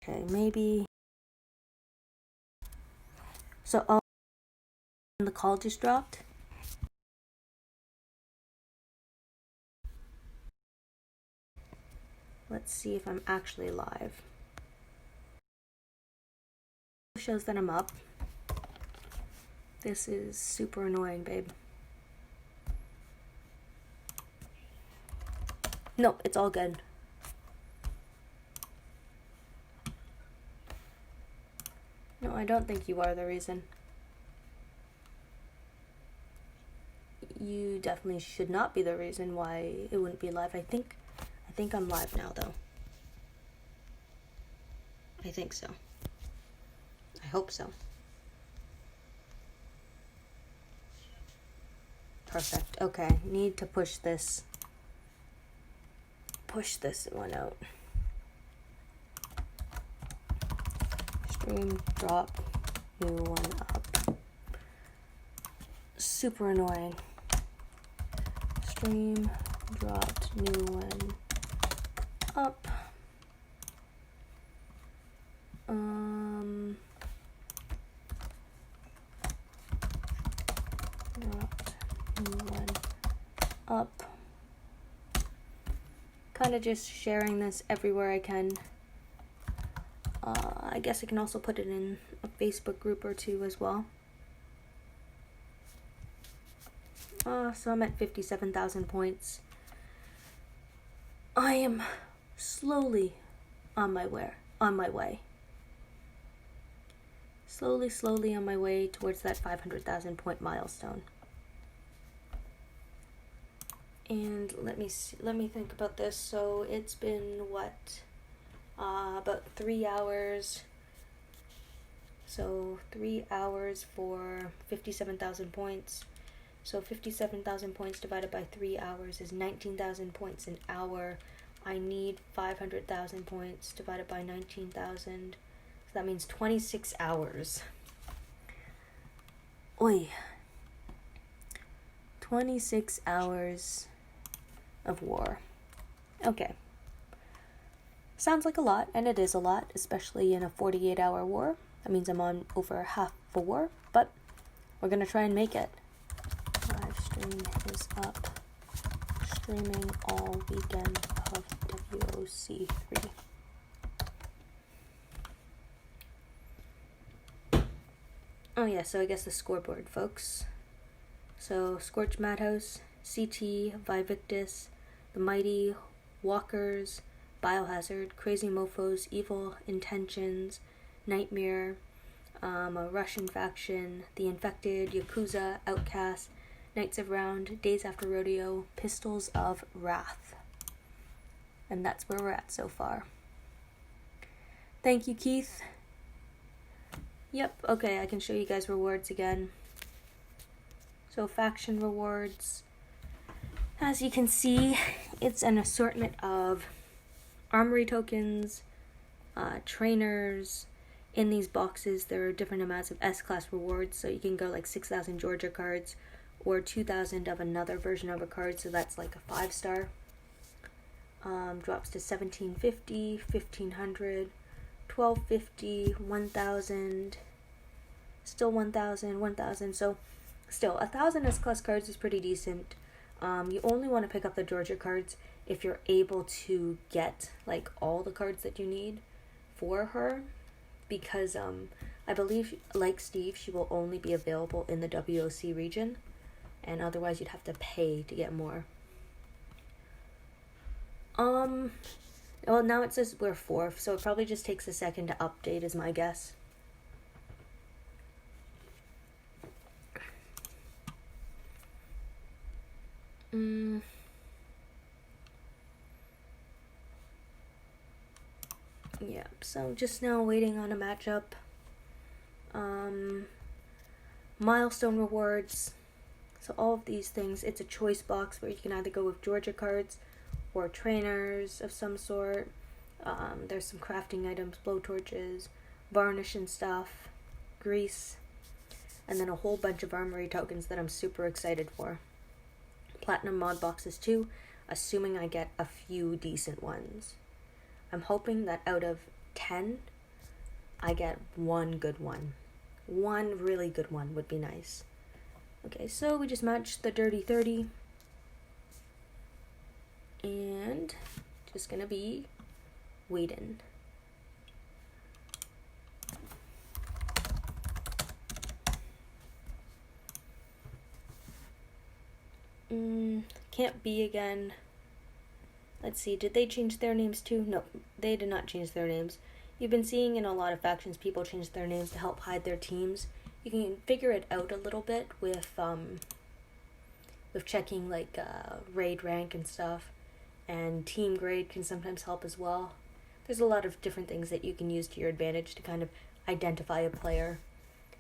Okay, maybe. So, oh, the call just dropped. Let's see if I'm actually live. It shows that I'm up. This is super annoying, babe. No, it's all good. No, I don't think you are the reason. You definitely should not be the reason why it wouldn't be live. I think I'm live now, though. I think so. I hope so. Perfect. Okay, need to push this one out. Stream drop new one up. Super annoying. Stream dropped new one up. Dropped new one up. Kind of just sharing this everywhere I can. I guess I can also put it in a Facebook group or two as well. So I'm at 57,000 points. I am slowly on my way. Slowly on my way towards that 500,000 point milestone. And let me think about this. So it's been what? About 3 hours. So 3 hours for 57,000 points. So 57,000 points divided by 3 hours is 19,000 points an hour. I need 500,000 points divided by 19,000. So that means 26 hours. Oi. 26 hours of war. Okay. Sounds like a lot, and it is a lot, especially in a 48-hour war. That means I'm on over half a war, but we're gonna try and make it. Live stream is up. Streaming all weekend of WoC3. Oh yeah, so I guess the scoreboard, folks. So Scorch Madhouse, CT, Vivictus, The Mighty, Walkers, Biohazard, Crazy Mofos, Evil Intentions, Nightmare, a Russian Faction, The Infected, Yakuza, Outcast, Knights of Round, Days After Rodeo, Pistols of Wrath. And that's where we're at so far. Thank you, Keith. Yep, okay, I can show you guys rewards again. So faction rewards. As you can see, it's an assortment of armory tokens, trainers. In these boxes, there are different amounts of S-class rewards, so you can go like 6,000 Georgia cards or 2,000 of another version of a card, so that's like a 5-star. Drops to 1,750, 1,500, 1,250, 1,000, still 1,000, 1,000, so still 1,000 S-class cards is pretty decent. You only want to pick up the Georgia cards if you're able to get like all the cards that you need for her, because I believe, like Steve, she will only be available in the WoC region, and otherwise you'd have to pay to get more. Well, now it says we're 4th, so it probably just takes a second to update, is my guess. Yeah, so just now waiting on a matchup. Milestone rewards. So all of these things, it's a choice box where you can either go with Georgia cards or trainers of some sort. There's some crafting items, blowtorches, varnish and stuff, grease, and then a whole bunch of armory tokens that I'm super excited for. Platinum mod boxes too, assuming I get a few decent ones. I'm hoping that out of 10 I get one good one. One really good one would be nice. Okay, so we just matched the dirty 30. And just gonna be waiting. Can't be again. Let's see, did they change their names too? No, they did not change their names. You've been seeing in a lot of factions people change their names to help hide their teams. You can figure it out a little bit with checking like raid rank and stuff, and team grade can sometimes help as well. There's a lot of different things that you can use to your advantage to kind of identify a player.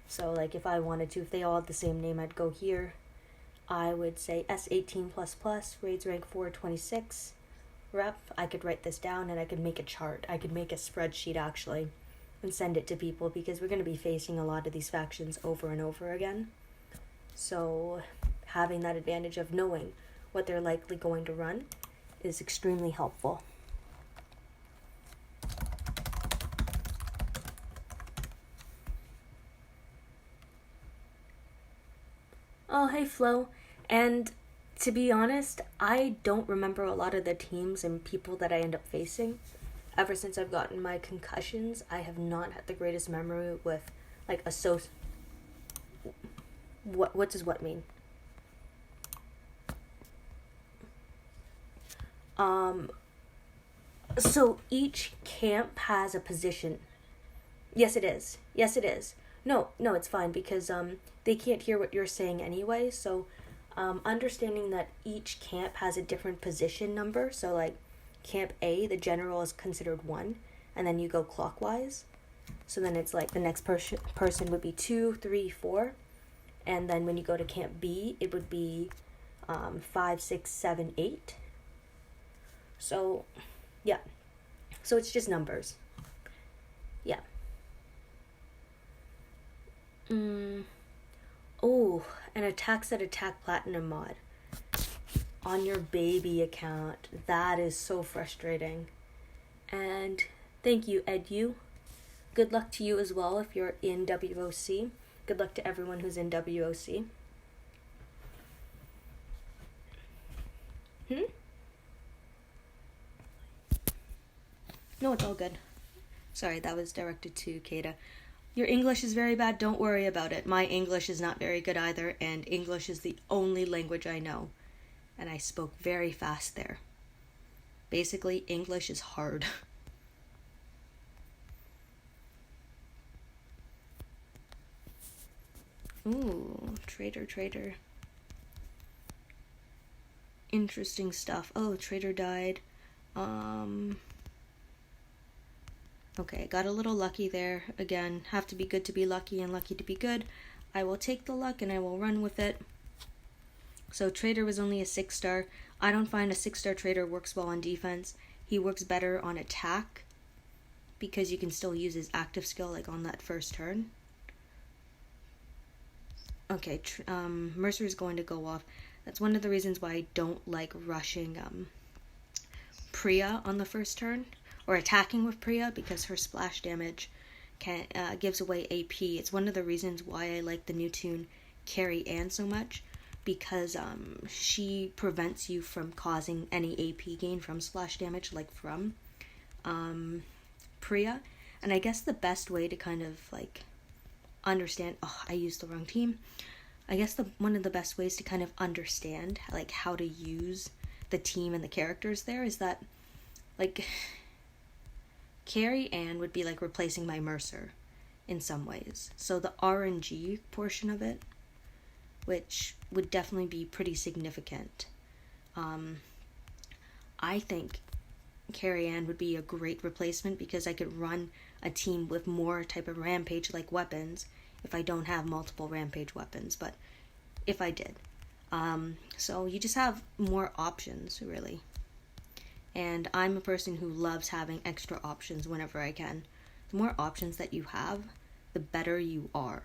So like if I wanted to, if they all had the same name, I'd go here. I would say S18++, raids rank 426, rep. I could write this down and I could make a chart. I could make a spreadsheet actually and send it to people because we're going to be facing a lot of these factions over and over again. So having that advantage of knowing what they're likely going to run is extremely helpful. Oh, hey Flo. And to be honest, I don't remember a lot of the teams and people that I end up facing. Ever since I've gotten my concussions, I have not had the greatest memory with like what does what mean? So each camp has a position. Yes, it is. Yes, it is. No, it's fine because they can't hear what you're saying anyway. So understanding that each camp has a different position number. So like camp A, the general is considered 1, and then you go clockwise. So then it's like the next person would be 2, 3, 4, and then when you go to camp B, it would be 5, 6, 7, 8. So yeah, so it's just numbers. Yeah. Oh, an attacks at attack platinum mod on your baby account. That is so frustrating. And thank you, Edu. Good luck to you as well if you're in WoC. Good luck to everyone who's in WoC. No, it's all good. Sorry, that was directed to Kata. Your English is very bad, don't worry about it. My English is not very good either, and English is the only language I know. And I spoke very fast there. Basically, English is hard. Ooh, traitor. Interesting stuff. Oh, traitor died. Okay, got a little lucky there. Again, have to be good to be lucky and lucky to be good. I will take the luck and I will run with it. So traitor was only a 6-star. I don't find a 6-star traitor works well on defense. He works better on attack because you can still use his active skill like on that first turn. Okay, Mercer is going to go off. That's one of the reasons why I don't like rushing Priya on the first turn, or attacking with Priya, because her splash damage gives away AP. It's one of the reasons why I like the new tune Carrie Ann so much, because she prevents you from causing any AP gain from splash damage like from Priya. And I guess the best way to kind of like understand, I used the wrong team. I guess one of the best ways to kind of understand like how to use the team and the characters there is that like Carrie Ann would be like replacing my Mercer in some ways. So the RNG portion of it, which would definitely be pretty significant. I think Carrie Ann would be a great replacement because I could run a team with more type of rampage-like weapons if I don't have multiple rampage weapons, but if I did. So you just have more options, really. And I'm a person who loves having extra options whenever I can. The more options that you have, the better you are.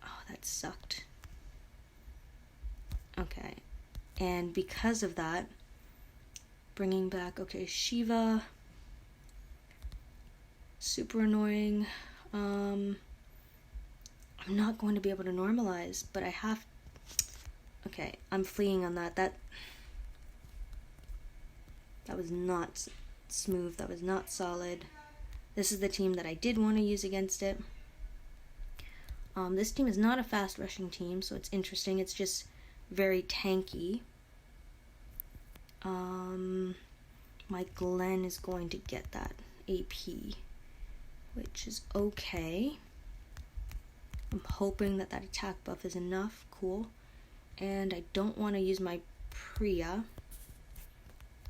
Oh, that sucked. Okay. And because of that, bringing back, okay, Shiva. Super annoying. I'm not going to be able to normalize, but I have... Okay, I'm fleeing on that. That was not smooth. That was not solid. This is the team that I did want to use against it. This team is not a fast rushing team, so it's interesting. It's just very tanky. My Glenn is going to get that AP, which is okay. I'm hoping that attack buff is enough. Cool. And I don't want to use my Priya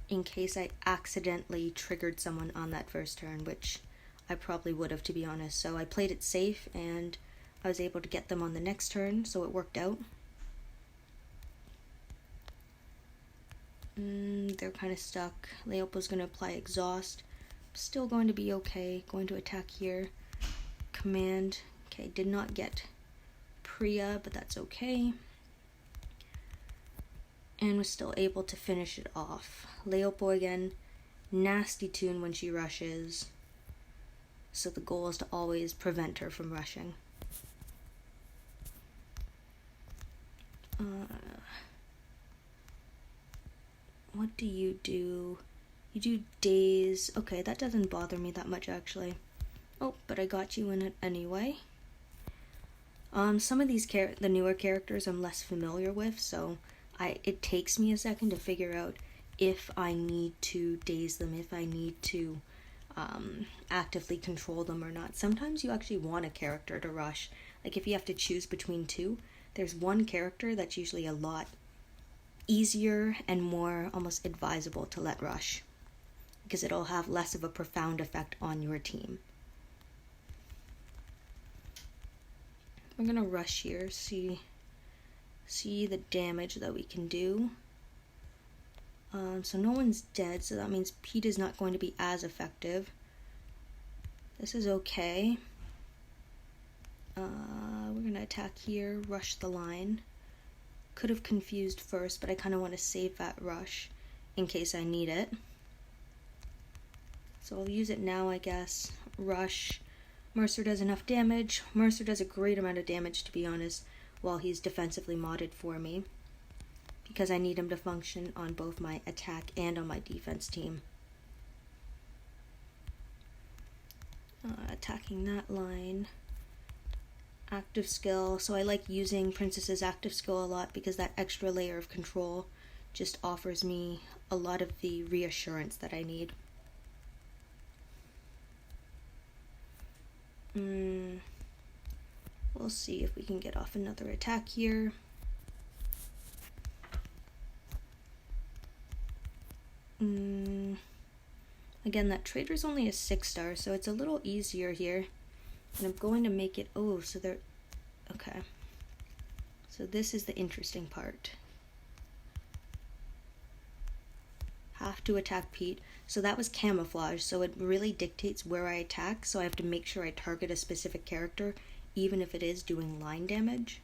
in case I accidentally triggered someone on that first turn, which I probably would have, to be honest. So I played it safe and I was able to get them on the next turn, so it worked out. They're kind of stuck. Leopold's going to apply exhaust. Still going to be okay. Going to attack here. Command. Okay, did not get Priya, but that's okay. And was still able to finish it off. Leopold again. Nasty tune when she rushes. So the goal is to always prevent her from rushing. What do? You do days. Okay, that doesn't bother me that much actually. Oh, but I got you in it anyway. Some of these the newer characters I'm less familiar with, so it takes me a second to figure out if I need to daze them, if I need to actively control them or not. Sometimes you actually want a character to rush. Like if you have to choose between two, there's one character that's usually a lot easier and more almost advisable to let rush, because it'll have less of a profound effect on your team. We're gonna rush here, see the damage that we can do. So no one's dead, so that means Pete is not going to be as effective. This is okay. We're gonna attack here, rush the line. Could have confused first, but I kind of want to save that rush in case I need it. So I'll use it now, I guess. Rush. Mercer does enough damage. Mercer does a great amount of damage, to be honest, while he's defensively modded for me, because I need him to function on both my attack and on my defense team. Attacking that line. Active skill. So I like using Princess's active skill a lot because that extra layer of control just offers me a lot of the reassurance that I need. We'll see if we can get off another attack here. Again, that trader's only a 6-star, so it's a little easier here. And I'm going to make it, okay. So this is the interesting part. Have to attack Pete. So that was camouflage, so it really dictates where I attack, so I have to make sure I target a specific character, even if it is doing line damage.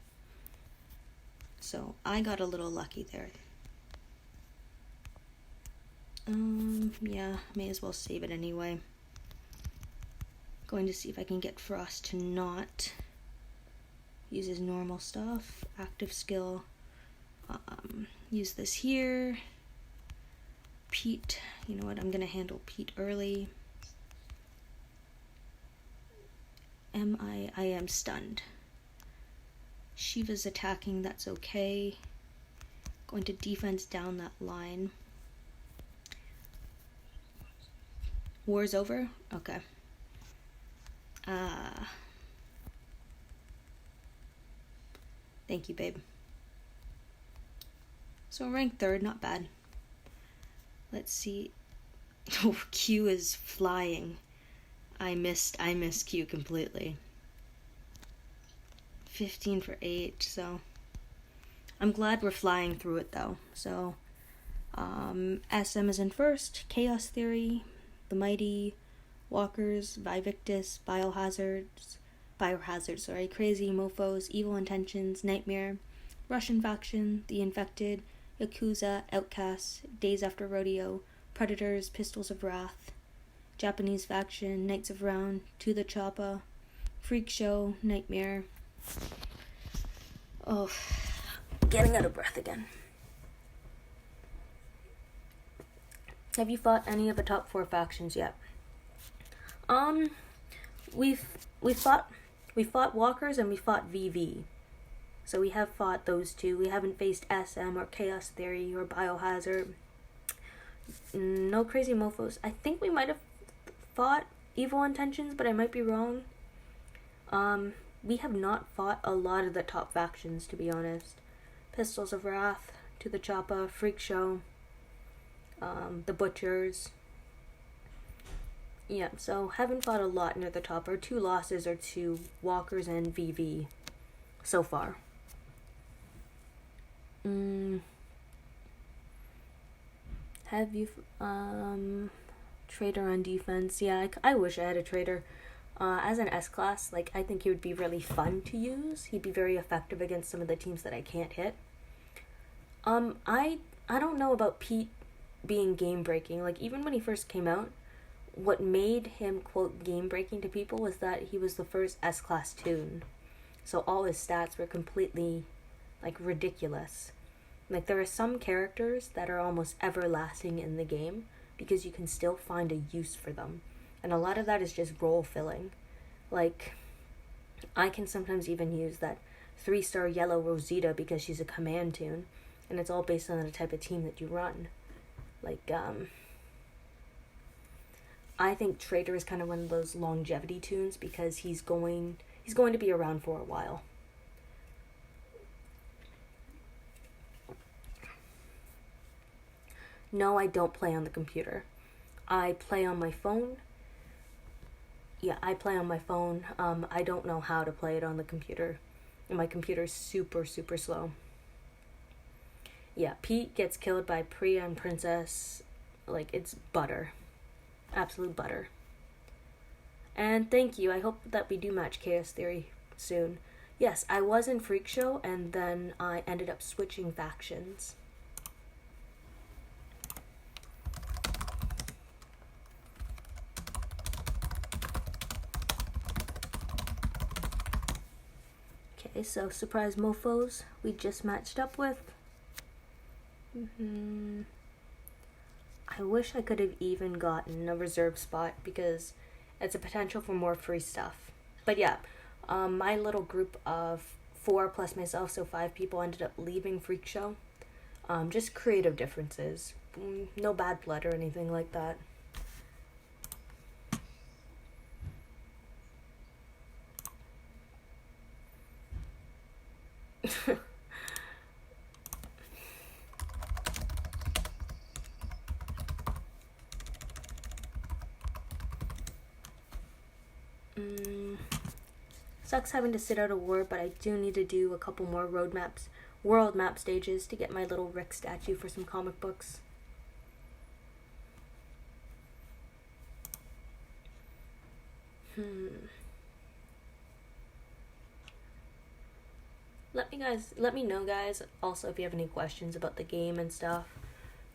So I got a little lucky there. Yeah, may as well save it anyway. Going to see if I can get Frost to not use his normal stuff. Active skill. Use this here. Pete. You know what? I'm gonna handle Pete early. I am stunned. Shiva's attacking. That's okay. Going to defense down that line. War's over? Okay. Thank you, babe. So rank 3rd, not bad. Let's see. Oh, Q is flying. I missed Q completely. 15 for 8, so I'm glad we're flying through it though. So SM is in first, Chaos Theory, The Mighty, Walkers, Vivictus, Biohazard, Crazy, Mofos, Evil Intentions, Nightmare, Russian Faction, The Infected, Yakuza, Outcasts, Days After Rodeo, Predators, Pistols of Wrath, Japanese Faction, Knights of Round, To the Choppa, Freak Show, Nightmare. Oh, getting out of breath again. Have you fought any of the top 4 factions yet? We fought Walkers and we fought VV. So we have fought those 2. We haven't faced SM or Chaos Theory or Biohazard. No Crazy Mofos. I think we might have fought Evil Intentions, but I might be wrong. We have not fought a lot of the top factions, to be honest. Pistols of Wrath, To the Choppa, Freak Show, the Butchers. Yeah, so haven't fought a lot near the top. Our 2 losses are to Walkers and VV so far. Have you Trader on defense? Yeah, I wish I had a Trader. As an S-class, like, I think he would be really fun to use. He'd be very effective against some of the teams that I can't hit. I don't know about Pete being game-breaking. Like, even when he first came out, what made him, quote, game-breaking to people was that he was the first S-class toon. So all his stats were completely, like, ridiculous. Like, there are some characters that are almost everlasting in the game because you can still find a use for them. And a lot of that is just role filling. Like, I can sometimes even use that 3-star yellow Rosita because she's a command toon. And it's all based on the type of team that you run. Like, I think Trader is kind of one of those longevity toons because he's going to be around for a while. No, I don't play on the computer. I play on my phone. Yeah, I play on my phone. I don't know how to play it on the computer. And my computer's super, super slow. Yeah, Pete gets killed by Priya and Princess. Like, it's butter. Absolute butter. And thank you. I hope that we do match Chaos Theory soon. Yes, I was in Freak Show, and then I ended up switching factions. Okay, so surprise mofos we just matched up with. I wish I could have even gotten a reserve spot because it's a potential for more free stuff. But yeah, my little group of 4 plus myself, so 5 people, ended up leaving Freak Show. Just creative differences. No bad blood or anything like that. Sucks having to sit out a war, but I do need to do a couple more world map stages to get my little Rick statue for some comic books. Let me know, guys, also if you have any questions about the game and stuff.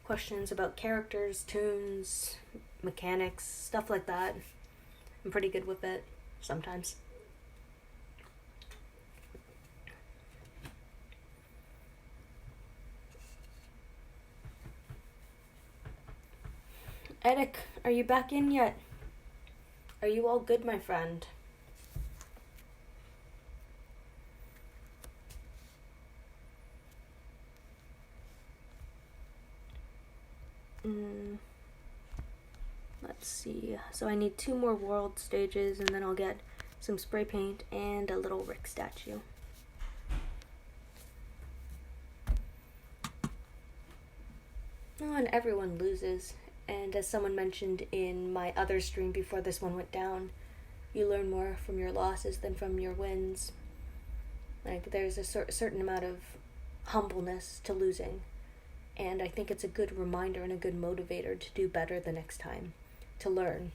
Questions about characters, tunes, mechanics, stuff like that. I'm pretty good with it, sometimes. Eric, are you back in yet? Are you all good, my friend? Let's see. So I need 2 more world stages, and then I'll get some spray paint and a little Rick statue. Oh, and everyone loses. And as someone mentioned in my other stream before this one went down, you learn more from your losses than from your wins. Like, there's a certain amount of humbleness to losing. And I think it's a good reminder and a good motivator to do better the next time, to learn.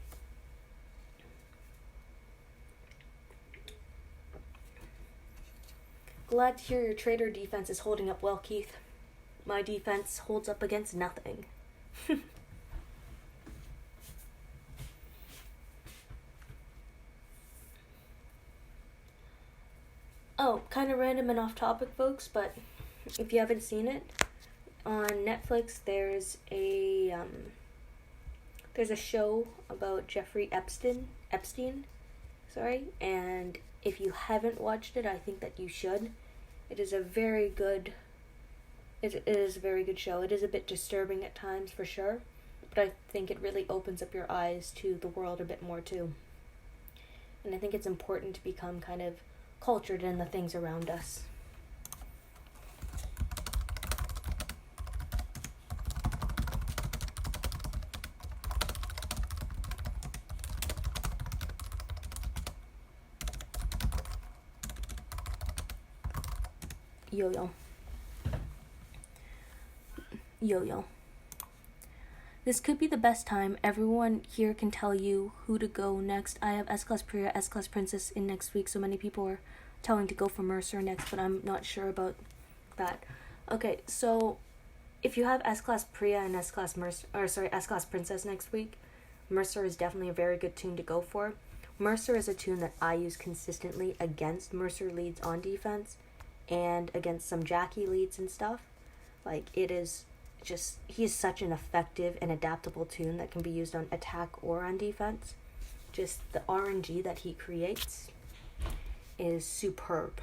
Glad to hear your trader defense is holding up well, Keith. My defense holds up against nothing. Oh, kind of random and off topic, folks, but if you haven't seen it, on Netflix there's a show about Jeffrey Epstein, and if you haven't watched it, I think that you should. It is a very good show. It is a bit disturbing at times, for sure, but I think it really opens up your eyes to the world a bit more too. And I think it's important to become kind of cultured in the things around us. Yo-yo. This could be the best time. Everyone here can tell you who to go next. I have S-Class Priya, S-Class Princess in next week, so many people are telling to go for Mercer next, but I'm not sure about that. Okay, so if you have S-Class Priya and S-Class Princess next week, Mercer is definitely a very good tune to go for. Mercer is a tune that I use consistently against Mercer leads on defense and against some Jackie leads and stuff. Like, it is just, he is such an effective and adaptable tune that can be used on attack or on defense. Just the RNG that he creates is superb.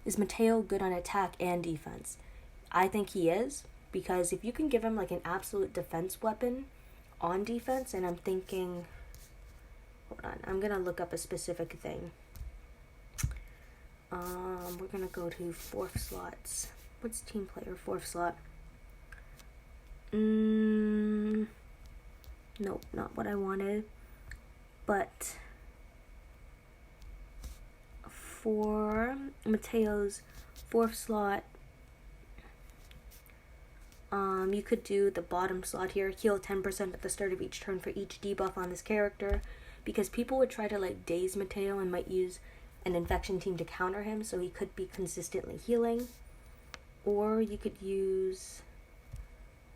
Is Mateo good on attack and defense? I think he is, because if you can give him like an absolute defense weapon on defense, and I'm thinking, hold on, I'm gonna look up a specific thing. We're gonna go to 4th slots. What's team player 4th slot? Nope, not what I wanted. But for Mateo's 4th slot, you could do the bottom slot here. Heal 10% at the start of each turn for each debuff on this character, because people would try to like daze Mateo and might use an infection team to counter him, so he could be consistently healing. Or you could use,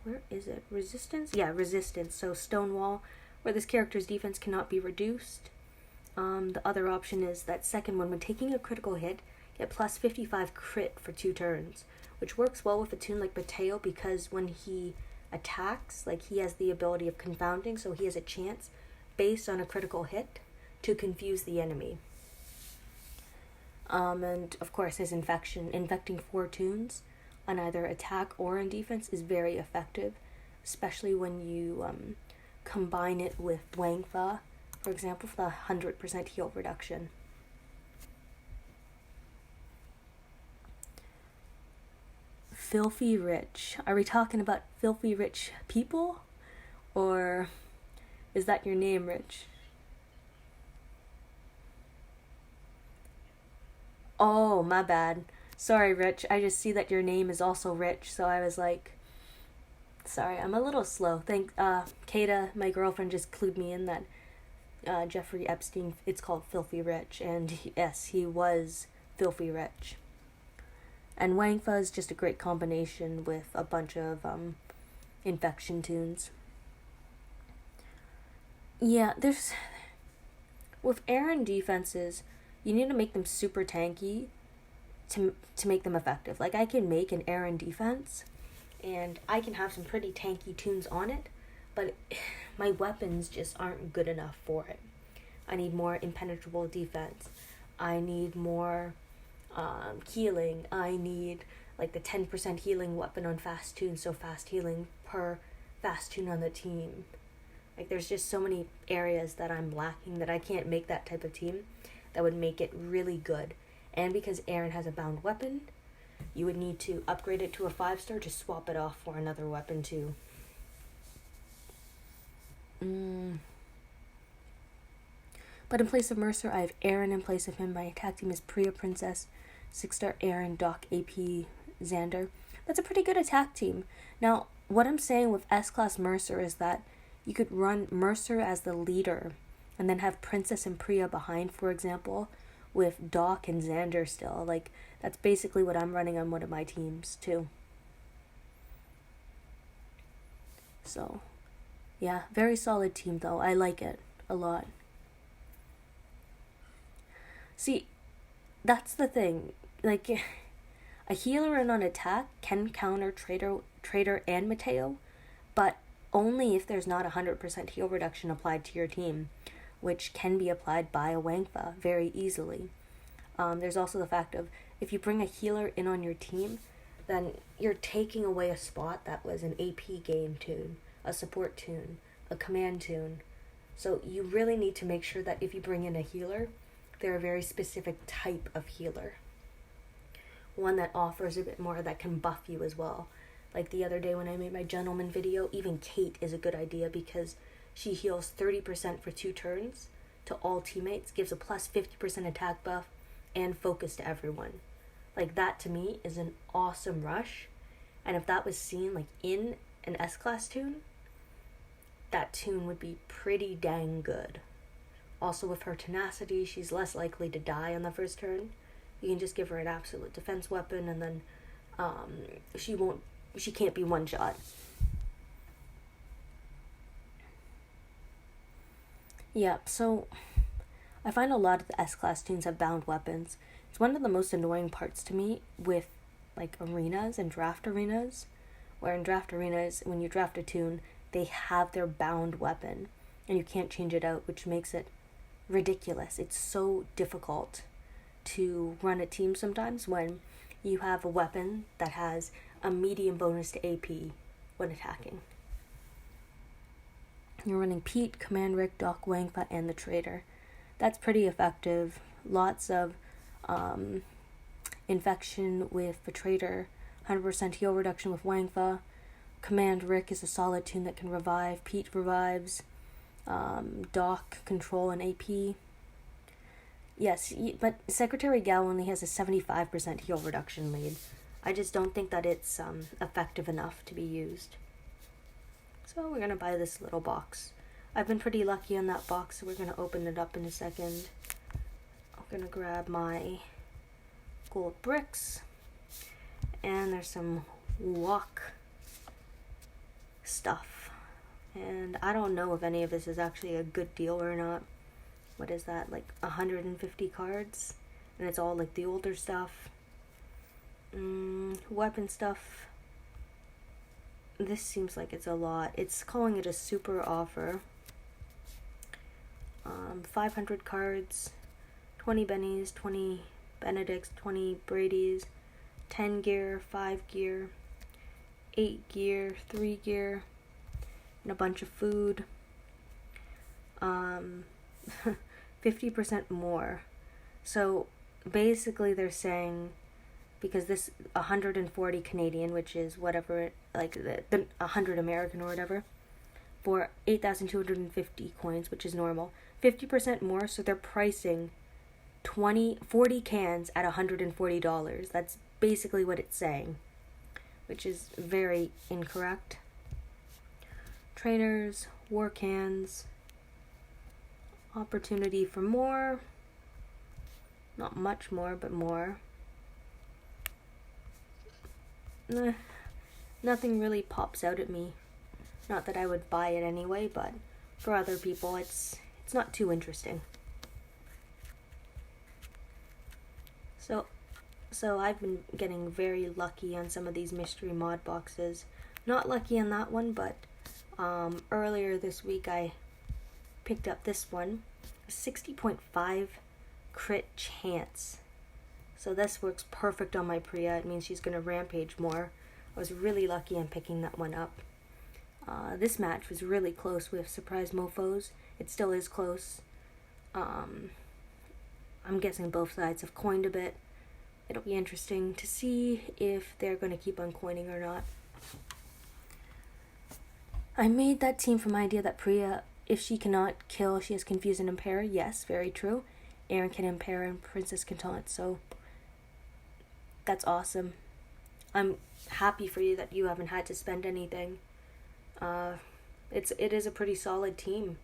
where is it? Resistance? Yeah, resistance. So Stonewall, where this character's defense cannot be reduced. The other option is that second one, when taking a critical hit, get plus 55 crit for 2 turns, which works well with a tune like Mateo, because when he attacks, like, he has the ability of confounding, so he has a chance, based on a critical hit, to confuse the enemy. And of course his infecting 4 tunes on either attack or in defense is very effective, especially when you combine it with Wang Fa, for example, for the 100% heal reduction. Filthy rich. Are we talking about filthy rich people? Or is that your name, Rich? Oh, my bad. Sorry, Rich. I just see that your name is also Rich, so I was like, sorry, I'm a little slow. Kata, my girlfriend, just clued me in that Jeffrey Epstein, it's called Filthy Rich, and yes, he was filthy rich. And Wang Fa is just a great combination with a bunch of infection tunes. Yeah, with Aaron defenses, you need to make them super tanky to make them effective. Like, I can make an Aaron defense, and I can have some pretty tanky tunes on it, but my weapons just aren't good enough for it. I need more impenetrable defense. I need more healing. I need like the 10% healing weapon on fast tune, so fast healing per fast tune on the team. Like, there's just so many areas that I'm lacking that I can't make that type of team that would make it really good. And because Aaron has a bound weapon, you would need to upgrade it to a 5-star to swap it off for another weapon too. But in place of Mercer, I have Aaron in place of him. My attack team is Priya Princess, 6-star Aaron, Doc, AP, Xander. That's a pretty good attack team. Now, what I'm saying with S-Class Mercer is that you could run Mercer as the leader and then have Princess and Priya behind, for example, with Doc and Xander still. Like, that's basically what I'm running on one of my teams too. So, yeah, very solid team though. I like it a lot. See, that's the thing. Like, a healer in on attack can counter Trader and Mateo, but only if there's not 100% heal reduction applied to your team, which can be applied by a Wangfa very easily. There's also the fact of, if you bring a healer in on your team, then you're taking away a spot that was an AP game tune, a support tune, a command tune. So you really need to make sure that if you bring in a healer, they're a very specific type of healer. One that offers a bit more, that can buff you as well. Like the other day when I made my gentleman video, even Kate is a good idea because she heals 30% for 2 turns to all teammates, gives a plus 50% attack buff, and focus to everyone. Like, that to me is an awesome rush. And if that was seen like in an S-Class tune, that tune would be pretty dang good. Also, with her tenacity, she's less likely to die on the first turn. You can just give her an absolute defense weapon, and then she can't be one shot. Yeah, so I find a lot of the S-Class tunes have bound weapons. It's one of the most annoying parts to me with, like, arenas and draft arenas, where in draft arenas, when you draft a tune, they have their bound weapon, and you can't change it out, which makes it ridiculous. It's so difficult to run a team sometimes when you have a weapon that has a medium bonus to AP when attacking. You're running Pete, Command Rick, Doc Wangfa, and the Trader. That's pretty effective. Lots of infection with the Trader, 100% heal reduction with Wangfa. Command Rick is a solid tune that can revive. Pete revives. Doc, control, and AP. Yes, but Secretary Gal only has a 75% heal reduction lead. I just don't think that it's effective enough to be used. So we're going to buy this little box. I've been pretty lucky on that box, so we're going to open it up in a second. I'm going to grab my gold bricks. And there's some WoC stuff. And I don't know if any of this is actually a good deal or not. What is that, like 150 cards? And it's all like the older stuff. Weapon stuff. This seems like it's a lot. It's calling it a super offer. 500 cards, 20 Bennies, 20 Benedicts, 20 Brady's, 10 gear, 5 gear, 8 gear, 3 gear, and a bunch of food. 50% more. So basically they're saying, because this 140 Canadian, which is whatever, like the 100 American or whatever, for 8,250 coins, which is normal, 50% more, so they're pricing 40 cans at $140. That's basically what it's saying, which is very incorrect. Trainers, war cans, opportunity for more, not much more, but more. Nothing really pops out at me. Not that I would buy it anyway, but for other people it's not too interesting. So I've been getting very lucky on some of these mystery mod boxes. Not lucky on that one, but earlier this week I picked up this one, a 60.5 crit chance. So this works perfect on my Priya. It means she's going to rampage more. I was really lucky in picking that one up. This match was really close with Surprise Mofos. It still is close. I'm guessing both sides have coined a bit. It'll be interesting to see if they're going to keep on coining or not. I made that team from my idea that Priya, if she cannot kill, she has Confuse and Impair. Yes, very true. Aaron can Impair and Princess can taunt, so that's awesome. I'm happy for you that you haven't had to spend anything. It is a pretty solid team.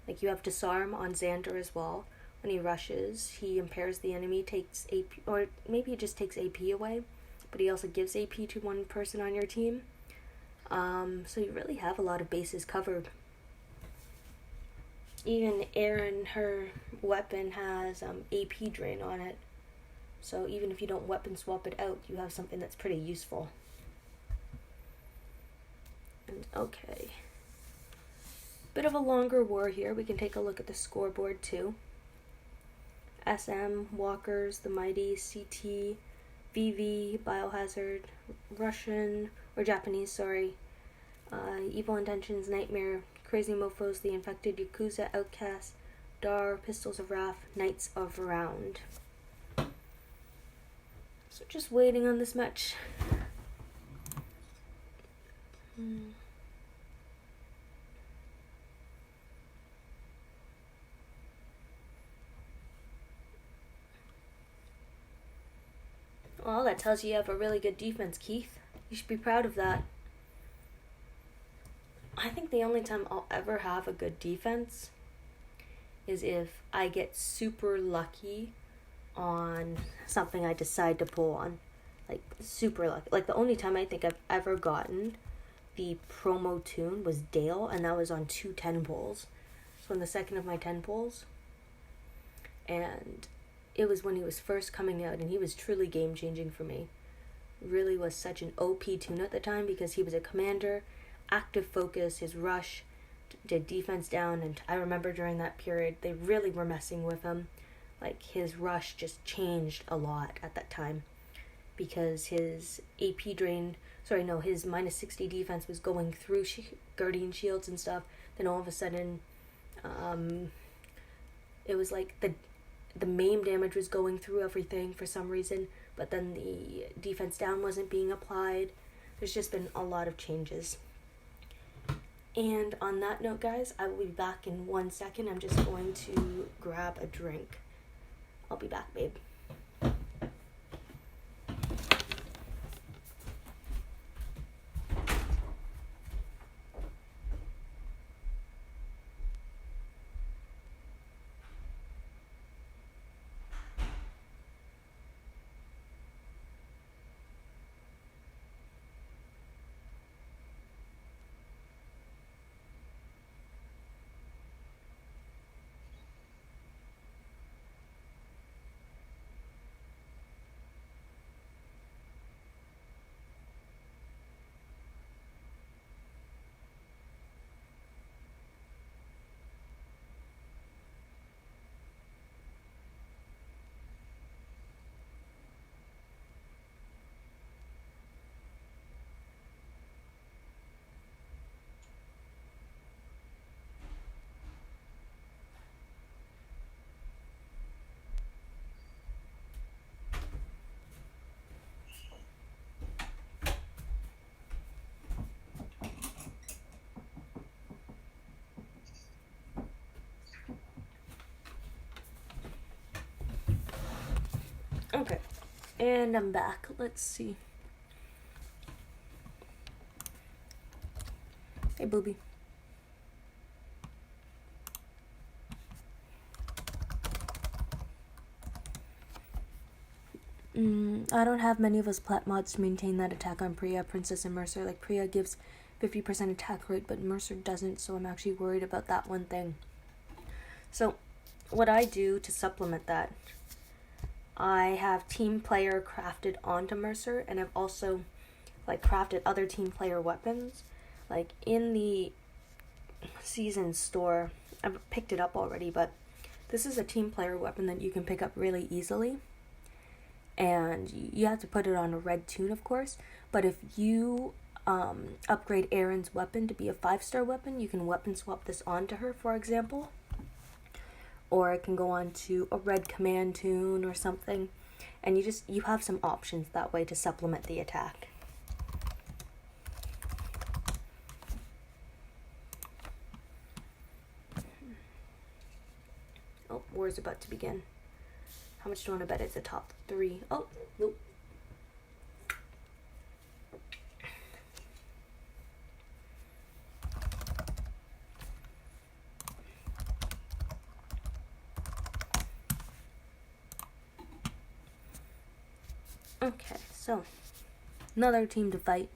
Like, you have Disarm on Xander as well. When he rushes, he impairs the enemy, takes AP, or maybe it just takes AP away, but he also gives AP to one person on your team. So you really have a lot of bases covered. Even Erin, her weapon has AP drain on it. So even if you don't weapon swap it out, you have something that's pretty useful. And okay. Bit of a longer war here. We can take a look at the scoreboard too. SM, Walkers, The Mighty, CT, VV, Biohazard, Russian, or Japanese, sorry. Evil Intentions, Nightmare, Crazy Mofos, The Infected, Yakuza, Outcast, Dar, Pistols of Wrath, Knights of Round. So just waiting on this match. Well, that tells you have a really good defense, Keith. You should be proud of that. I think the only time I'll ever have a good defense is if I get super lucky on something I decide to pull on. Like, super lucky. Like, the only time I think I've ever gotten the promo tune was Dale, and that was on 2 10 pulls. So on the second of my 10 pulls. And it was when he was first coming out, and he was truly game-changing for me. Really was such an OP tune at the time because he was a commander, active focus, his rush did defense down, and I remember during that period they really were messing with him. Like, his rush just changed a lot at that time because his AP drain, his minus 60 defense was going through guardian shields and stuff. Then all of a sudden, it was like the maim damage was going through everything for some reason, but then the defense down wasn't being applied. There's just been a lot of changes. And on that note, guys, I will be back in 1 second. I'm just going to grab a drink. I'll be back, babe. Okay, and I'm back. Let's see. Hey, booby. I don't have many of those plat mods to maintain that attack on Priya, Princess, and Mercer. Like, Priya gives 50% attack rate, but Mercer doesn't, so I'm actually worried about that one thing. So, what I do to supplement that, I have team player crafted onto Mercer, and I've also crafted other team player weapons. Like, in the season store, I've picked it up already, but this is a team player weapon that you can pick up really easily. And you have to put it on a red tune, of course, but if you upgrade Erin's weapon to be a 5-star weapon, you can weapon swap this onto her, for example. Or it can go on to a red command tune or something. And you have some options that way to supplement the attack. Oh, war's about to begin. How much do you want to bet it's a top 3? Oh, nope. Okay, so another team to fight.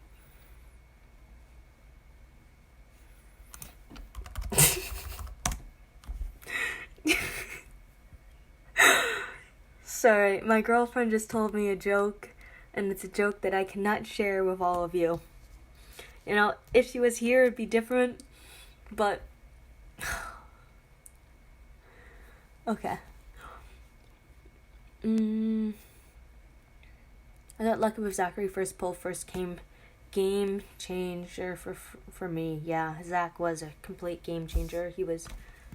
Sorry, my girlfriend just told me a joke, and it's a joke that I cannot share with all of you. You know, if she was here, it'd be different, but... Okay. I got lucky with Zachary first pull, first game changer for me. Yeah, Zach was a complete game changer. He was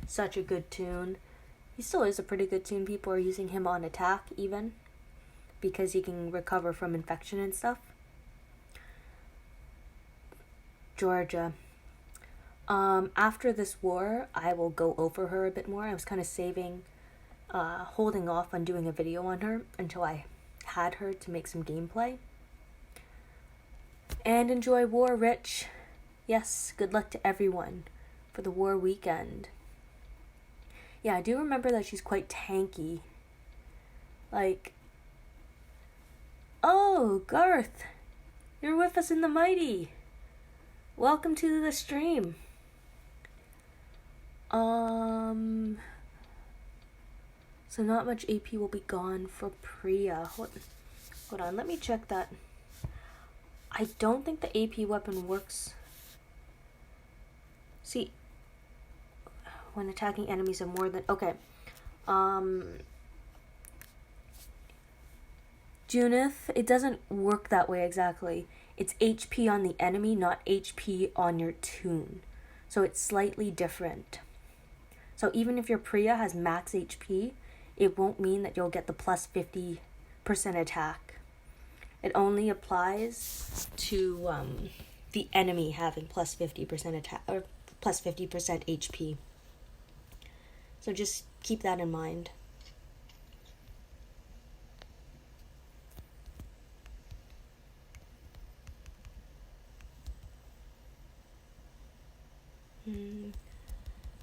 such a good toon. He still is a pretty good toon. People are using him on attack even, because he can recover from infection and stuff. Georgia. After this war, I will go over her a bit more. I was kind of holding off on doing a video on her until I had her to make some gameplay. And enjoy war, Rich. Yes, good luck to everyone for the war weekend. Yeah, I do remember that she's quite tanky. Like, oh, Garth, you're with us in the Mighty. Welcome to the stream. So not much AP will be gone for Priya. Hold on, let me check that. I don't think the AP weapon works. See, when attacking enemies of more than... Okay. Junith, it doesn't work that way exactly. It's HP on the enemy, not HP on your toon. So it's slightly different. So even if your Priya has max HP, it won't mean that you'll get the plus 50% attack. It only applies to the enemy having plus 50% attack or plus 50% HP. So just keep that in mind.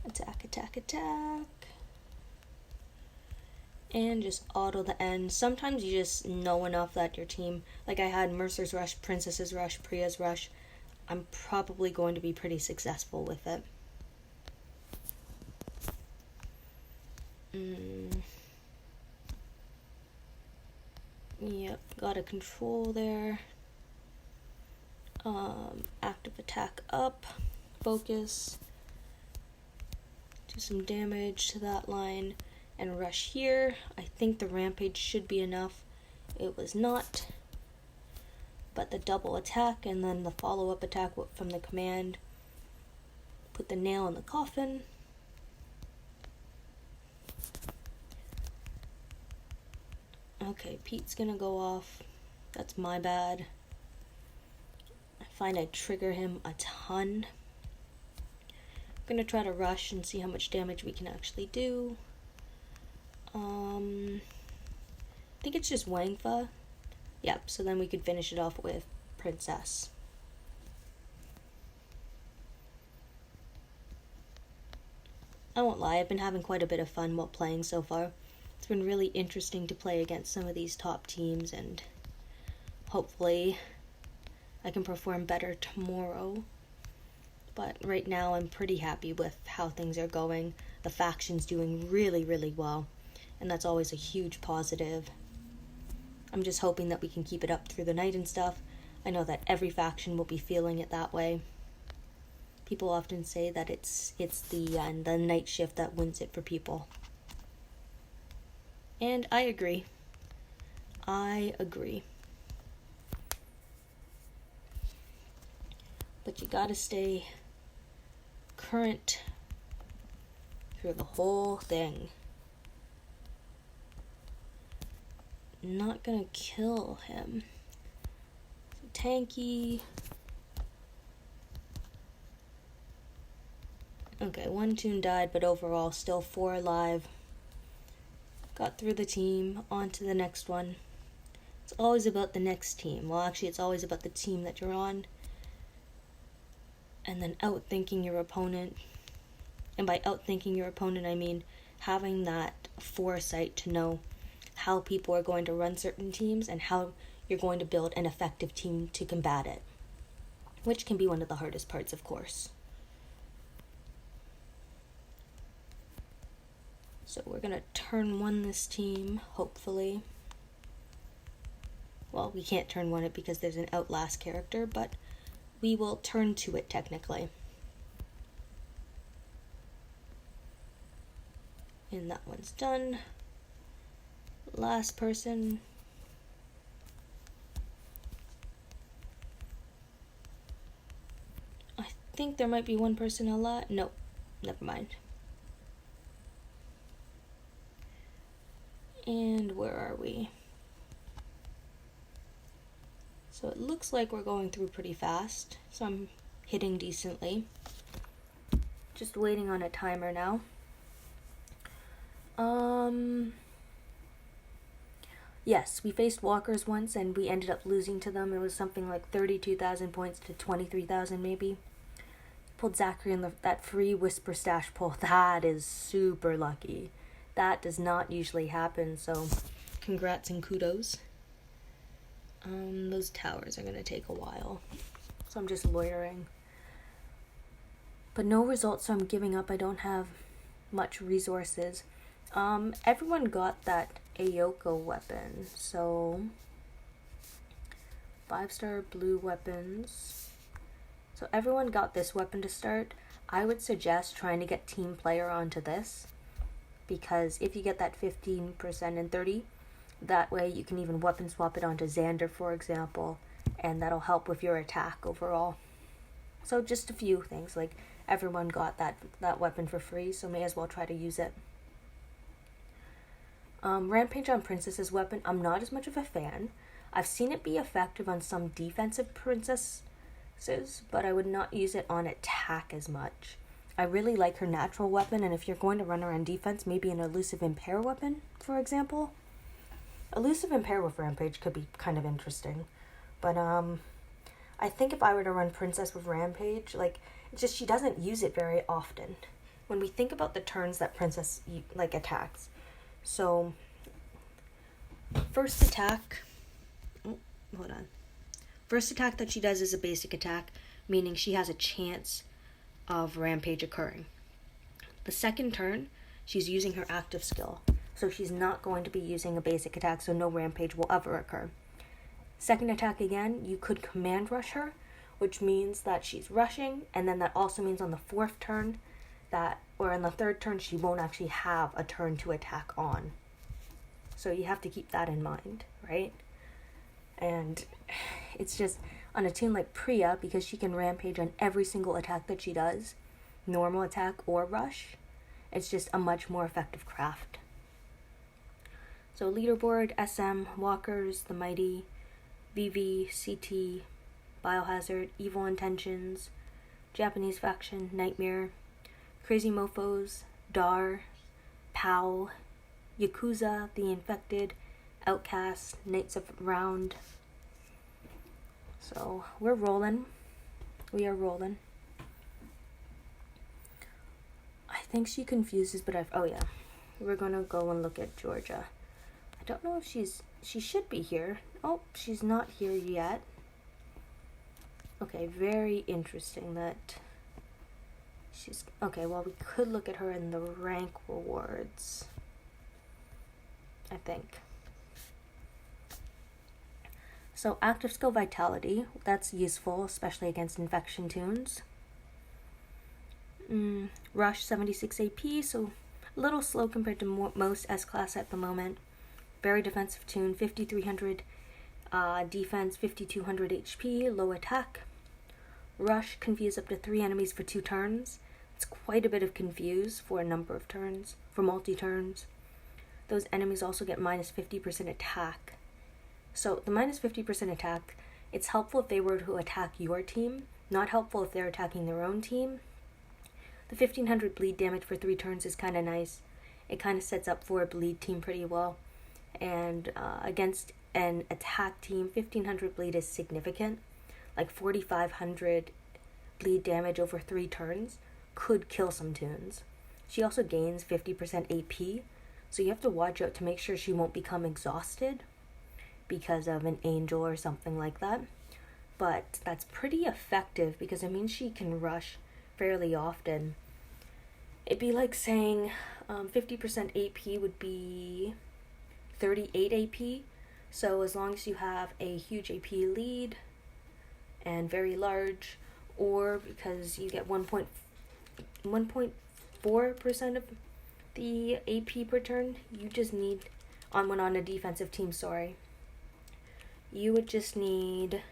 Attack, attack, attack. And just auto the end. Sometimes you just know enough that your team, like I had Mercer's Rush, Princess's Rush, Priya's Rush, I'm probably going to be pretty successful with it. Yep, got a control there. Active attack up. Focus. Do some damage to that line. And rush here. I think the rampage should be enough. It was not. But the double attack and then the follow-up attack from the command. Put the nail in the coffin. Okay, Pete's gonna go off. That's my bad. I find I trigger him a ton. I'm gonna try to rush and see how much damage we can actually do. I think it's just Wangfa. Yep, so then we could finish it off with Princess. I won't lie, I've been having quite a bit of fun while playing so far. It's been really interesting to play against some of these top teams, and hopefully I can perform better tomorrow. But right now I'm pretty happy with how things are going. The faction's doing really, really well, and that's always a huge positive. I'm just hoping that we can keep it up through the night and stuff. I know that every faction will be feeling it that way. People often say that it's the night shift that wins it for people. And I agree. I agree. But you gotta stay current through the whole thing. Not gonna kill him. So tanky. Okay, one toon died, but overall still 4 alive. Got through the team, on to the next one. It's always about the next team. Well, actually, it's always about the team that you're on. And then outthinking your opponent. And by outthinking your opponent, I mean having that foresight to know how people are going to run certain teams and how you're going to build an effective team to combat it. Which can be one of the hardest parts, of course. So we're gonna turn 1 this team, hopefully. Well, we can't turn 1 it because there's an Outlast character, but we will turn to it technically. And that one's done. Last person. I think there might be one person a lot. Nope, never mind. And where are we? So it looks like we're going through pretty fast. So I'm hitting decently. Just waiting on a timer now. Yes, we faced walkers once and we ended up losing to them. It was something like 32,000 points to 23,000 maybe. Pulled Zachary in that free Whisper Stash pull. That is super lucky. That does not usually happen, so congrats and kudos. Those towers are going to take a while, so I'm just loitering. But no results, so I'm giving up. I don't have much resources. Everyone got that Ayoko weapon, so 5-star blue weapons. So everyone got this weapon to start. I would suggest trying to get team player onto this, because if you get that 15% and 30, that way you can even weapon swap it onto Xander, for example, and that'll help with your attack overall. So just a few things, like everyone got that weapon for free, so may as well try to use it. Rampage on Princess's weapon, I'm not as much of a fan. I've seen it be effective on some defensive princesses, but I would not use it on attack as much. I really like her natural weapon, and if you're going to run her on defense, maybe an elusive impair weapon, for example. Elusive impair with Rampage could be kind of interesting, but I think if I were to run Princess with Rampage, like, it's just she doesn't use it very often. When we think about the turns that Princess like attacks, so first attack that she does is a basic attack, meaning she has a chance of Rampage occurring. The second turn, she's using her active skill, so she's not going to be using a basic attack, so no Rampage will ever occur. Second attack again, you could command rush her, which means that she's rushing, and then that also means on the fourth turn or on the third turn, she won't actually have a turn to attack on. So you have to keep that in mind, right? And it's just on a toon like Priya, because she can Rampage on every single attack that she does, normal attack or rush, it's just a much more effective craft. So Leaderboard, SM, Walkers, The Mighty, VV, CT, Biohazard, Evil Intentions, Japanese Faction, Nightmare, Crazy Mofos, Dar, POW, Yakuza, The Infected, Outcast, Knights of Round. So we're rolling. We are rolling. I think she confuses, but oh yeah. We're gonna go and look at Georgia. I don't know if she should be here. Oh, she's not here yet. Okay, very interesting that she's... Okay, well, we could look at her in the rank rewards, I think. So, active skill Vitality, that's useful, especially against infection toons. Rush 76 AP, so a little slow compared to most S-Class at the moment. Very defensive toon, 5300 defense, 5200 HP, low attack. Rush, confuse up to 3 enemies for 2 turns. It's quite a bit of confuse for a number of turns, for multi-turns. Those enemies also get minus 50% attack. So the minus 50% attack, it's helpful if they were to attack your team, not helpful if they're attacking their own team. The 1500 bleed damage for 3 turns is kind of nice. It kind of sets up for a bleed team pretty well. And against an attack team, 1500 bleed is significant. Like 4500 bleed damage over 3 turns could kill some toons. She also gains 50% AP, so you have to watch out to make sure she won't become exhausted because of an angel or something like that. But that's pretty effective because it means she can rush fairly often. It'd be like saying, 50% AP would be 38 AP. So as long as you have a huge AP lead and very large, or because you get 1.4% of the AP per turn, you just need, on a defensive team, sorry. You would just need,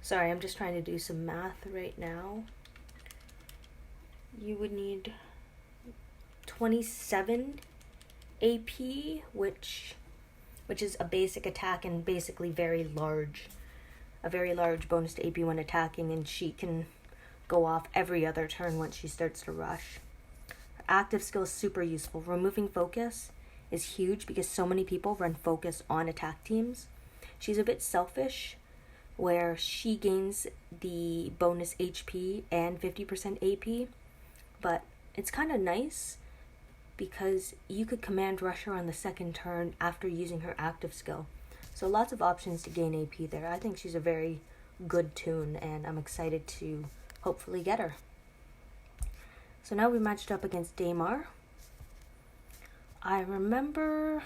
sorry, I'm just trying to do some math right now. You would need 27 AP, which is a basic attack and basically a very large bonus to AP when attacking, and she can go off every other turn once she starts to rush. Her active skill is super useful. Removing focus is huge because so many people run focus on attack teams. She's a bit selfish, where she gains the bonus HP and 50% AP, but it's kind of nice because you could command rush her on the second turn after using her active skill. So lots of options to gain AP there. I think she's a very good toon, and I'm excited to hopefully get her. So now we matched up against Daymar. I remember,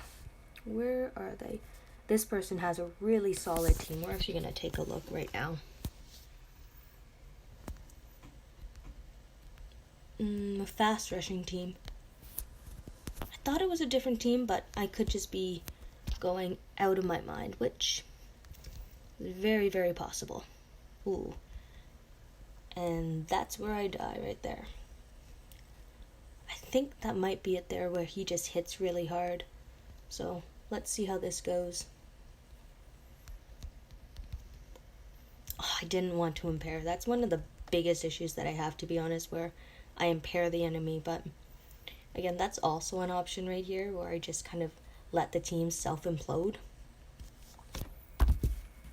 where are they? This person has a really solid team. We're actually going to take a look right now. A fast rushing team. I thought it was a different team, but I could just be going out of my mind, which is very, very possible. Ooh. And that's where I die right there. I think that might be it there where he just hits really hard. So let's see how this goes. Oh, I didn't want to impair. That's one of the biggest issues that I have, to be honest, where I impair the enemy. But again, that's also an option right here where I just kind of let the team self-implode.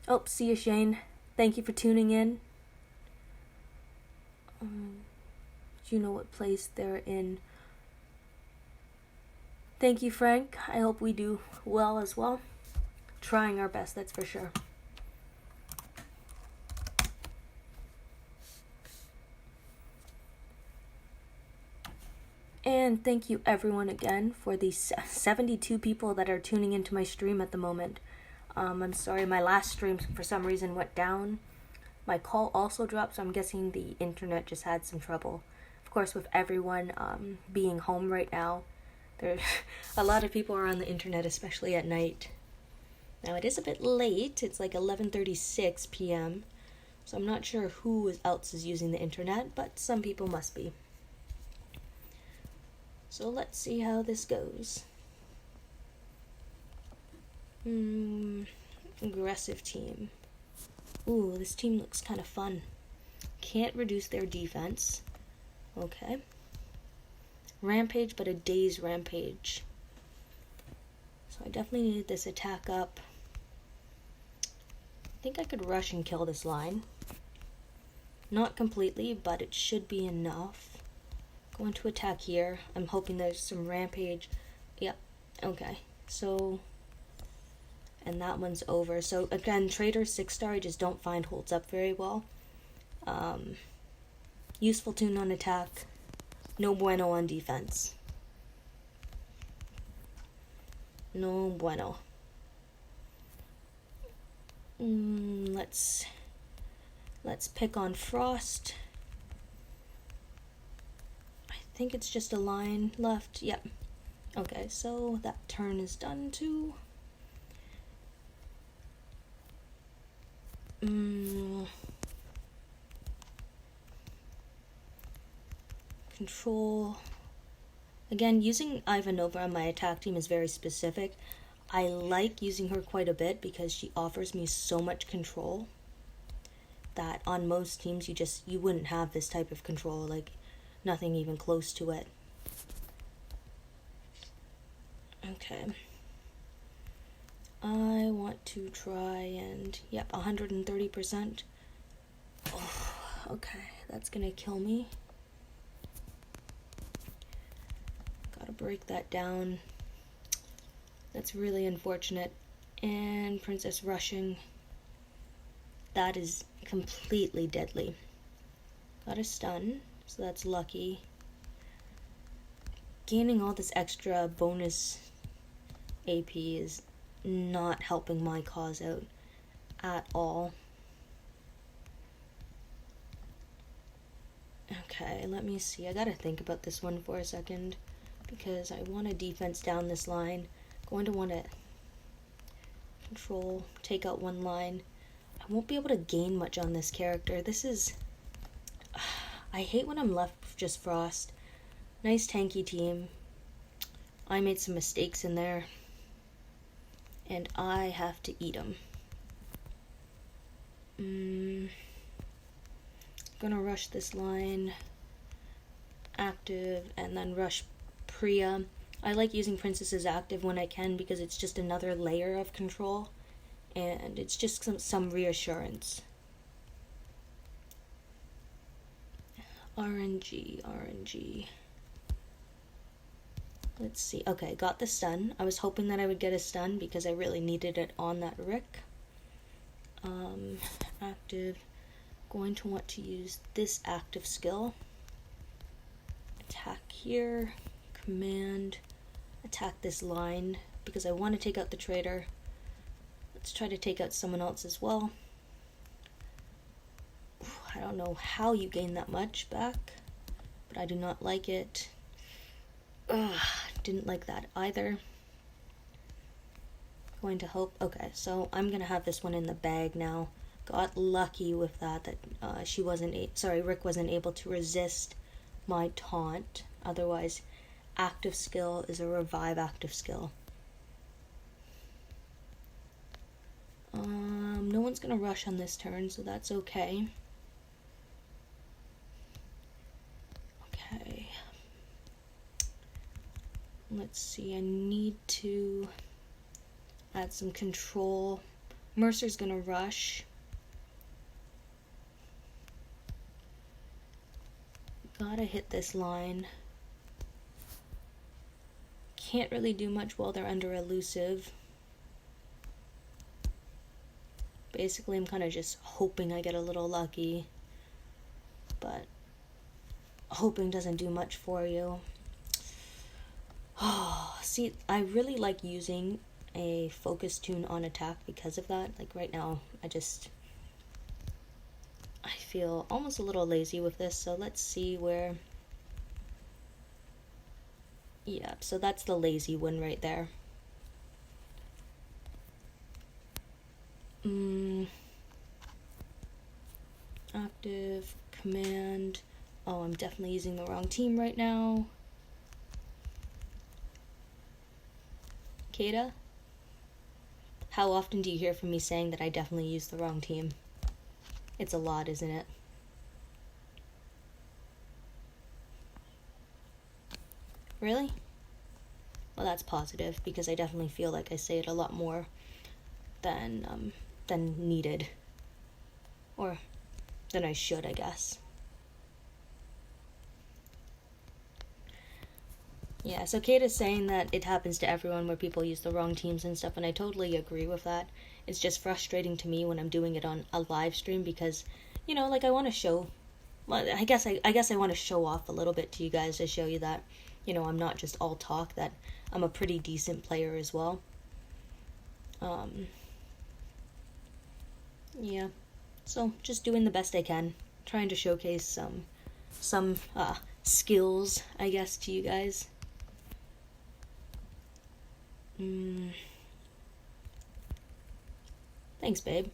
Oh, see you, Shane. Thank you for tuning in. Do you know what place they're in? Thank you, Frank. I hope we do well as well. Trying our best, that's for sure. And thank you everyone again for the 72 people that are tuning into my stream at the moment. I'm sorry, my last stream for some reason went down. My call also dropped, so I'm guessing the internet just had some trouble. Of course, with everyone being home right now, there's a lot of people are on the internet, especially at night. Now it is a bit late. It's like 11:36 p.m. So I'm not sure who else is using the internet, but some people must be. So let's see how this goes. Aggressive team. Ooh, this team looks kind of fun. Can't reduce their defense. Okay. Rampage, but a day's rampage. So I definitely needed this attack up. I think I could rush and kill this line. Not completely, but it should be enough. Going to attack here. I'm hoping there's some rampage. Yep. Okay. So, and that one's over. So again, Trader 6-star I just don't find holds up very well. Useful toon on attack. No bueno on defense. No bueno. Let's pick on Frost. I think it's just a line left. Yep. Okay, so that turn is done too. Control. Again, using Ivanova on my attack team is very specific. I like using her quite a bit because she offers me so much control that on most teams you wouldn't have this type of control, like nothing even close to it. Okay. I want to try and, yep, 130%. Oh, okay, that's gonna kill me. Gotta break that down. That's really unfortunate. And Princess rushing. That is completely deadly. Got a stun, so that's lucky. gaining all this extra bonus AP is not helping my cause out at all. Okay, let me see. I gotta think about this one for a second because I want to defense down this line. Going to want to control, take out one line. I won't be able to gain much on this character. This is... I hate when I'm left with just Frost. Nice tanky team. I made some mistakes in there. And I have to eat them. Gonna rush this line. Active, and then rush Priya. I like using Princess's active when I can because it's just another layer of control. And it's just some reassurance. RNG. Let's see. Okay, got the stun. I was hoping that I would get a stun because I really needed it on that Rick. Active. Going to want to use this active skill. Attack here. Command. Attack this line because I want to take out the traitor. Let's try to take out someone else as well. I don't know how you gain that much back, but I do not like it. Didn't like that either. Going to hope. Okay, so I'm gonna have this one in the bag now. Got lucky with that Rick wasn't able to resist my taunt. Otherwise, active skill is a revive active skill. No one's gonna rush on this turn, so that's okay. Okay. Let's see, I need to add some control. Mercer's gonna rush. Gotta hit this line. Can't really do much while they're under elusive. Basically, I'm kind of just hoping I get a little lucky. But hoping doesn't do much for you. Oh, see, I really like using a focus tune on attack because of that. Like right now, I feel almost a little lazy with this, so let's see where... Yeah, so that's the lazy one right there. Active, command. Oh, I'm definitely using the wrong team right now. Kata? How often do you hear from me saying that I definitely used the wrong team? It's a lot, isn't it? Really? Well, that's positive, because I definitely feel like I say it a lot more than needed. Or than I should, I guess. Yeah, so Kate is saying that it happens to everyone where people use the wrong teams and stuff, and I totally agree with that. It's just frustrating to me when I'm doing it on a live stream because, you know, like I want to show... Well, I guess I want to show off a little bit to you guys to show you that, you know, I'm not just all talk, that I'm a pretty decent player as well. Yeah, so just doing the best I can, trying to showcase some skills, I guess, to you guys. Thanks, babe.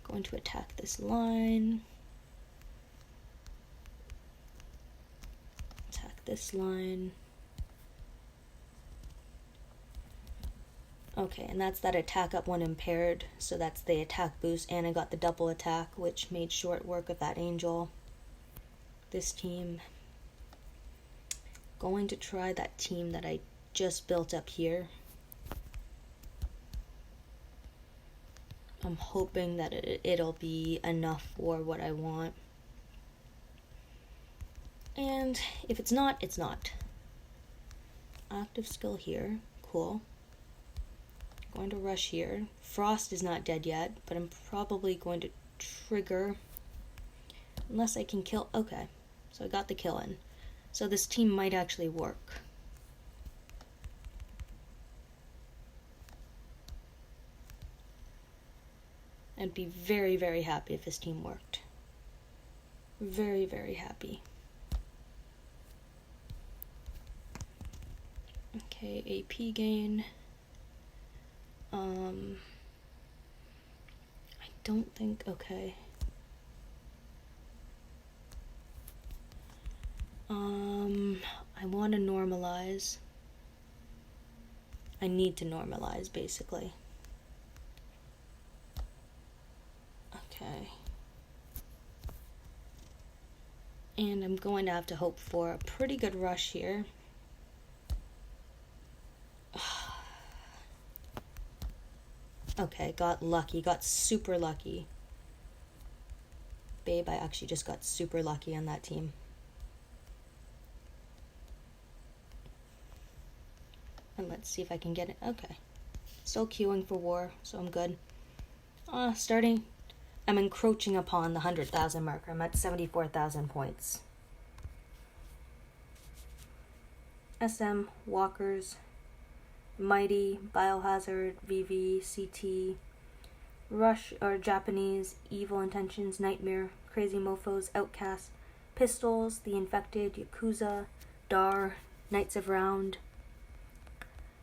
Going to attack this line. Attack this line. Okay, and that's that attack up one impaired, so that's the attack boost, and I got the double attack, which made short work of that angel. This team. Going to try that team that I just built up here. I'm hoping that it'll be enough for what I want. And if it's not, it's not. Active skill here. Cool. Going to rush here. Frost is not dead yet, but I'm probably going to trigger. Unless I can kill... Okay. So I got the kill in. So this team might actually work. I'd be very, very happy if this team worked. Very, very happy. Okay, AP gain. I don't think, okay. I want to normalize. I need to normalize, basically. Okay. And I'm going to have to hope for a pretty good rush here. Okay, got lucky, got super lucky. Babe, I actually just got super lucky on that team. And let's see if I can get it. Okay. Still queuing for war, so I'm good. Starting. I'm encroaching upon the 100,000 marker. I'm at 74,000 points. SM, Walkers, Mighty, Biohazard, VV, CT, Rush or Japanese, Evil Intentions, Nightmare, Crazy Mofos, Outcast, Pistols, The Infected, Yakuza, Dar, Knights of Round.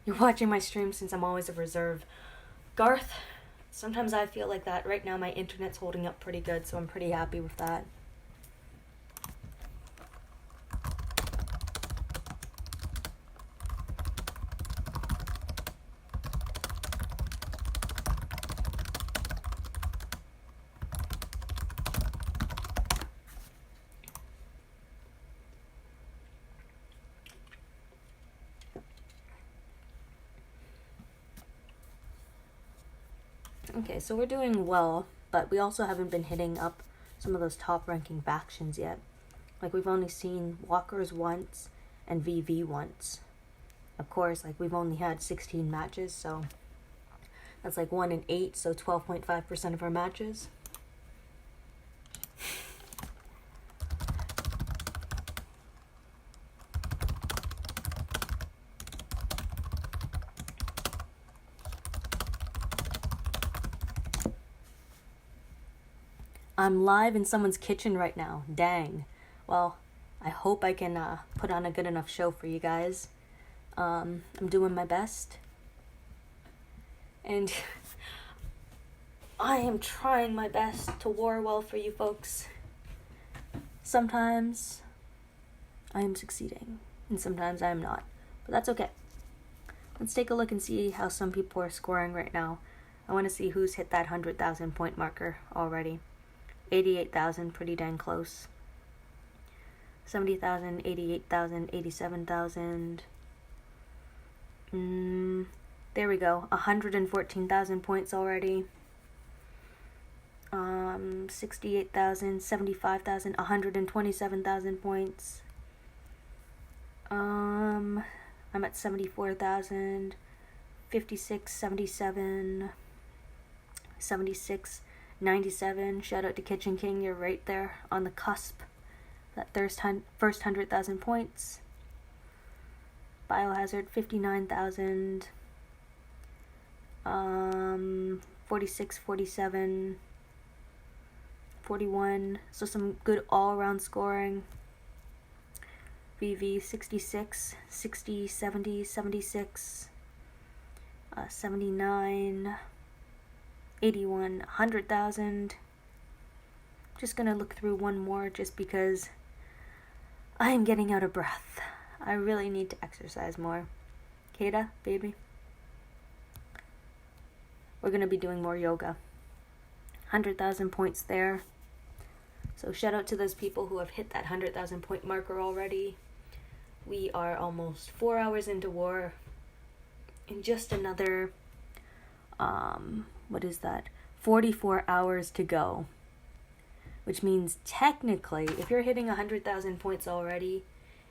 You're watching my stream since I'm always a reserve. Garth, sometimes I feel like that. Right now my internet's holding up pretty good, so I'm pretty happy with that. Okay, so we're doing well, but we also haven't been hitting up some of those top-ranking factions yet. Like, we've only seen Walkers once and VV once. Of course, like, we've only had 16 matches, so that's like 1 in 8, so 12.5% of our matches. I'm live in someone's kitchen right now. Dang. Well, I hope I can put on a good enough show for you guys. I'm doing my best. And I am trying my best to war well for you folks. Sometimes I am succeeding, and sometimes I am not. But that's okay. Let's take a look and see how some people are scoring right now. I want to see who's hit that 100,000 point marker already. 88,000, pretty dang close. 70,000, 88,000, 87,000. There we go. 114,000 points already. 68,000, 75,000, 127,000 points. I'm at 74,000, 56, 77, 76, 97. Shout out to Kitchen King, you're right there on the cusp. That first 100,000 points. Biohazard, 59,000. 46, 47, 41. So some good all-around scoring. VV, 66, 60, 70, 76, 79, 81, 100,000. Just gonna look through one more just because I am getting out of breath. I really need to exercise more. Kata, baby. We're gonna be doing more yoga. 100,000 points there. So shout out to those people who have hit that 100,000 point marker already. We are almost 4 hours into war. In just another, 44 hours to go. Which means technically, if you're hitting 100,000 points already,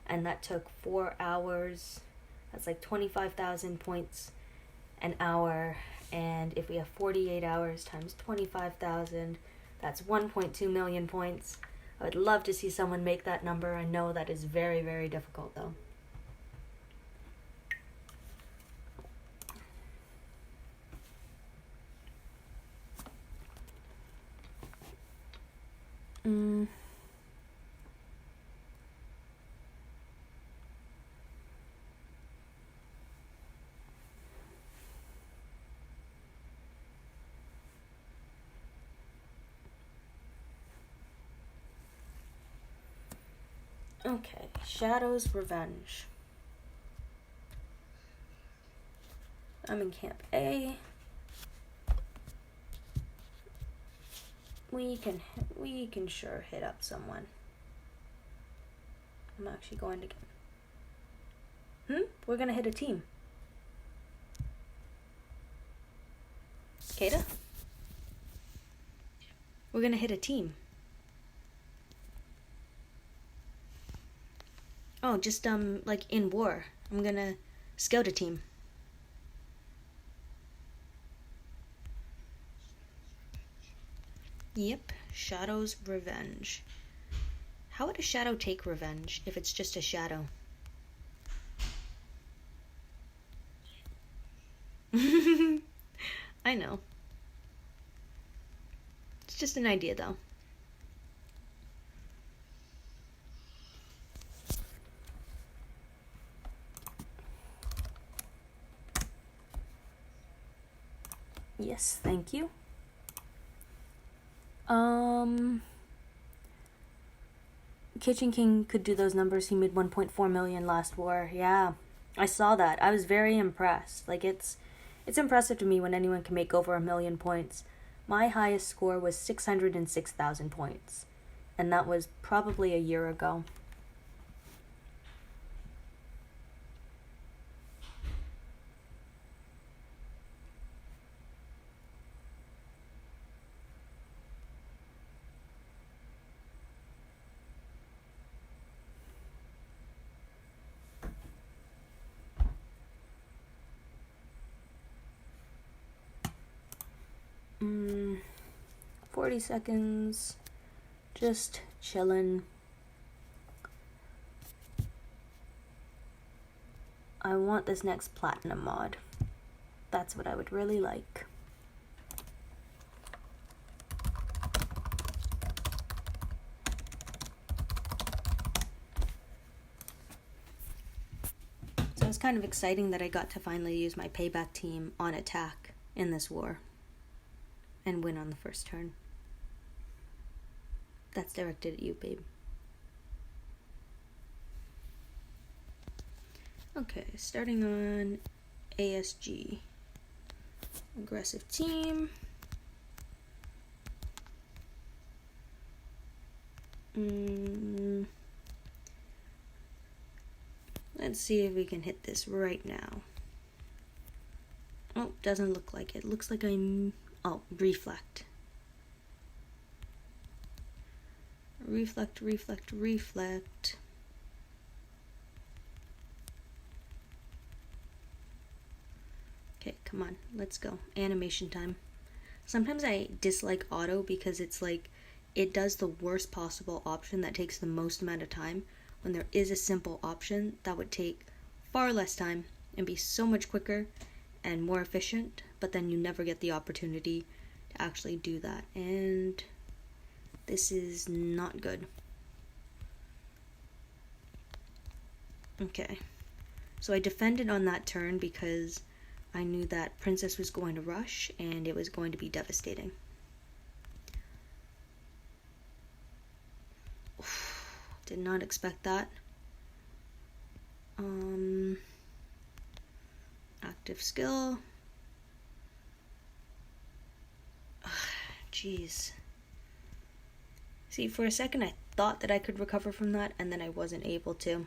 and that took 4 hours, that's like 25,000 points an hour. And if we have 48 hours times 25,000, that's 1.2 million points. I would love to see someone make that number. I know that is very, very difficult, though. Okay, Shadow's Revenge. I'm in Camp A. We can sure hit up someone. I'm actually going to get... We're gonna hit a team. Kata? We're gonna hit a team. Oh, just, like, in war. I'm gonna scout a team. Yep, Shadow's Revenge. How would a shadow take revenge if it's just a shadow? I know. It's just an idea, though. Yes, thank you. Kitchen King could do those numbers. He made 1.4 million last war. Yeah, I saw that. I was very impressed. Like, it's impressive to me when anyone can make over 1 million points. My highest score was 606,000 points, and that was probably a year ago. Mm, 40 seconds, just chillin'. I want this next platinum mod. That's what I would really like. So it's kind of exciting that I got to finally use my payback team on attack in this war and win on the first turn. That's directed at you, babe. Okay, starting on ASG. Aggressive team. Let's see if we can hit this right now. Oh, doesn't look like it. Looks like I'm... Oh, reflect. Reflect, reflect, reflect. Okay, come on, let's go. Animation time. Sometimes I dislike auto because it's like, it does the worst possible option that takes the most amount of time, when there is a simple option that would take far less time and be so much quicker and more efficient, but then you never get the opportunity to actually do that. And this is not good. Okay, so I defended on that turn because I knew that Princess was going to rush and it was going to be devastating. Did not expect that. Active skill. Jeez. See, for a second I thought that I could recover from that, and then I wasn't able to.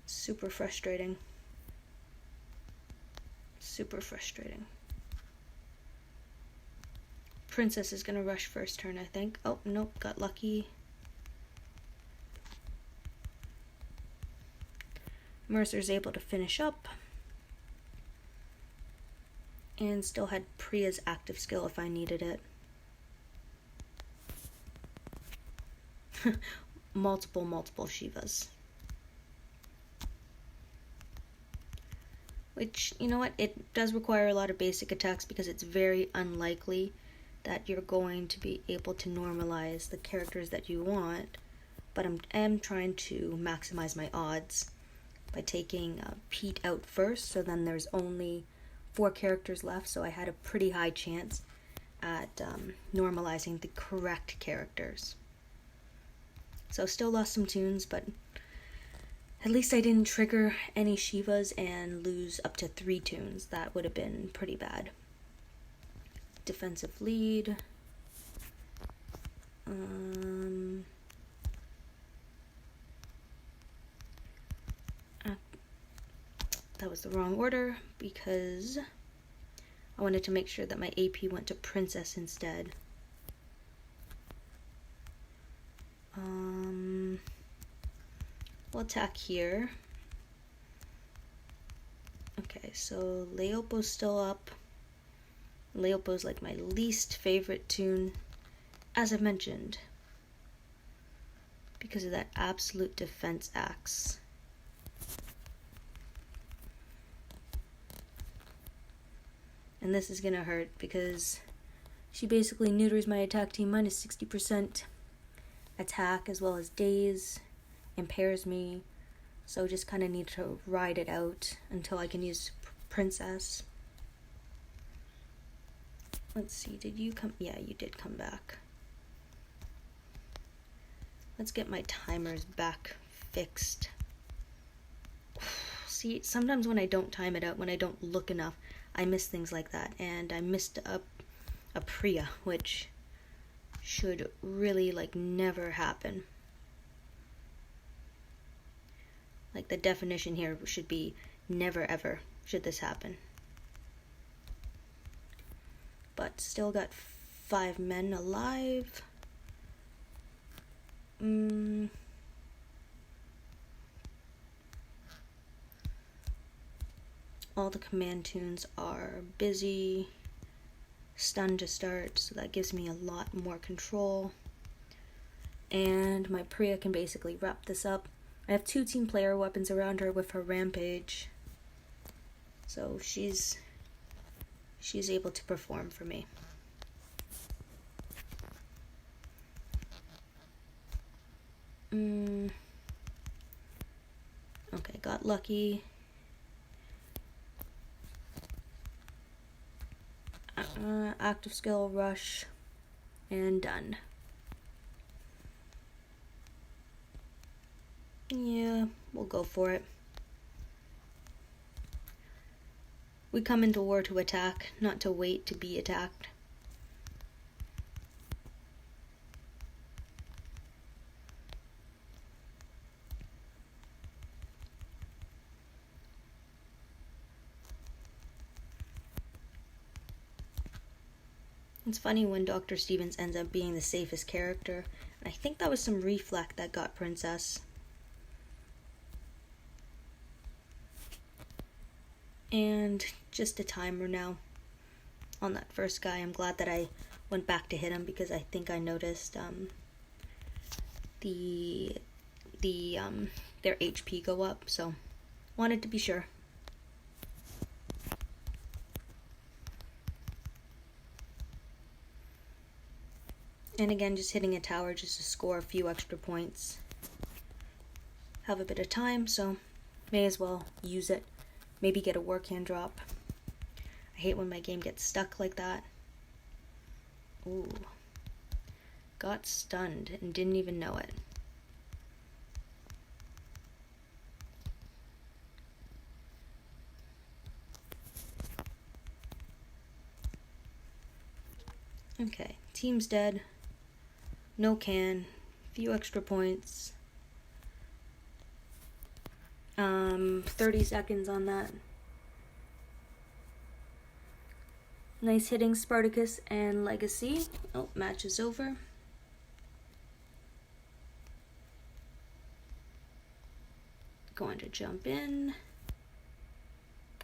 Super frustrating. Super frustrating. Princess is gonna rush first turn, I think. Oh, nope, got lucky. Mercer's able to finish up. And still had Priya's active skill if I needed it. multiple Shivas. Which, you know what, it does require a lot of basic attacks because it's very unlikely that you're going to be able to normalize the characters that you want. But I am trying to maximize my odds by taking Pete out first, so then there's only 4 characters left, so I had a pretty high chance at normalizing the correct characters. So still lost some tunes, but at least I didn't trigger any Shivas and lose up to 3 tunes. That would have been pretty bad. Defensive lead. That was the wrong order because I wanted to make sure that my AP went to Princess instead. We'll attack here. Okay, so Leopo's still up. Leopo's like my least favorite tune, as I've mentioned, because of that absolute defense axe. And this is gonna hurt because she basically neuters my attack team minus 60% attack as well as daze, impairs me, so just kind of need to ride it out until I can use Princess. Let's see, did you come? Yeah, you did come back. Let's get my timers back fixed. See, sometimes when I don't time it out, when I don't look enough, I miss things like that, and I missed a Priya, which should really like never happen. Like the definition here should be never ever should this happen. But still got 5 men alive. All the command tunes are busy. Stun to start, so that gives me a lot more control. And my Priya can basically wrap this up. I have 2 team player weapons around her with her rampage. So she's able to perform for me. Okay, got lucky. Active skill, rush, and done. Yeah, we'll go for it. We come into war to attack, not to wait to be attacked. It's funny when Dr. Stevens ends up being the safest character. And I think that was some reflect that got Princess. And just a timer now on that first guy. I'm glad that I went back to hit him because I think I noticed their HP go up, so wanted to be sure. And again, just hitting a tower just to score a few extra points. Have a bit of time, so may as well use it. Maybe get a work hand drop. I hate when my game gets stuck like that. Ooh. Got stunned and didn't even know it. Okay, team's dead. No can. Few extra points. 30 seconds on that. Nice hitting Spartacus and Legacy. Oh, match is over. Going to jump in.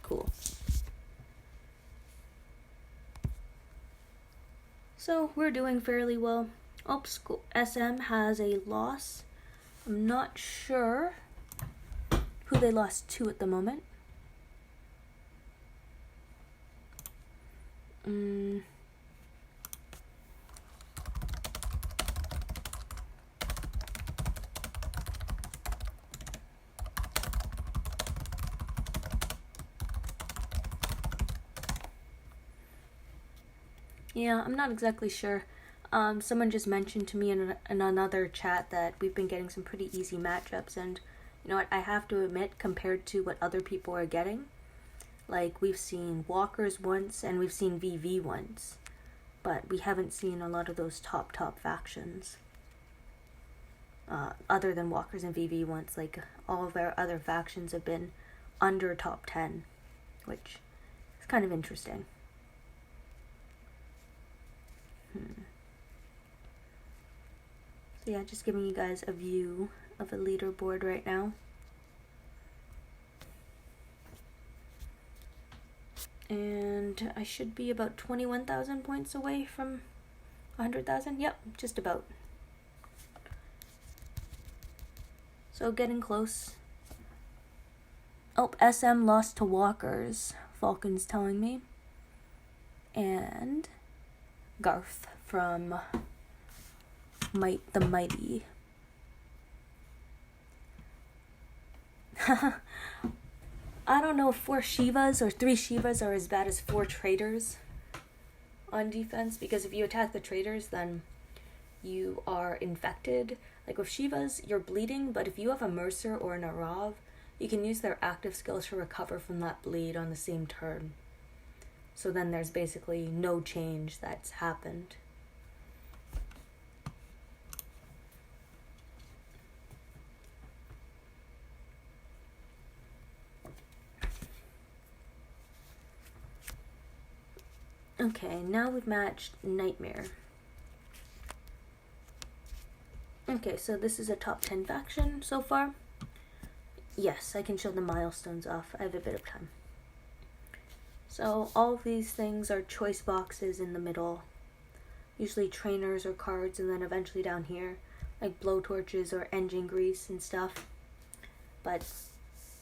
Cool. So we're doing fairly well. Oh, SM has a loss. I'm not sure who they lost to at the moment. Yeah, I'm not exactly sure. Someone just mentioned to me in another chat that we've been getting some pretty easy matchups, and you know what, I have to admit, compared to what other people are getting, like we've seen walkers once and we've seen VV once, but we haven't seen a lot of those top factions. Other than walkers and VV once, like all of our other factions have been under top 10, which is kind of interesting. So yeah, just giving you guys a view of a leaderboard right now. And I should be about 21,000 points away from 100,000. Yep, just about. So getting close. Oh, SM lost to walkers, Falcon's telling me. And Garth from the Mighty. I don't know if 4 Shivas or 3 Shivas are as bad as 4 traders on defense, because if you attack the traders, then you are infected. Like with Shivas, you're bleeding, but if you have a Mercer or an Arav, you can use their active skills to recover from that bleed on the same turn. So then there's basically no change that's happened. Okay, now we've matched Nightmare. Okay, so this is a top 10 faction so far. Yes, I can show the milestones off. I have a bit of time. So all of these things are choice boxes in the middle. Usually trainers or cards, and then eventually down here, like blowtorches or engine grease and stuff. But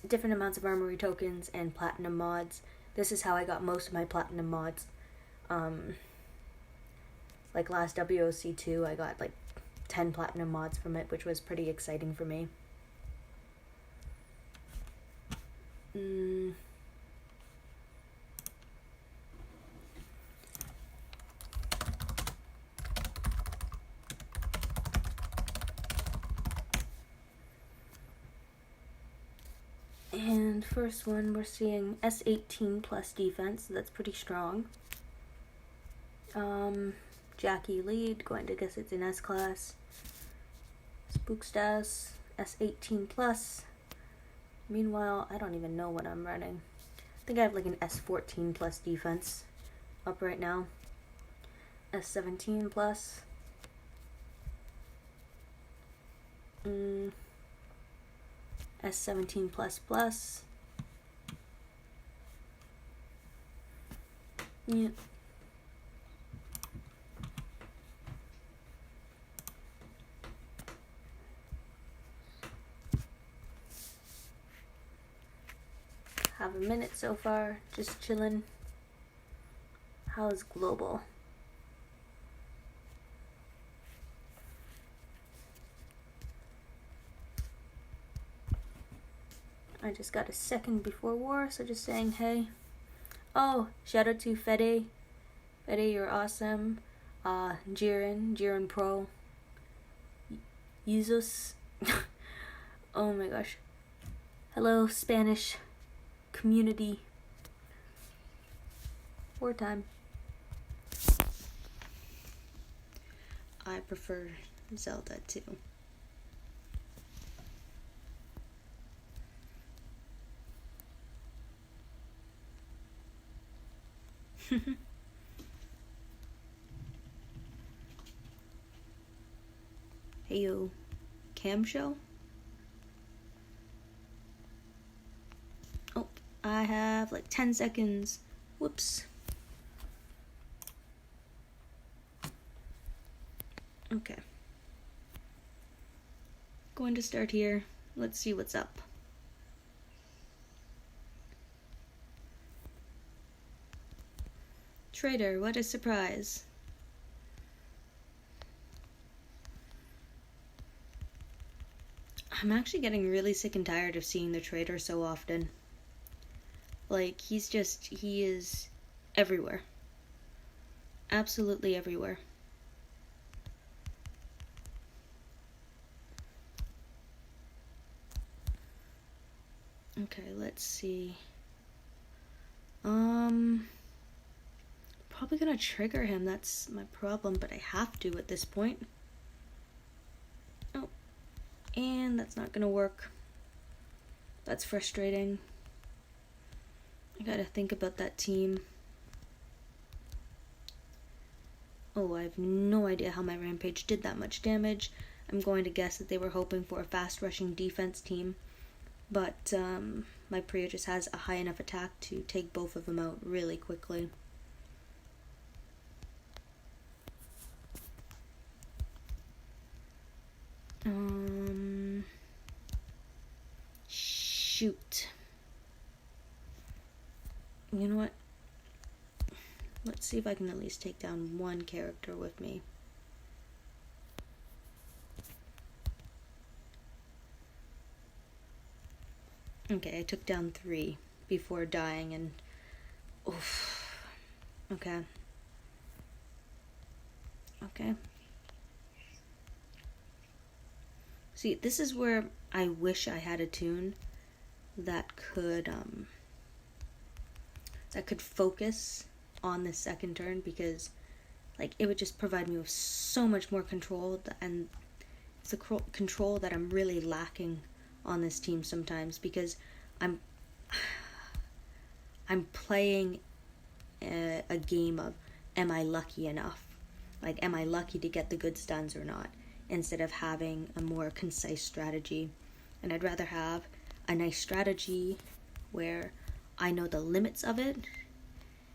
different amounts of armory tokens and platinum mods. This is how I got most of my platinum mods. Like last WoC2, I got like 10 platinum mods from it, which was pretty exciting for me. And first one, we're seeing S18 plus defense, so that's pretty strong. Jackie lead, going to guess it's an S class. Spookstas, S18 plus. Meanwhile, I don't even know what I'm running. I think I have like an S14 plus defense up right now. S17 plus. S17 plus plus. Yeah. Have a minute so far, just chilling. How's global? I just got a second before war, so just saying hey. Oh, shout out to Fede. Fede, you're awesome. Jiren Pro. Jesus. Oh my gosh. Hello, Spanish community. Wartime. I prefer Zelda too. Hey yo, cam show? Oh, I have like 10 seconds. Whoops. Okay. Going to start here. Let's see what's up. Trader, what a surprise. I'm actually getting really sick and tired of seeing the trader so often. Like, he is everywhere. Absolutely everywhere. Okay, let's see. Probably gonna trigger him, that's my problem, but I have to at this point. Oh, and that's not gonna work. That's frustrating. I gotta think about that team. Oh, I have no idea how my Rampage did that much damage. I'm going to guess that they were hoping for a fast rushing defense team. But my Priya just has a high enough attack to take both of them out really quickly. Shoot. You know what? Let's see if I can at least take down one character with me. Okay, I took down 3 before dying and... oof. Okay. Okay. See, this is where I wish I had a tune that could focus on the second turn, because like it would just provide me with so much more control, and it's the control that I'm really lacking on this team sometimes, because I'm playing a game of am I lucky enough? Like, am I lucky to get the good stuns or not? Instead of having a more concise strategy. And I'd rather have a nice strategy where I know the limits of it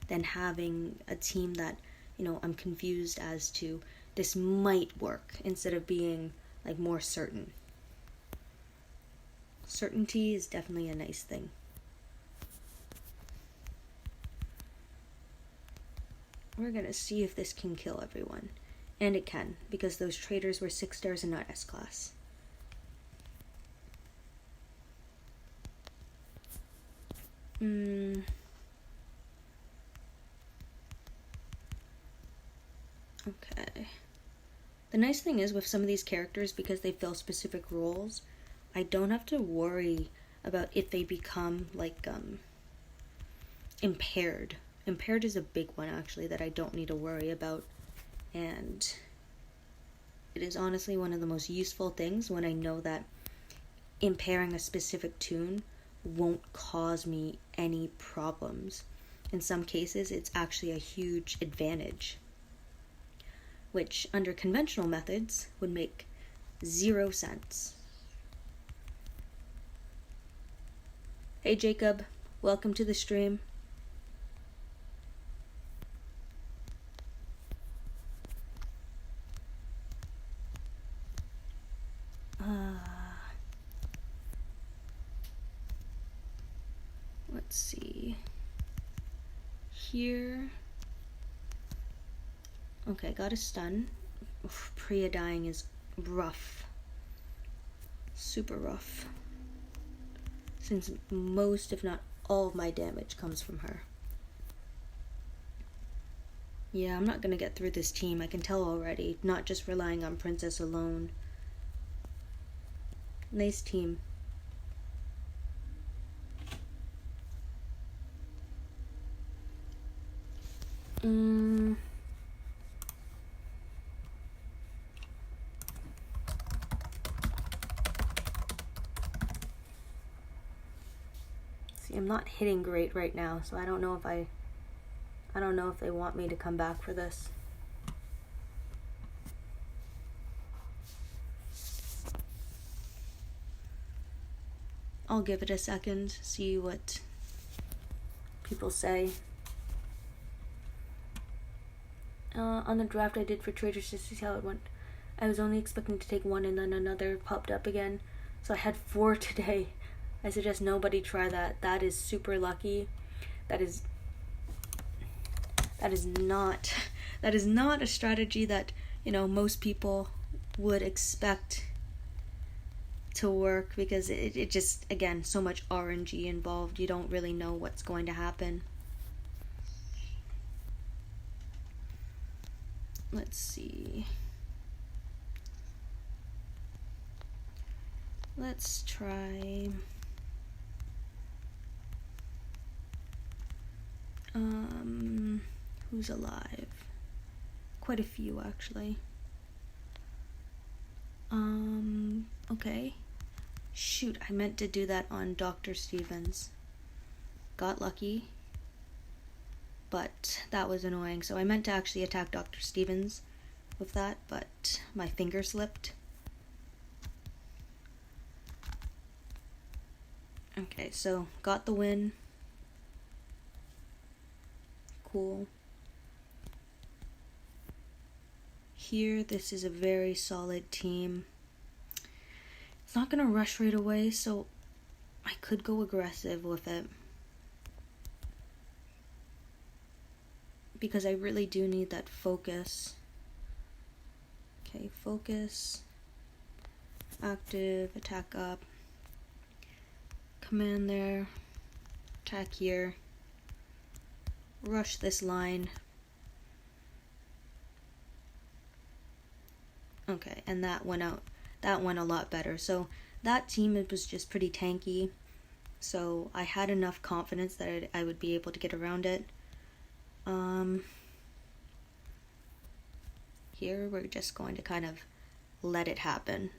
than having a team that, you know, I'm confused as to this might work, instead of being like more certain. Certainty is definitely a nice thing. We're gonna see if this can kill everyone. And it can, because those traders were 6 stars and not S-class. Okay. The nice thing is with some of these characters, because they fill specific roles, I don't have to worry about if they become like impaired. Impaired is a big one actually that I don't need to worry about, and it is honestly one of the most useful things when I know that impairing a specific tune won't cause me any problems. In some cases, it's actually a huge advantage, which under conventional methods would make 0 sense. Hey Jacob, welcome to the stream. Let's see. Here. Okay, got a stun. Oof, Priya dying is rough. Super rough. Since most, if not all, of my damage comes from her. Yeah, I'm not gonna get through this team, I can tell already. Not just relying on Princess alone. Nice team. See, I'm not hitting great right now, so I don't know if they want me to come back for this. I'll give it a second, see what people say. On the draft I did for traders, just to see how it went. I was only expecting to take one and then another popped up again. So I had 4 today. I suggest nobody try that. That is super lucky. That is not a strategy that, most people would expect to work, because it just, again, so much RNG involved. You don't really know what's going to happen. Let's see. Let's try who's alive? Quite a few, actually. Okay. Shoot, I meant to do that on Dr. Stevens. Got lucky, but that was annoying. So I meant to actually attack Dr. Stevens with that, but my finger slipped. Okay, so got the win. Cool. Here, this is a very solid team. It's not gonna rush right away, so I could go aggressive with it, because I really do need that focus. Okay, focus, active, attack up, command there, attack here, rush this line. Okay, and that went out. That went a lot better. So that team, it was just pretty tanky. So I had enough confidence that I would be able to get around it. Here we're just going to kind of let it happen.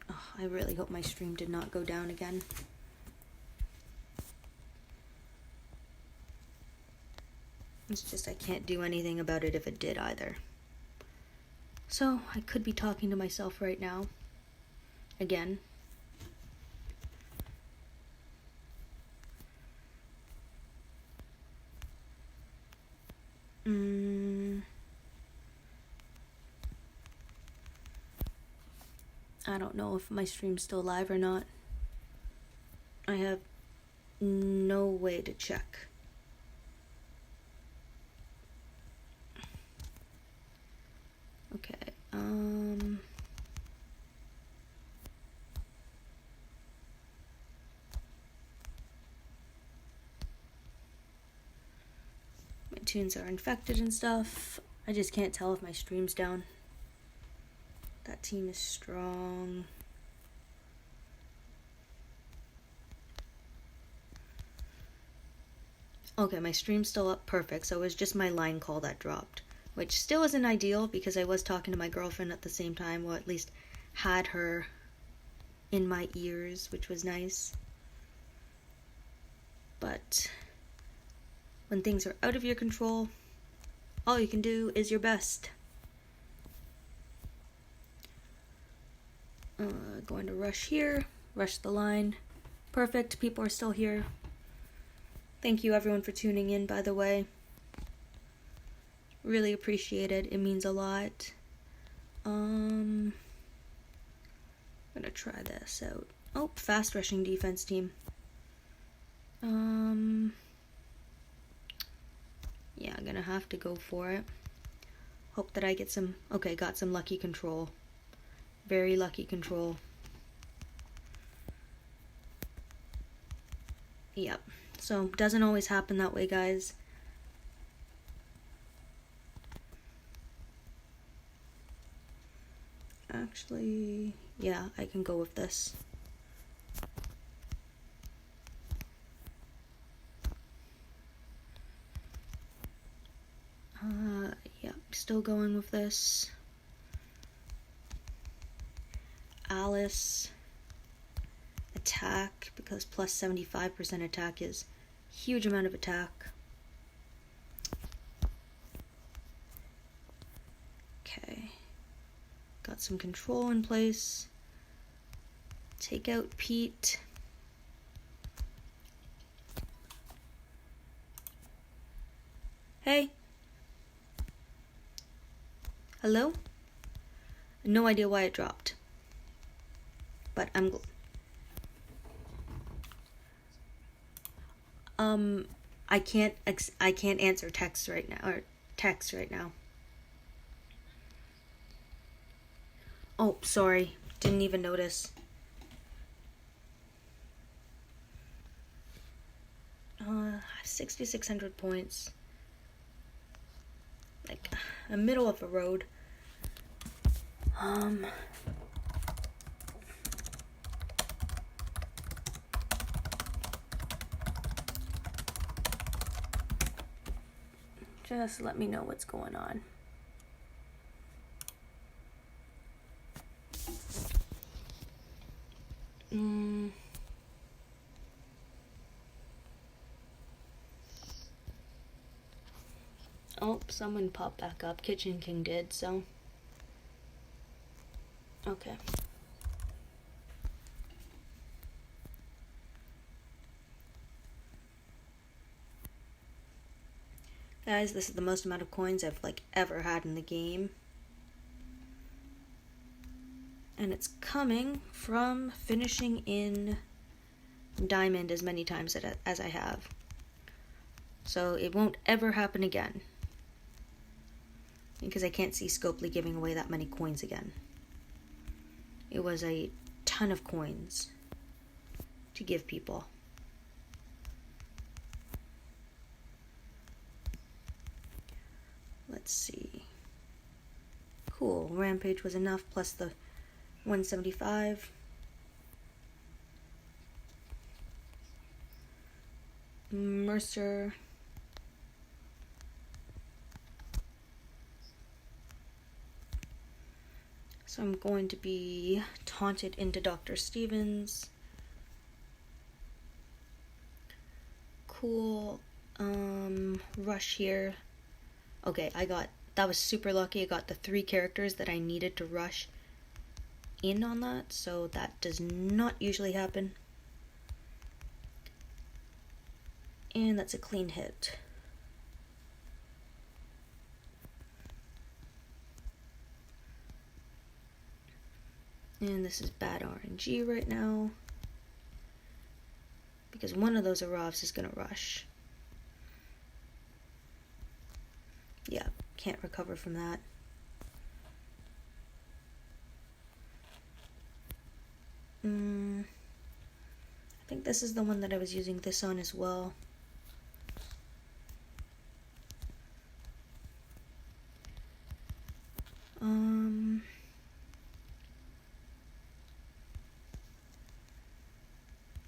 Oh, I really hope my stream did not go down again. It's just I can't do anything about it if it did either. So I could be talking to myself right now. Again. I don't know if my stream's still live or not. I have no way to check. Okay, my tunes are infected and stuff. I just can't tell if my stream's down. That team is strong. Okay, my stream's still up, perfect. So it was just my line call that dropped, which still isn't ideal because I was talking to my girlfriend at the same time, or at least had her in my ears, which was nice. But when things are out of your control, all you can do is your best. Going to rush here, rush the line. Perfect, people are still here. Thank you everyone for tuning in, by the way. Really appreciate it. It means a lot. I'm gonna try this out. Oh, fast rushing defense team. Yeah, I'm gonna have to go for it. Hope that I get some. Okay, got some lucky control. Very lucky control. Yep. So doesn't always happen that way, guys. Actually, yeah, I can go with this. Yeah, still going with this. Alice. Attack, because plus 75% attack is a huge amount of attack. Okay. Got some control in place. Take out Pete. Hey, Hello? No idea why it dropped. But I'm I can't answer text right now. Oh, sorry. Didn't even notice. I have 6,600 points. Like, a middle of a road. Just let me know what's going on. Oh, someone popped back up. Kitchen King did, so. Okay. Guys, this is the most amount of coins I've ever had in the game. And it's coming from finishing in diamond as many times as I have. So it won't ever happen again. Because I can't see Scopely giving away that many coins again. It was a ton of coins to give people. Let's see. Cool. Rampage was enough plus the 175. Mercer. So I'm going to be taunted into Dr. Stevens. Cool. Rush here. Okay, that was super lucky. I got the 3 characters that I needed to rush in on that, so that does not usually happen. And that's a clean hit. And this is bad RNG right now. Because one of those Aravs is going to rush. Yeah, can't recover from that. I think this is the one that I was using this on as well.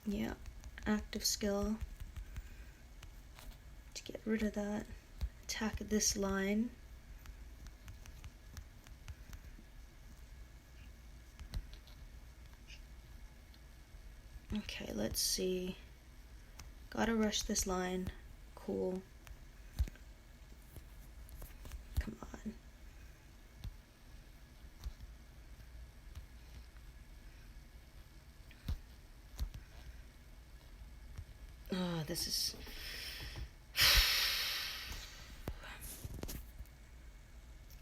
Yeah, active skill to get rid of that. Attack this line. Okay, let's see. Gotta rush this line. Cool. Come on. Oh, this is...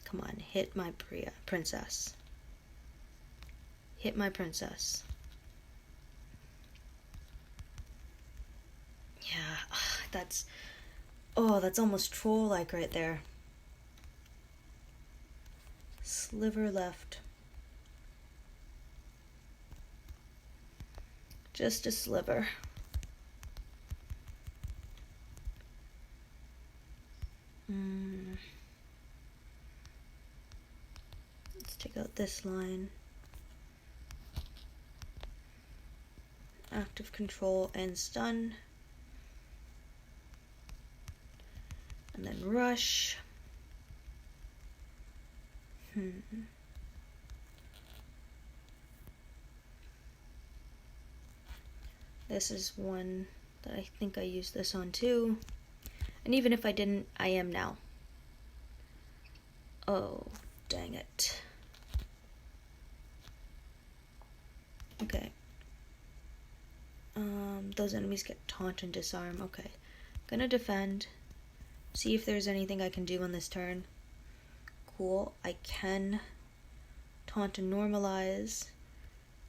Come on, hit my princess. Hit my princess. Yeah, that's almost troll-like right there. Sliver left. Just a sliver. Let's take out this line. Active control and stun. And then rush. This is one that I think I used this on too. And even if I didn't, I am now. Oh, dang it. Okay. Those enemies get taunt and disarm. Okay. Gonna defend. See if there's anything I can do on this turn. cool. I can taunt and normalize.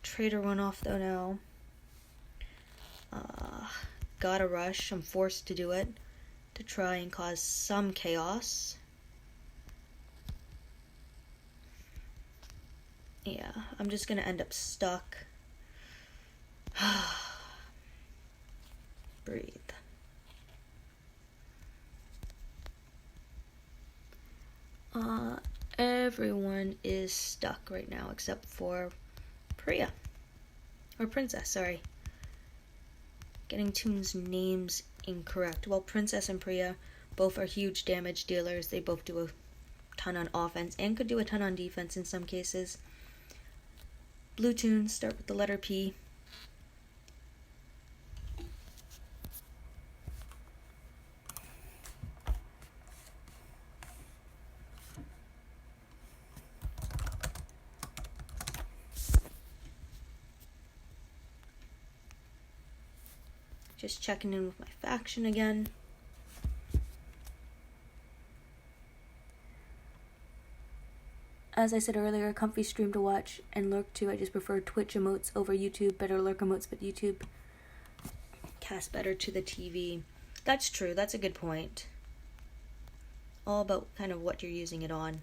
Trader one off though now. Gotta rush. I'm forced to do it to try and cause some chaos. Yeah, I'm just gonna end up stuck. Breathe. Everyone is stuck right now except for Priya. Or Princess, sorry. Getting Toon's names incorrect. Well, Princess and Priya both are huge damage dealers. They both do a ton on offense and could do a ton on defense in some cases. Blue Toon, start with the letter P. Just checking in with my faction again. As I said earlier, comfy stream to watch, and lurk too. I just prefer Twitch emotes over YouTube. Better lurk emotes, but YouTube cast better to the TV. That's true. That's a good point. All about kind of what you're using it on.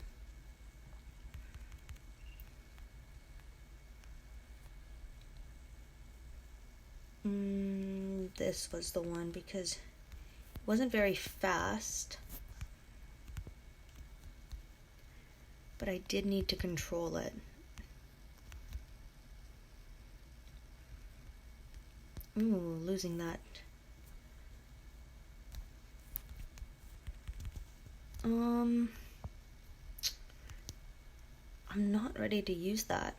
This was the one because it wasn't very fast. But I did need to control it. Ooh, losing that. I'm not ready to use that.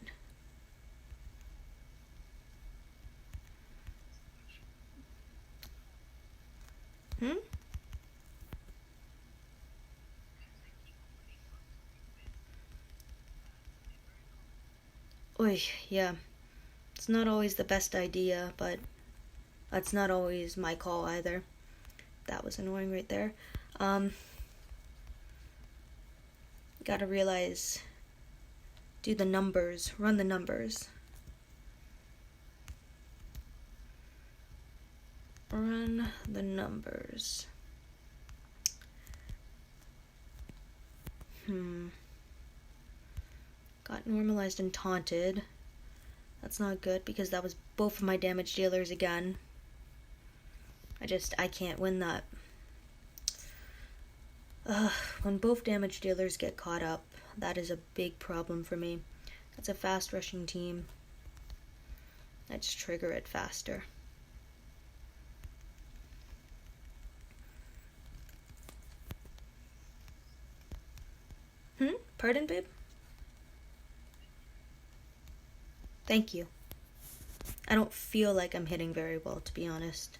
Oy, yeah. It's not always the best idea, but that's not always my call either. That was annoying right there. Gotta realize, do the numbers, run the numbers. Run the numbers. Got normalized and taunted. That's not good because that was both of my damage dealers again. I can't win that. When both damage dealers get caught up, that is a big problem for me. That's a fast rushing team. Let's trigger it faster. Pardon, babe? Thank you. I don't feel like I'm hitting very well, to be honest.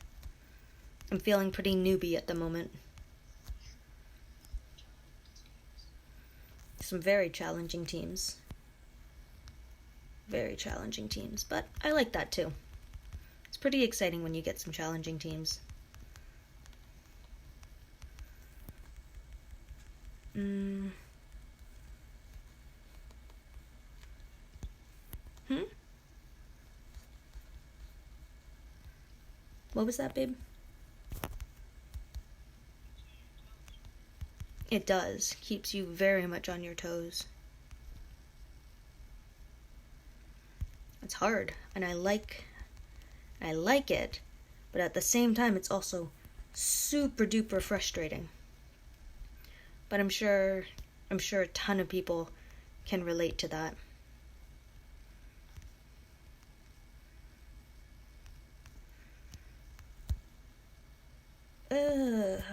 I'm feeling pretty newbie at the moment. Some very challenging teams. Very challenging teams, but I like that too. It's pretty exciting when you get some challenging teams. What was that, babe? It does. Keeps you very much on your toes. It's hard, and I like it, but at the same time it's also super duper frustrating. But I'm sure a ton of people can relate to that.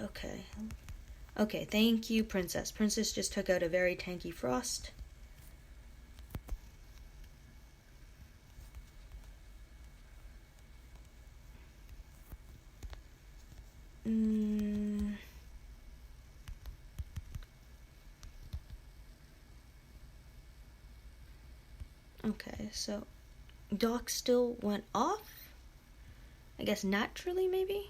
Okay. Okay, thank you, Princess. Princess just took out a very tanky Frost. Okay, so Doc still went off? I guess naturally, maybe?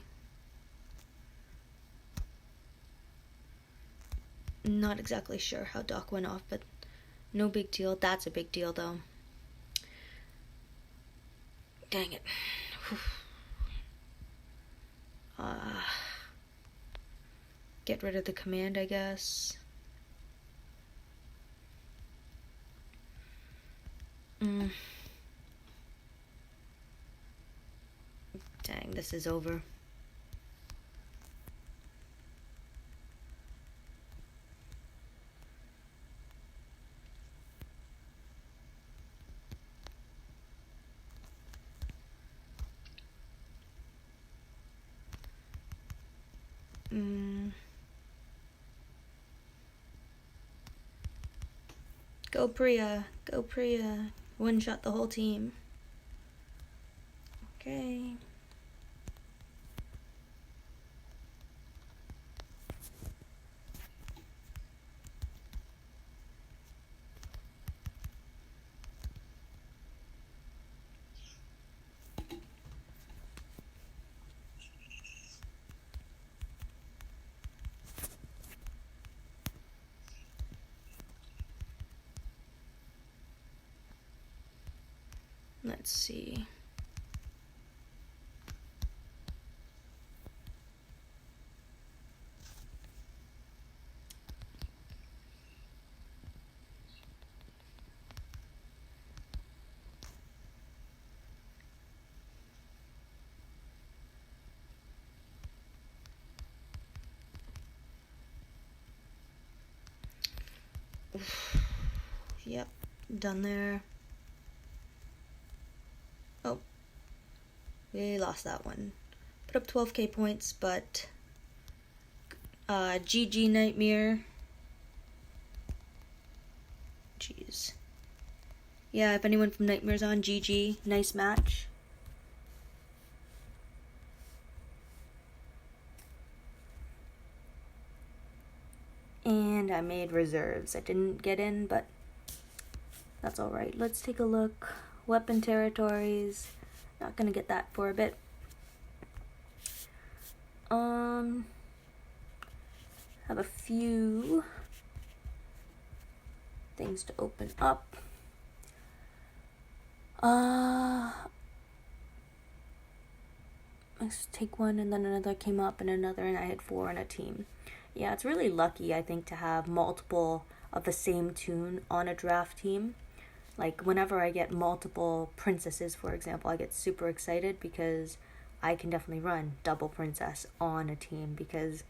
Not exactly sure how Doc went off, but no big deal. That's a big deal, though. Dang it. Get rid of the command, I guess. Dang, this is over. Go Priya, go Priya. One shot the whole team. Okay. Let's see. Yep, done there. Oh, we lost that one. Put up 12k points, but GG Nightmare. Jeez. Yeah, if anyone from Nightmare's on, GG. Nice match. And I made reserves. I didn't get in, but that's alright. Let's take a look. Weapon territories. Not gonna get that for a bit. Have a few things to open up. Let's take one, and then another came up, and another, and I had 4 on a team. Yeah, it's really lucky, I think, to have multiple of the same tune on a draft team. Like, whenever I get multiple princesses, for example, I get super excited because I can definitely run double princess on a team, because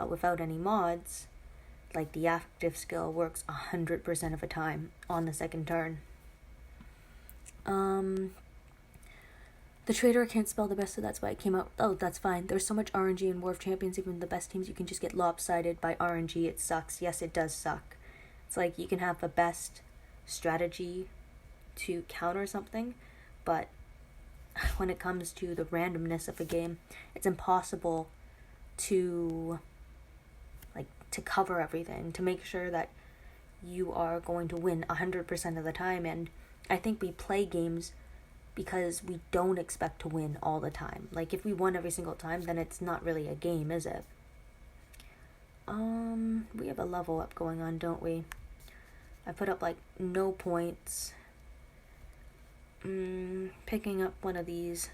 without any mods, like, the active skill works 100% of the time on the second turn. The trader can't spell the best, so that's why it came out. Oh, that's fine. There's so much RNG in War of Champions, even the best teams, you can just get lopsided by RNG. It sucks. Yes, it does suck. It's like you can have the best strategy to counter something, but when it comes to the randomness of a game, it's impossible to cover everything, to make sure that you are going to win 100% of the time. And I think we play games because we don't expect to win all the time. Like, if we won every single time, then it's not really a game, is it? We have a level up going on, don't we? I put up, like, no points. Picking up one of these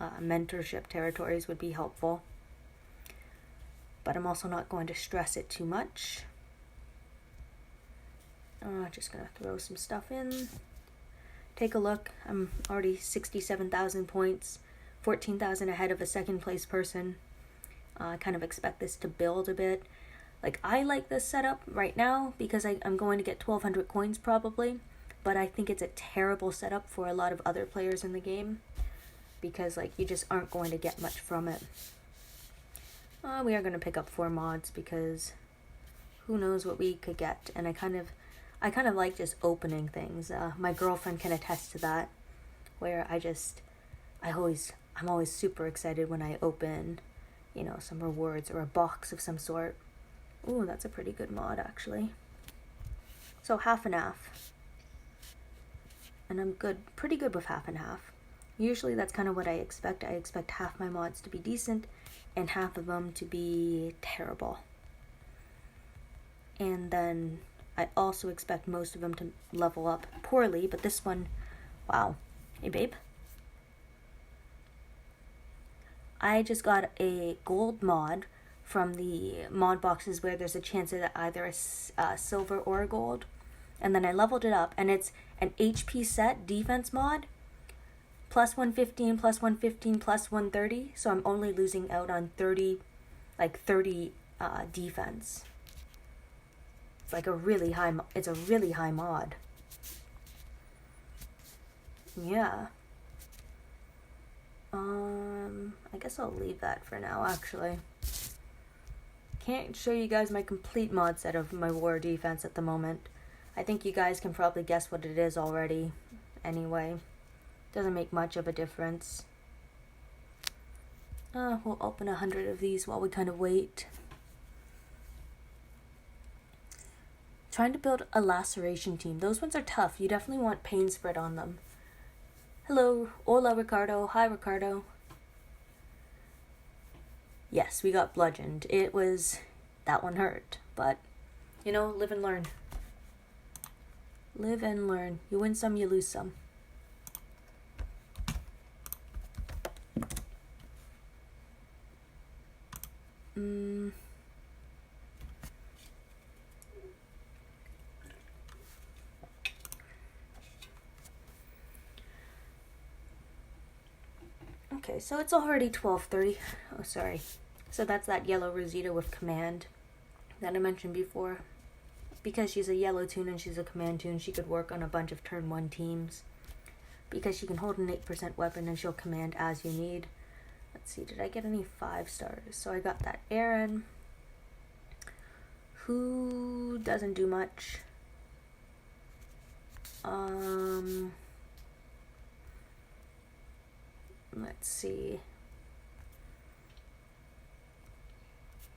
mentorship territories would be helpful. But I'm also not going to stress it too much. Just gonna throw some stuff in. Take a look. I'm already 67,000 points, 14,000 ahead of a second place person. I kind of expect this to build a bit. Like, I like this setup right now because I'm going to get 1,200 coins probably, but I think it's a terrible setup for a lot of other players in the game because, like, you just aren't going to get much from it. We are going to pick up 4 mods because who knows what we could get, and I kind of like just opening things. My girlfriend can attest to that, where I'm always super excited when I open, some rewards or a box of some sort. Ooh, that's a pretty good mod, actually. So half and half. And I'm pretty good with half and half. Usually that's kind of what I expect. I expect half my mods to be decent and half of them to be terrible. And then I also expect most of them to level up poorly, but this one, wow. Hey, babe. I just got a gold mod from the mod boxes where there's a chance of either a silver or a gold. And then I leveled it up, and it's an HP set defense mod, plus 115, plus 115, plus 130. So I'm only losing out on 30 defense. It's like a really high mod. Yeah. I guess I'll leave that for now, actually. Can't show you guys my complete mod set of my war defense at the moment. I think you guys can probably guess what it is already. Anyway, doesn't make much of a difference. We'll open 100 of these while we kind of wait. Trying to build a laceration team. Those ones are tough. You definitely want pain spread on them. Hello. Hola, Ricardo. Hi, Ricardo. Yes, we got bludgeoned. That one hurt. But, live and learn. Live and learn. You win some, you lose some. Okay, so it's already 12:30. Oh, sorry. So that's that yellow Rosita with command that I mentioned before. Because she's a yellow toon and she's a command toon, she could work on a bunch of turn 1 teams. Because she can hold an 8% weapon and she'll command as you need. Let's see, did I get any 5 stars? So I got that Aaron, who doesn't do much. Let's see.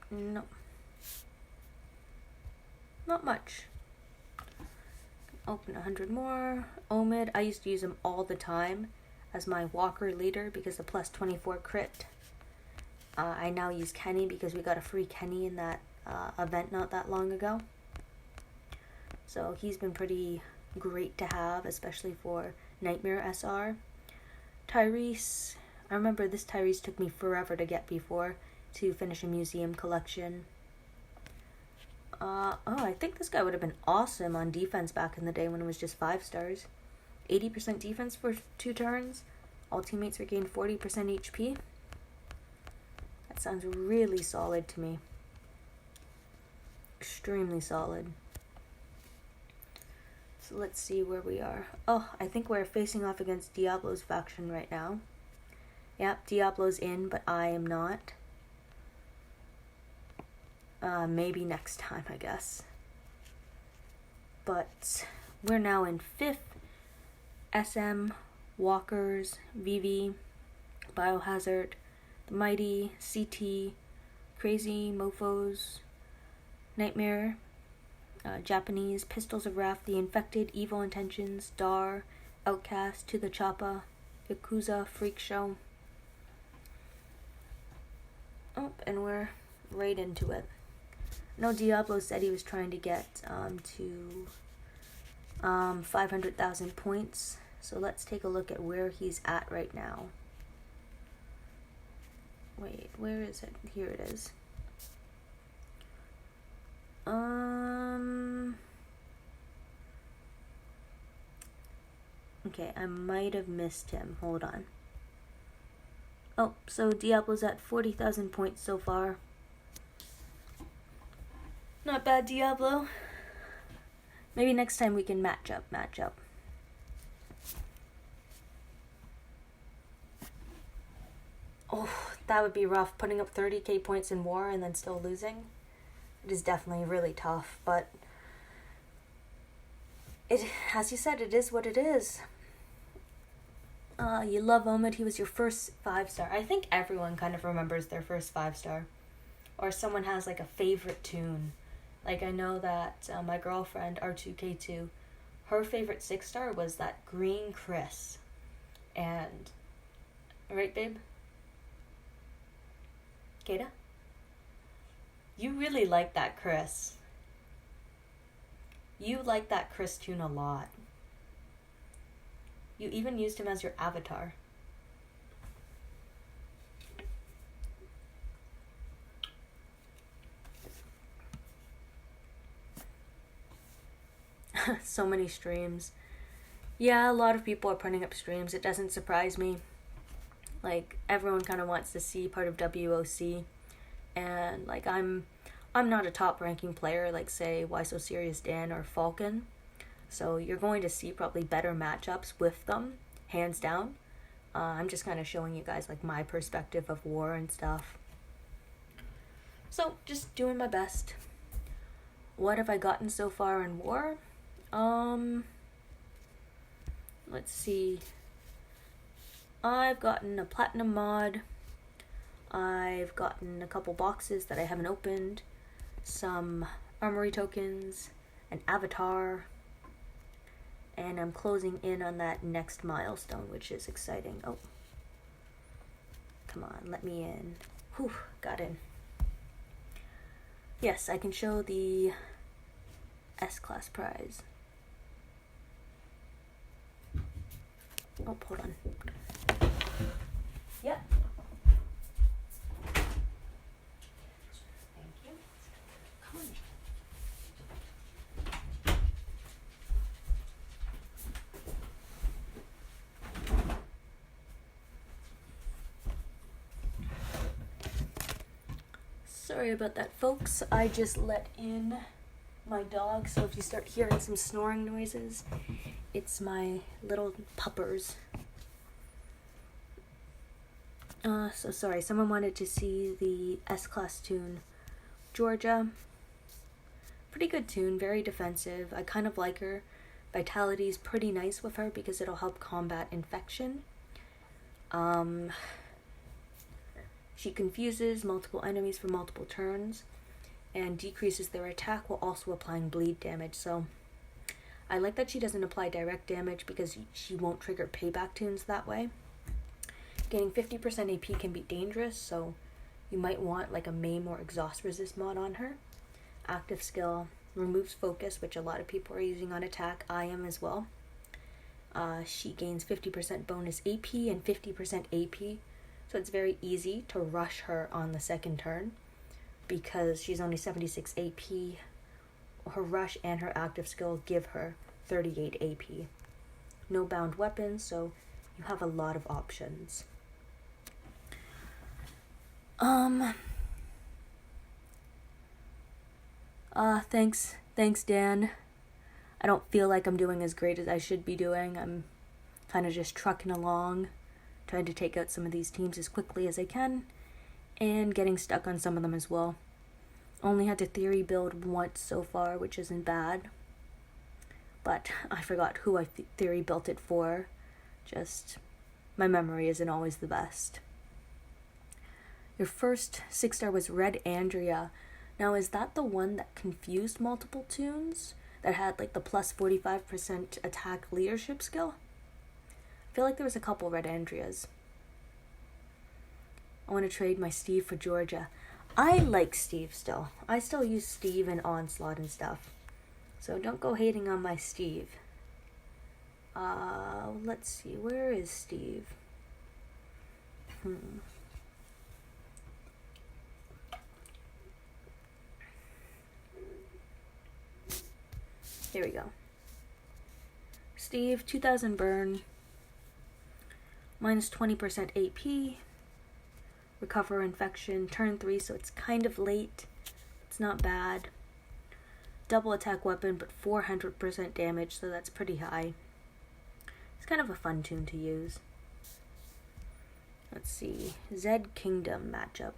No. Not much. Open 100 more. Omlet, I used to use him all the time as my walker leader because the plus 24 crit. I now use Kenny because we got a free Kenny in that event not that long ago. So he's been pretty great to have, especially for Nightmare SR. Tyrese, I remember this Tyrese took me forever to get before to finish a museum collection. I think this guy would have been awesome on defense back in the day when it was just 5 stars. 80% defense for 2 turns. All teammates regain 40% HP. That sounds really solid to me. Extremely solid. So let's see where we are. Oh, I think we're facing off against Diablo's faction right now. Yep, Diablo's in, but I am not. Maybe next time, I guess. But we're now in 5th. SM, Walkers, VV, Biohazard, The Mighty, CT, Crazy, Mofos, Nightmare, Japanese, Pistols of Wrath, The Infected, Evil Intentions, Dar, Outcast, To the Choppa, Yakuza, Freak Show. Oh, and we're right into it. No, Diablo said he was trying to get to 500,000 points. So let's take a look at where he's at right now. Wait, where is it? Here it is. Okay, I might have missed him. Hold on. Oh, so Diablo's at 40,000 points so far. Not bad, Diablo. Maybe next time we can match up. Oh, that would be rough, putting up 30k points in war and then still losing. It is definitely really tough, but it, as you said, it is what it is. You love Omlet. He was your first 5-star. I think everyone kind of remembers their first 5-star. Or someone has like a favorite toon. Like I know that my girlfriend, R2K2, her favorite 6-star was that Green Chris. And, right babe? Kata? You really like that Chris. You like that Chris tune a lot. You even used him as your avatar. So many streams. Yeah, a lot of people are putting up streams. It doesn't surprise me. Like, everyone kind of wants to see part of WoC, and like I'm not a top ranking player like, say, Why So Serious Dan or Falcon, so you're going to see probably better matchups with them, hands down. I'm just kind of showing you guys like my perspective of war and stuff. So just doing my best. What have I gotten so far in war? Let's see. I've gotten a platinum mod. I've gotten a couple boxes that I haven't opened. Some armory tokens, an avatar. And I'm closing in on that next milestone, which is exciting. Oh. Come on, let me in. Whew, got in. Yes, I can show the S-Class prize. Oh, hold on. Yep. Thank you. Come on. Sorry about that, folks. I just let in my dog, so if you start hearing some snoring noises, it's my little puppers. So sorry, someone wanted to see the S-Class tune, Georgia. Pretty good tune, very defensive. I kind of like her. Vitality's pretty nice with her because it'll help combat infection. She confuses multiple enemies for multiple turns and decreases their attack while also applying bleed damage. So I like that she doesn't apply direct damage because she won't trigger payback tunes that way. Getting 50% AP can be dangerous, so you might want like a maim or exhaust resist mod on her. Active skill removes focus, which a lot of people are using on attack. I am as well. She gains 50% bonus AP and 50% AP, so it's very easy to rush her on the second turn because she's only 76 AP. Her rush and her active skill give her 38 AP. No bound weapons, so you have a lot of options. Thanks Dan. I don't feel like I'm doing as great as I should be doing. I'm kind of just trucking along, trying to take out some of these teams as quickly as I can, and getting stuck on some of them as well. Only had to theory build once so far, which isn't bad. But I forgot who I theory built it for. Just, my memory isn't always the best. Your first 6-star was Red Andrea. Now, is that the one that confused multiple tunes? That had like the plus 45% attack leadership skill? I feel like there was a couple Red Andreas. I want to trade my Steve for Georgia. I like Steve still. I still use Steve and Onslaught and stuff. So don't go hating on my Steve. Let's see. Where is Steve? Here we go. Steve, 2000 burn. Minus 20% AP. Recover infection. Turn 3, so it's kind of late. It's not bad. Double attack weapon, but 400% damage, so that's pretty high. It's kind of a fun tune to use. Let's see. Zed Kingdom matchup.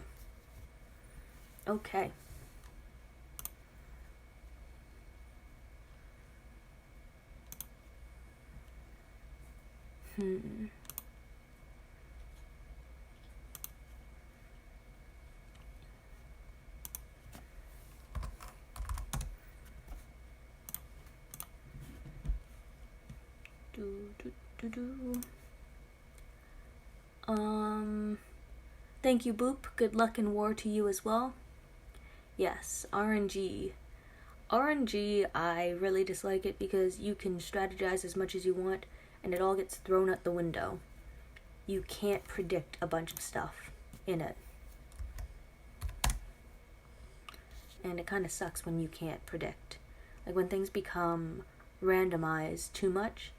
Okay. Thank you, Boop. Good luck in war to you as well. Yes, RNG. RNG, I really dislike it because you can strategize as much as you want and it all gets thrown out the window. You can't predict a bunch of stuff in it. And it kind of sucks when you can't predict. Like when things become randomized too much,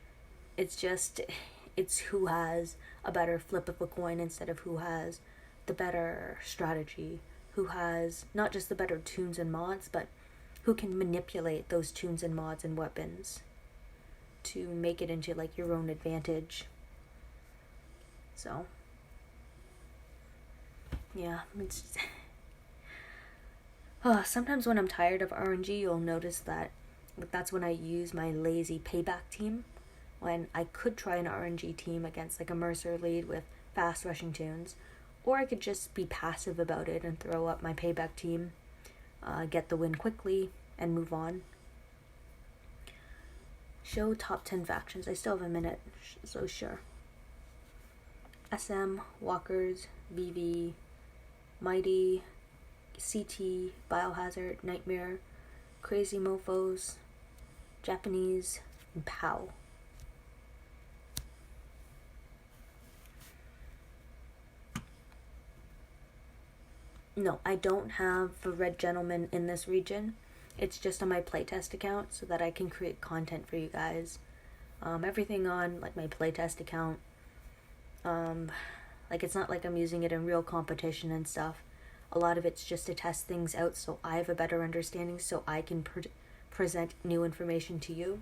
it's who has a better flip of a coin instead of who has the better strategy, who has not just the better tunes and mods, but who can manipulate those tunes and mods and weapons to make it into like your own advantage. So yeah, it's sometimes when I'm tired of RNG, you'll notice that that's when I use my lazy payback team, when I could try an RNG team against like a Mercer lead with fast rushing tunes, or I could just be passive about it and throw up my payback team, get the win quickly, and move on. Show top 10 factions. I still have a minute, so sure. SM, Walkers, VV, Mighty, CT, Biohazard, Nightmare, Crazy Mofos, Japanese, and POW. No, I don't have a Red Gentleman in this region. It's just on my playtest account so that I can create content for you guys. Everything on like my playtest account, like it's not like I'm using it in real competition and stuff. A lot of it's just to test things out so I have a better understanding so I can present new information to you.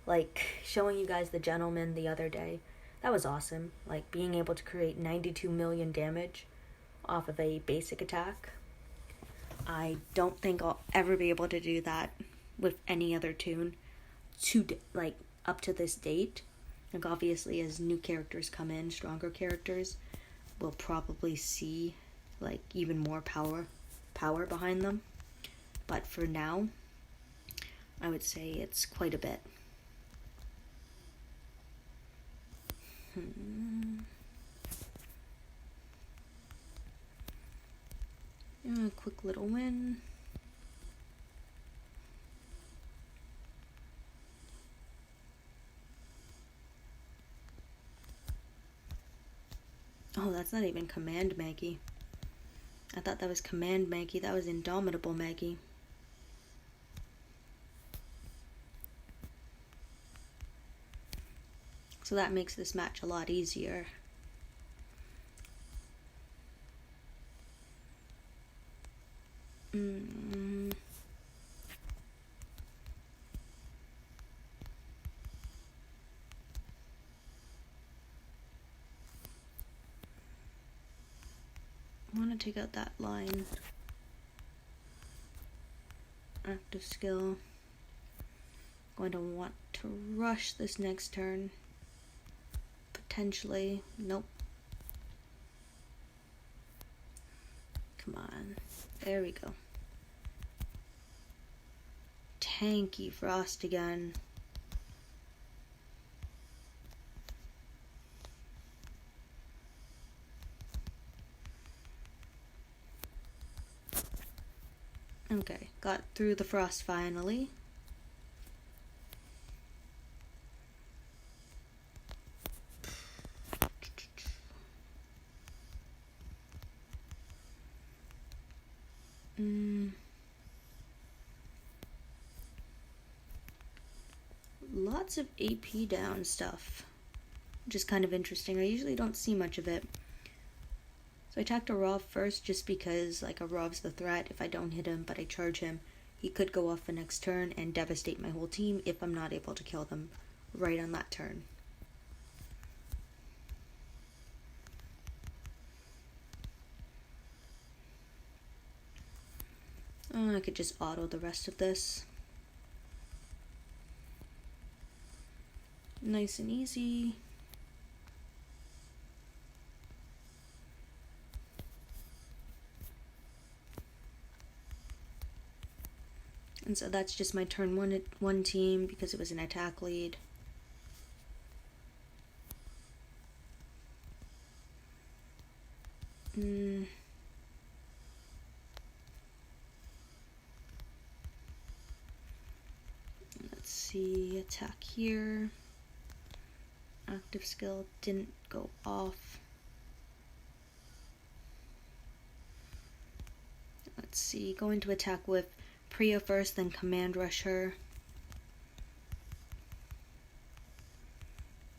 Like showing you guys the Gentleman the other day, that was awesome. Like being able to create 92 million damage off of a basic attack. I don't think I'll ever be able to do that with any other tune like up to this date. Like obviously as new characters come in, stronger characters, we'll probably see like even more power behind them. But for now, I would say it's quite a bit. A quick little win. Oh, that's not even Command Maggie. I thought that was Command Maggie. That was Indomitable Maggie. So that makes this match a lot easier. I want to take out that line. Active skill. Going to want to rush this next turn. Potentially. Nope. Come on. There we go. Tanky Frost again. Okay, got through the frost finally. Lots of AP down stuff, which is kind of interesting. I usually don't see much of it. So I attacked a Rov first just because, like, a Rov's the threat. If I don't hit him, but I charge him, he could go off the next turn and devastate my whole team if I'm not able to kill them right on that turn. I could just auto the rest of this. Nice and easy. And so that's just my turn one team because it was an attack lead. attack here. Active skill didn't go off. Let's see, going to attack with Priya first, then command rush her.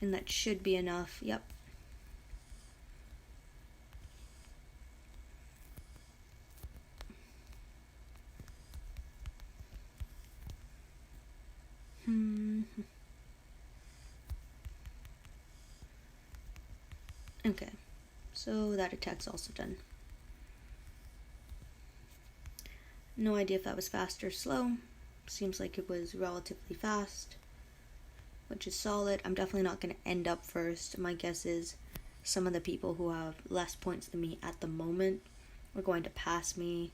And that should be enough, yep. Okay, so that attack's also done. No idea if that was fast or slow. Seems like it was relatively fast, which is solid. I'm definitely not going to end up first. My guess is some of the people who have less points than me at the moment are going to pass me,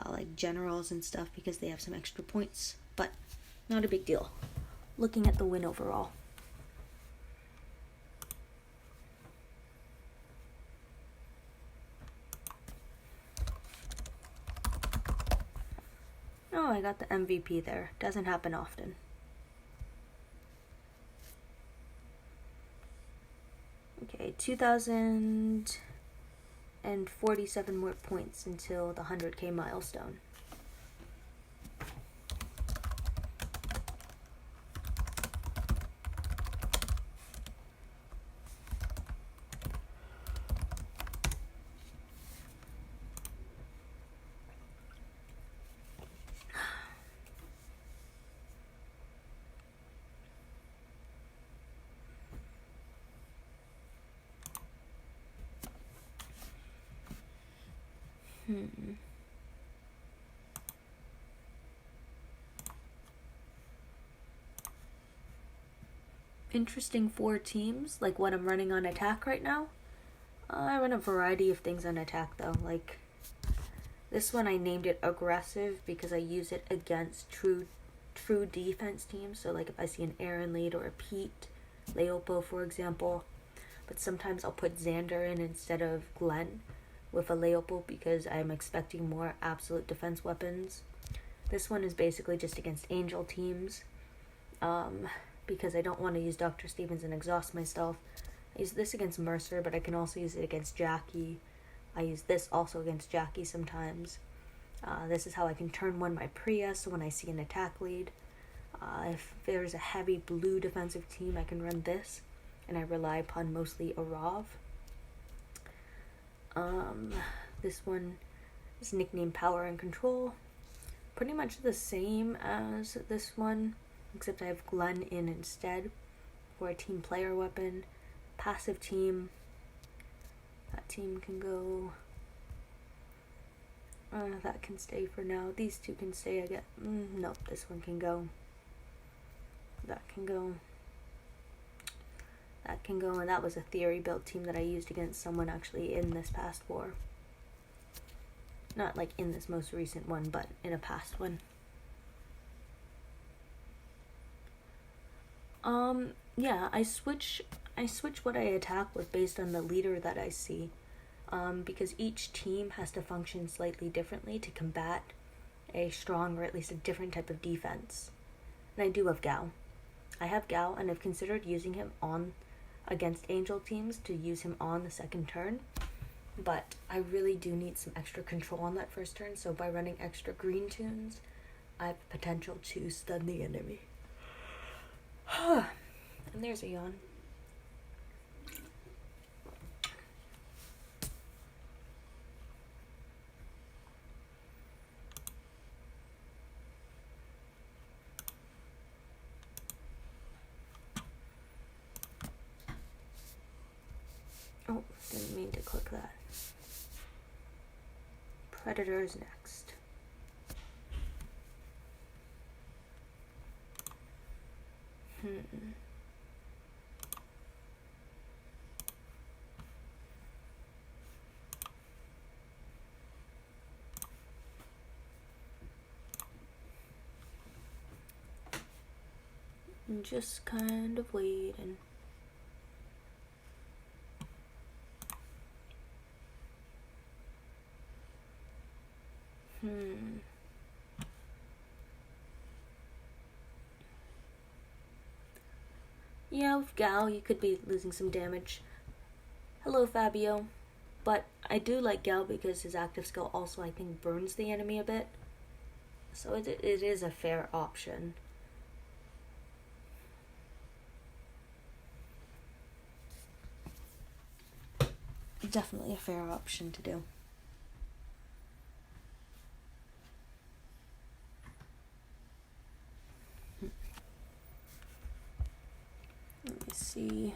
like generals and stuff, because they have some extra points, but not a big deal. Looking at the win overall. Oh, I got the MVP there. Doesn't happen often. Okay, 2,047 more points until the 100k milestone. Interesting 4 teams, like what I'm running on attack right now. I run a variety of things on attack though, like this one I named it aggressive because I use it against true defense teams. So like if I see an Aaron lead or a Pete, Leopo for example, but sometimes I'll put Xander in instead of Glenn with a Leopo because I'm expecting more absolute defense weapons. This one is basically just against angel teams, because I don't want to use Dr. Stevens and exhaust myself. I use this against Mercer, but I can also use it against Jackie. I use this also against Jackie sometimes. This is how I can turn one my Priya, so when I see an attack lead, if there's a heavy blue defensive team, I can run this, and I rely upon mostly Arav. This one is nicknamed Power and Control. Pretty much the same as this one, except I have Glenn in instead for a team player weapon. Passive team. That team can go. That can stay for now. These two can stay, I guess. Nope, this one can go. That can go. That can go, and that was a theory built team that I used against someone actually in this past war. Not like in this most recent one, but in a past one. Yeah, I switch what I attack with based on the leader that I see. Because each team has to function slightly differently to combat a strong or at least a different type of defense. And I do have Gao. I have Gao, and I've considered using him on against angel teams to use him on the second turn, but I really do need some extra control on that first turn, so by running extra green tunes, I have potential to stun the enemy. And there's a yawn. Oh, didn't mean to click that. Predators next. I'm just kind of waiting. Yeah, with Gal, you could be losing some damage. Hello, Fabio. But I do like Gal because his active skill also, I think, burns the enemy a bit. So it is a fair option. Definitely a fair option to do. Let me see.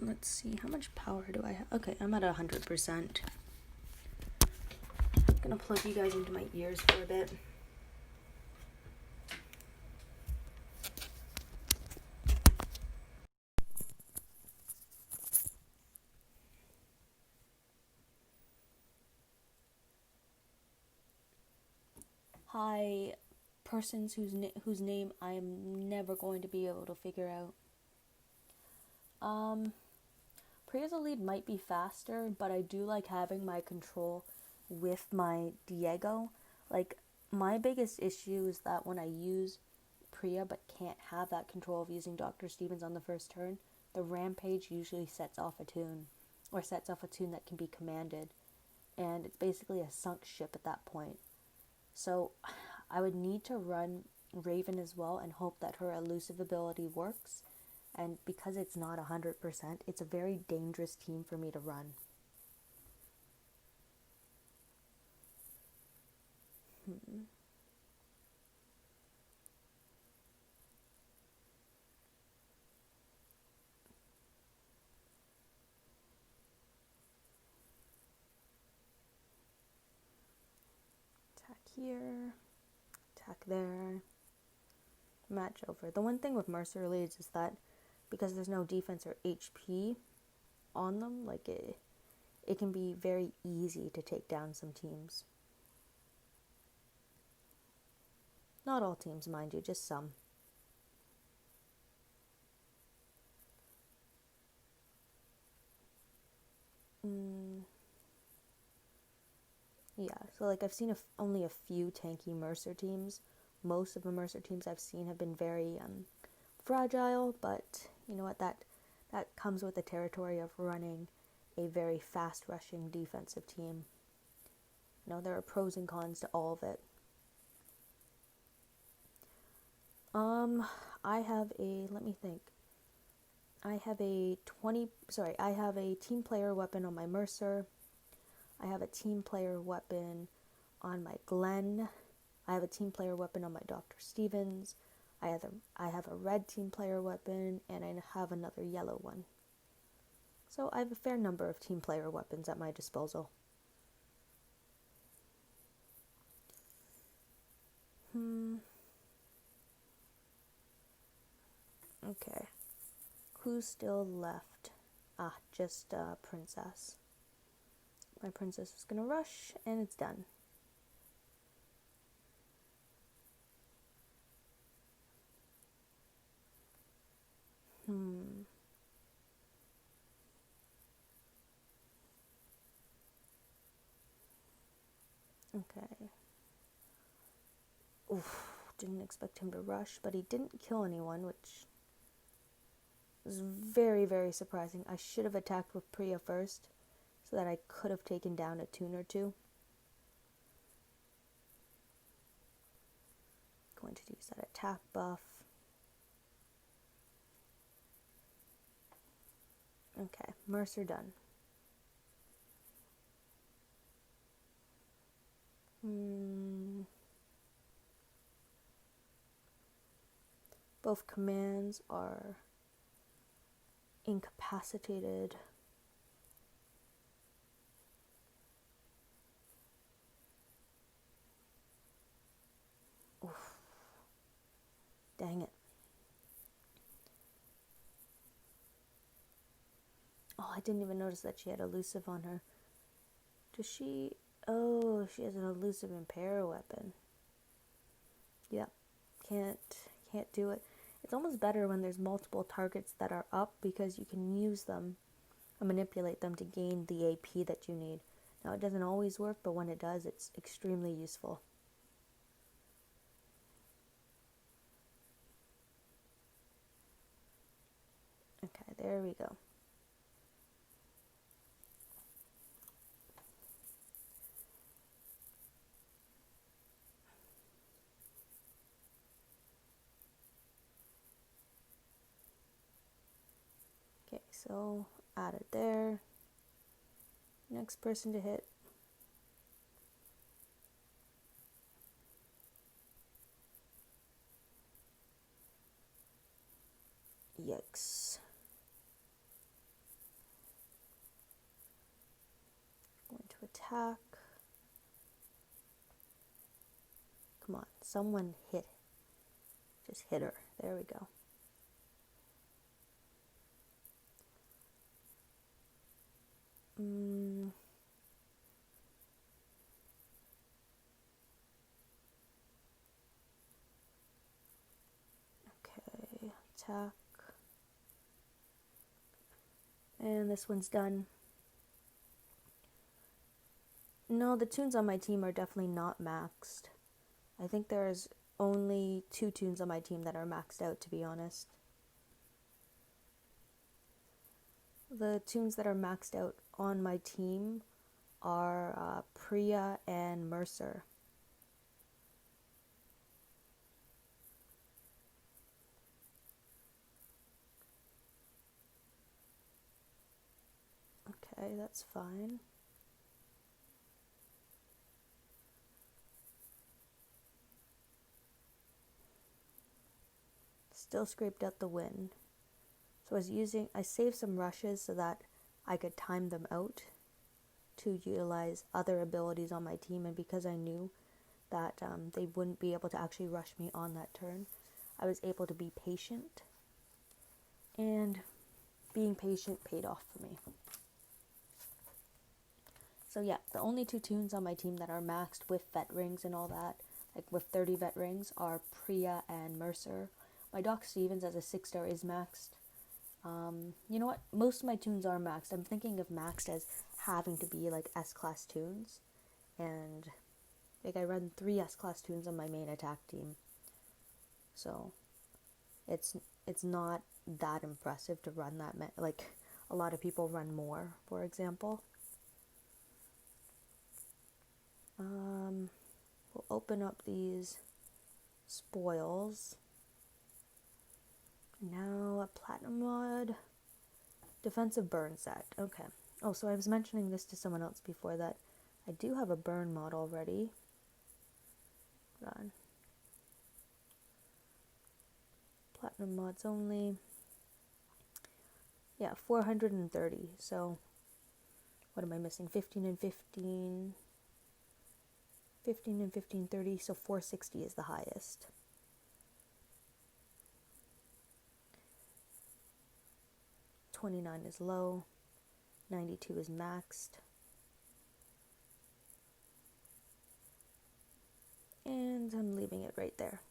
Let's see, how much power do I have? Okay, I'm at 100%. I'm gonna plug you guys into my ears for a bit. Hi, persons whose name I am never going to be able to figure out. Priya's lead might be faster, but I do like having my control with my Diego. Like, my biggest issue is that when I use Priya but can't have that control of using Dr. Stevens on the first turn, the Rampage usually sets off a tune, or sets off a tune that can be commanded, and it's basically a sunk ship at that point. So I would need to run Raven as well and hope that her elusive ability works. And because it's not 100%, it's a very dangerous team for me to run. Attack here, attack there, match over. The one thing with Mercer leads is that because there's no defense or HP on them, like it can be very easy to take down some teams. Not all teams, mind you, just some. Yeah, so like I've seen only a few tanky Mercer teams. Most of the Mercer teams I've seen have been very fragile, but you know what, that comes with the territory of running a very fast rushing defensive team. You know, there are pros and cons to all of it. I have a, let me think. I have a team player weapon on my Mercer. I have a team player weapon on my Glenn. I have a team player weapon on my Dr. Stevens. I have a red team player weapon, and I have another yellow one. So I have a fair number of team player weapons at my disposal. Okay. Who's still left? Just Princess. My Princess is gonna rush, and it's done. Okay. Oof, didn't expect him to rush, but he didn't kill anyone, which is very, very surprising. I should have attacked with Priya first, so that I could have taken down a tune or two. Going to use that attack buff. Okay, Mercer done. Both commands are incapacitated. Oof. Dang it. Oh, I didn't even notice that she had elusive on her. Does she? Oh, she has an elusive impair weapon. Yeah, can't do it. It's almost better when there's multiple targets that are up because you can use them and manipulate them to gain the AP that you need. Now, it doesn't always work, but when it does, it's extremely useful. Okay, there we go. Okay, so add it there. Next person to hit. Yikes. Going to attack. Come on, someone hit. Just hit her. There we go. Okay, attack. And this one's done. No, the tunes on my team are definitely not maxed. I think there's only 2 tunes on my team that are maxed out, to be honest. The tunes that are maxed out on my team are Priya and Mercer. Okay, that's fine. Still scraped out the win. So I saved some rushes so that I could time them out to utilize other abilities on my team, and because I knew that they wouldn't be able to actually rush me on that turn, I was able to be patient, and being patient paid off for me. So yeah, the only 2 tunes on my team that are maxed with vet rings and all that, like with 30 vet rings, are Priya and Mercer. My Doc Stevens as a 6-star is maxed. You know what? Most of my tunes are maxed. I'm thinking of maxed as having to be like S-class tunes. And like I run 3 S-class tunes on my main attack team. So it's not that impressive to run that like a lot of people run more, for example. We'll open up these spoils. Now a platinum mod. Defensive burn set. Okay. Oh, so I was mentioning this to someone else before that I do have a burn mod already. Hold on. Platinum mods only. Yeah, 430. So what am I missing? 15 and 15. 15 and 15, 30. So 460 is the highest. $29 is low. 92 is maxed. And I'm leaving it right there.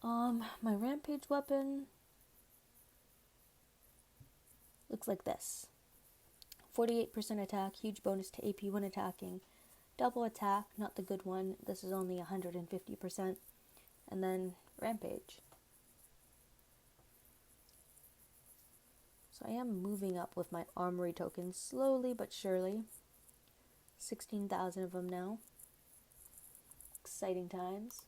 My rampage weapon looks like this. 48% attack, huge bonus to AP when attacking. Double attack, not the good one. This is only 150%. And then rampage. So I am moving up with my armory tokens slowly but surely. 16,000 of them now. Exciting times.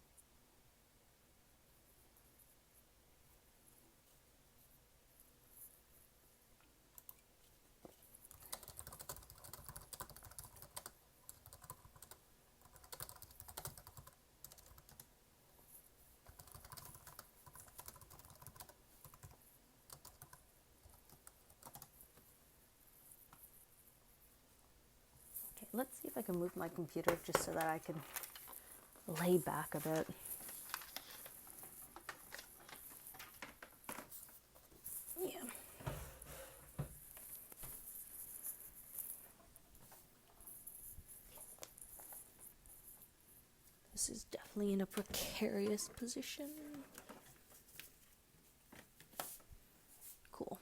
Let's see if I can move my computer just so that I can lay back a bit. Yeah. This is definitely in a precarious position. Cool.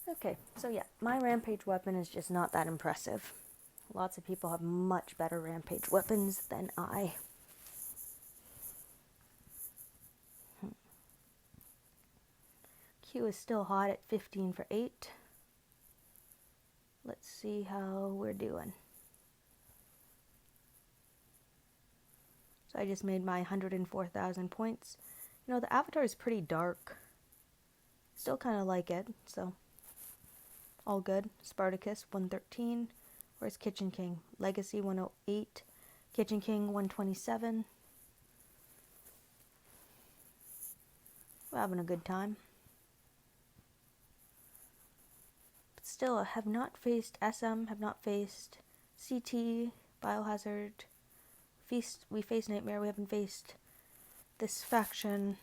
Okay, so yeah, my rampage weapon is just not that impressive. Lots of people have much better rampage weapons than I. Q is still hot at 15 for 8. Let's see how we're doing. So I just made my 104,000 points. You know, the avatar is pretty dark. Still kind of like it, so all good. Spartacus 113. Where's Kitchen King? Legacy 108. Kitchen King 127. We're having a good time. But still, I have not faced SM, have not faced CT, Biohazard. We faced Nightmare, we haven't faced this faction.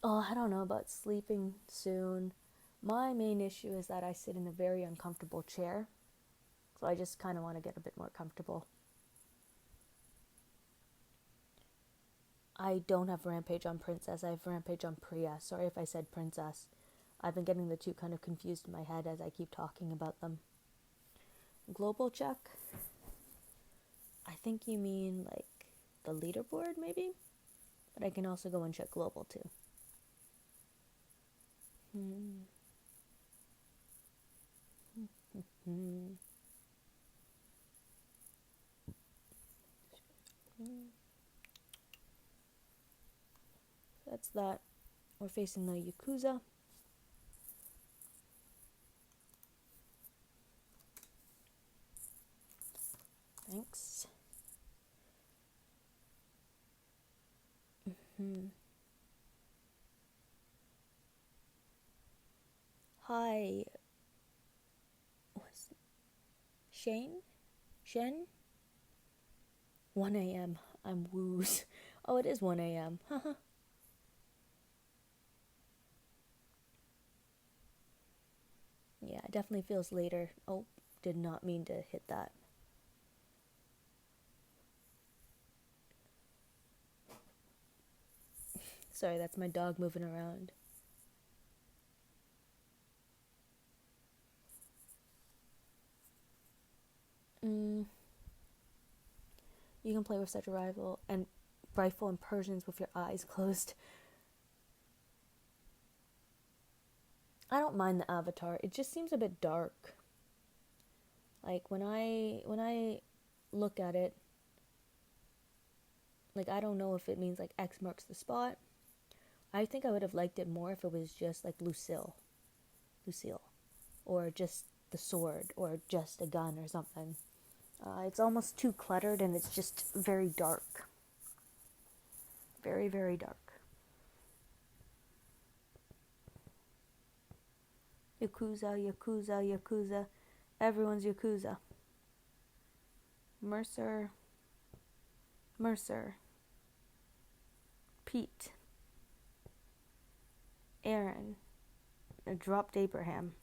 Oh, I don't know about sleeping soon. My main issue is that I sit in a very uncomfortable chair. So I just kind of want to get a bit more comfortable. I don't have Rampage on Princess, I have Rampage on Priya. Sorry if I said Princess. I've been getting the two kind of confused in my head as I keep talking about them. Global check? I think you mean like the leaderboard maybe? But I can also go and check global too. That's that. We're facing the Yakuza. Thanks. Hi. What's Shane? Shen? 1 a.m. I'm woos. Oh, it is 1 a.m. Haha. Yeah, it definitely feels later. Oh, did not mean to hit that. Sorry, that's my dog moving around. You can play with such a rifle and Persians with your eyes closed. I don't mind the avatar. It just seems a bit dark. Like when I look at it, like I don't know if it means like X marks the spot. I think I would have liked it more if it was just like Lucille, or just the sword, or just a gun or something. It's almost too cluttered and it's just very dark. Very, very dark. Yakuza, Yakuza, Yakuza. Everyone's Yakuza. Mercer. Pete. Aaron. Dropped Abraham.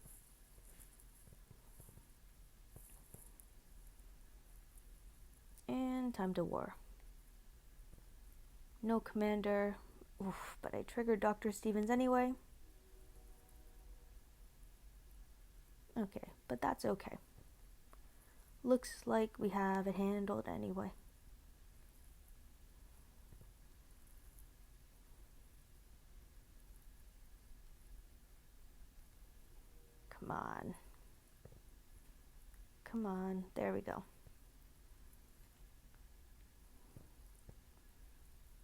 And time to war. No commander. Oof, but I triggered Dr. Stevens anyway. Okay, but that's okay. Looks like we have it handled anyway. Come on. Come on. There we go.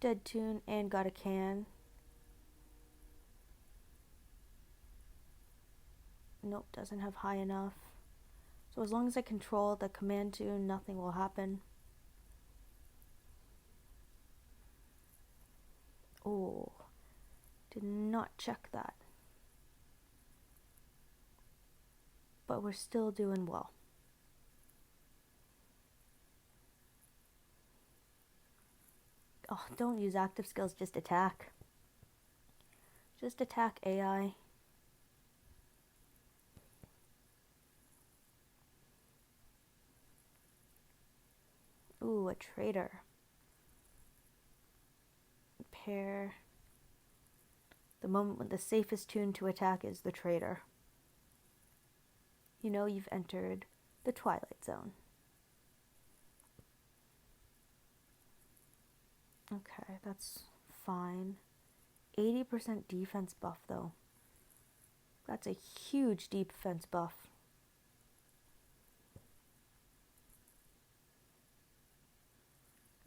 Dead tune and got a can. Nope, doesn't have high enough. So as long as I control the command tune, nothing will happen. Oh, did not check that. But we're still doing well. Oh, don't use active skills, just attack. Just attack AI. Ooh, a traitor. Pair. The moment when the safest tune to attack is the traitor. You know you've entered the Twilight Zone. Okay, that's fine. 80% defense buff, though. That's a huge defense buff.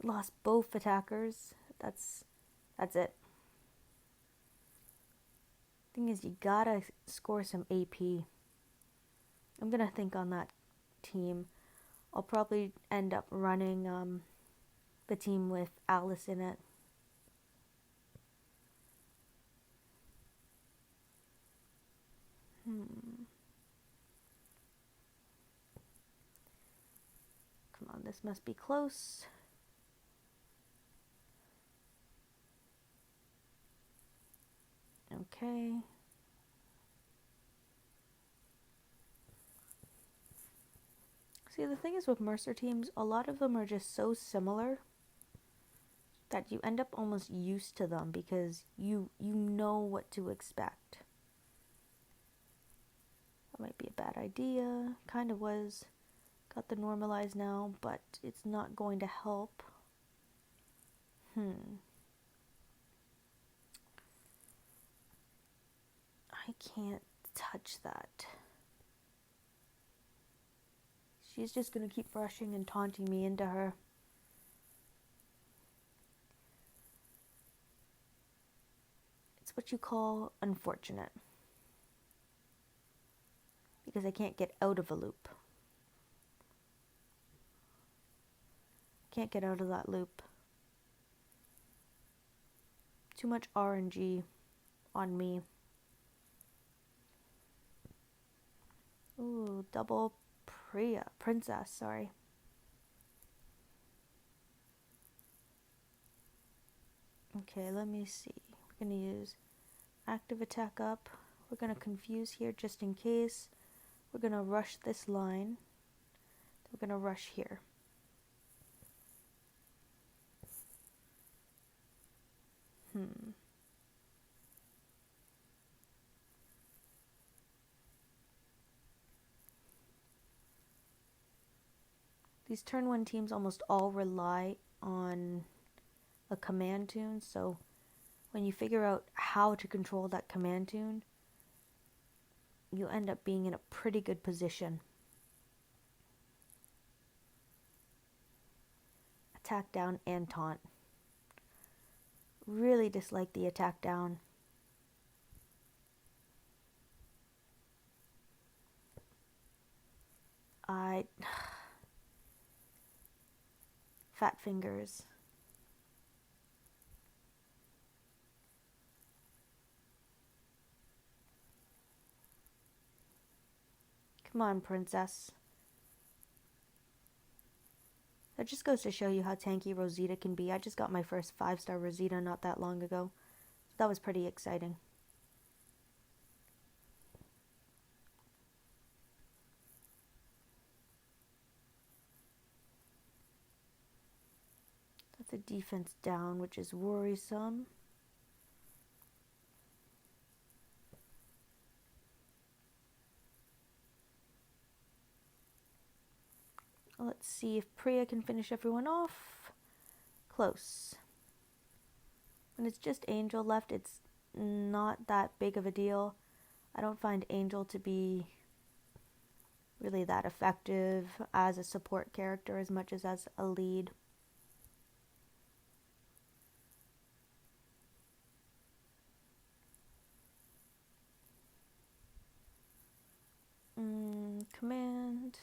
Lost both attackers. That's it. Thing is, you gotta score some AP. I'm gonna think on that team. I'll probably end up running the team with Alice in it. Come on, this must be close. Okay. See, the thing is with Mercer teams, a lot of them are just so similar that you end up almost used to them because you know what to expect. That might be a bad idea. Kind of was. Got the normalize now, but it's not going to help. I can't touch that. She's just gonna keep rushing and taunting me into her. It's what you call unfortunate. Because I can't get out of a loop. Can't get out of that loop. Too much RNG on me. Ooh, double princess, sorry. Okay, let me see. We're gonna use active attack up. We're gonna confuse here just in case. We're gonna rush this line. We're gonna rush here. These turn 1 teams almost all rely on a command tune, so when you figure out how to control that command tune, you end up being in a pretty good position. Attack down and taunt. Really dislike the attack down. Fat fingers. Come on, princess. That just goes to show you how tanky Rosita can be. I just got my first 5-star Rosita not that long ago. That was pretty exciting. That's a defense down, which is worrisome. Let's see if Priya can finish everyone off. Close. When it's just Angel left, it's not that big of a deal. I don't find Angel to be really that effective as a support character as much as a lead. Command.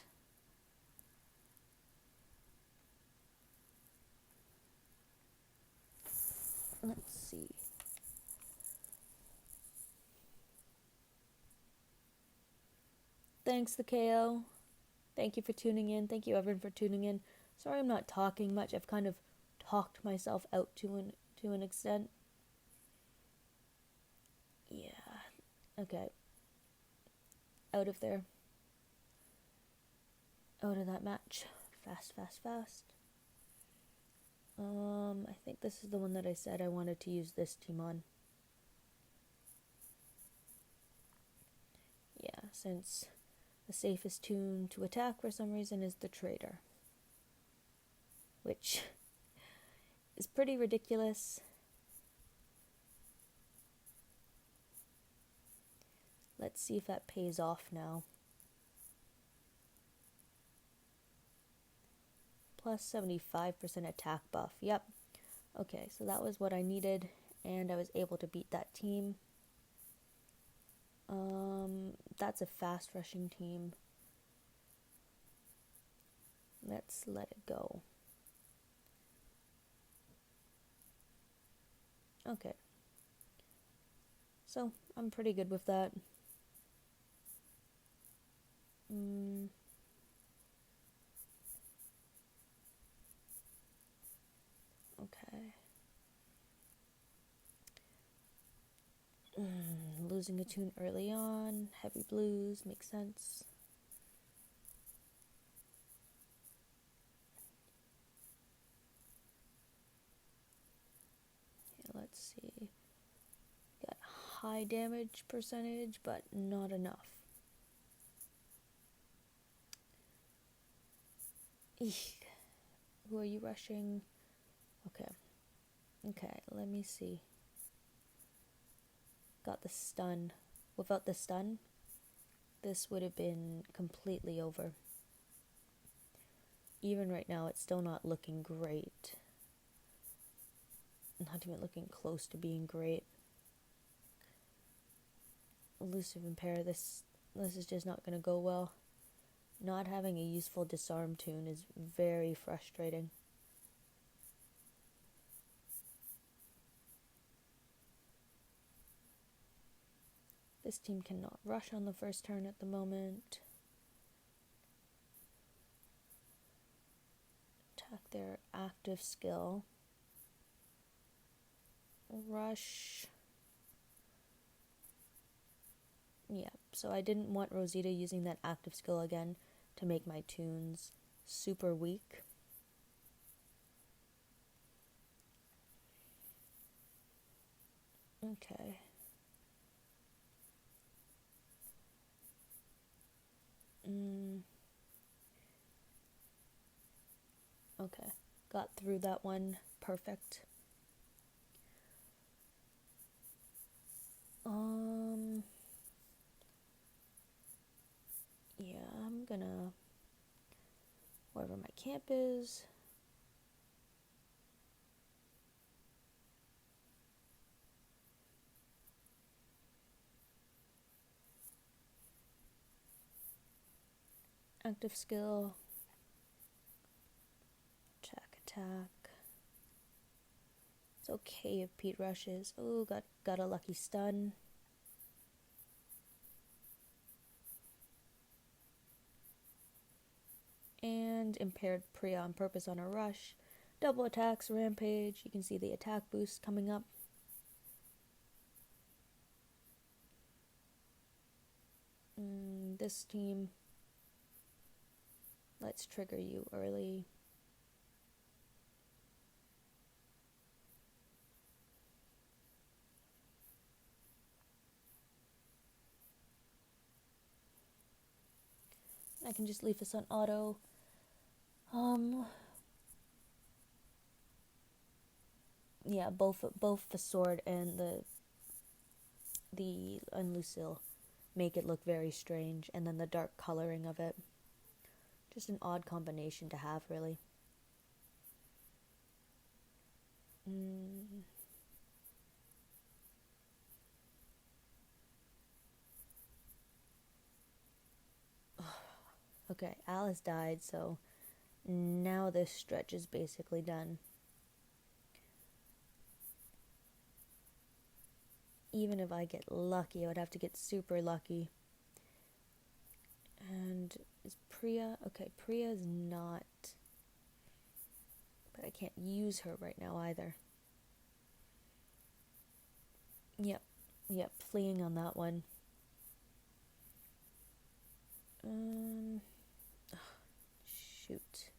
Let's see. Thanks, the KO. Thank you for tuning in. Thank you, everyone, for tuning in. Sorry I'm not talking much. I've kind of talked myself out to an extent. Yeah. Okay. Out of there. Out of that match. Fast, fast, fast. I think this is the one that I said I wanted to use this team on. Yeah, since the safest tune to attack for some reason is the Trader. Which is pretty ridiculous. Let's see if that pays off now. Plus 75% attack buff. Yep. Okay, so that was what I needed, and I was able to beat that team. That's a fast rushing team. Let's let it go. Okay. So, I'm pretty good with that. Okay. Losing a tune early on. Heavy blues makes sense. Okay, let's see. Got high damage percentage, but not enough. Eek. Who are you rushing? Okay, let me see. Got the stun. Without the stun, this would have been completely over. Even right now, it's still not looking great. Not even looking close to being great. Elusive Impair, this is just not going to go well. Not having a useful disarm tune is very frustrating. This team cannot rush on the first turn at the moment. Attack their active skill. Rush. Yeah, so I didn't want Rosita using that active skill again to make my tunes super weak. Okay. Okay, got through that one. Perfect. Yeah, I'm gonna, wherever my camp is. Active skill. Attack. It's okay if Pete rushes. Oh, got a lucky stun. And impaired Priya on purpose on a rush. Double attacks, rampage. You can see the attack boost coming up. This team, let's trigger you early. I can just leave this on auto. Yeah, both the sword and the Unlucille make it look very strange, and then the dark coloring of it. Just an odd combination to have, really. Okay, Alice died, so now this stretch is basically done. Even if I get lucky, I would have to get super lucky. And is Priya? Okay, Priya's not. But I can't use her right now either. Yep, fleeing on that one. Shoot.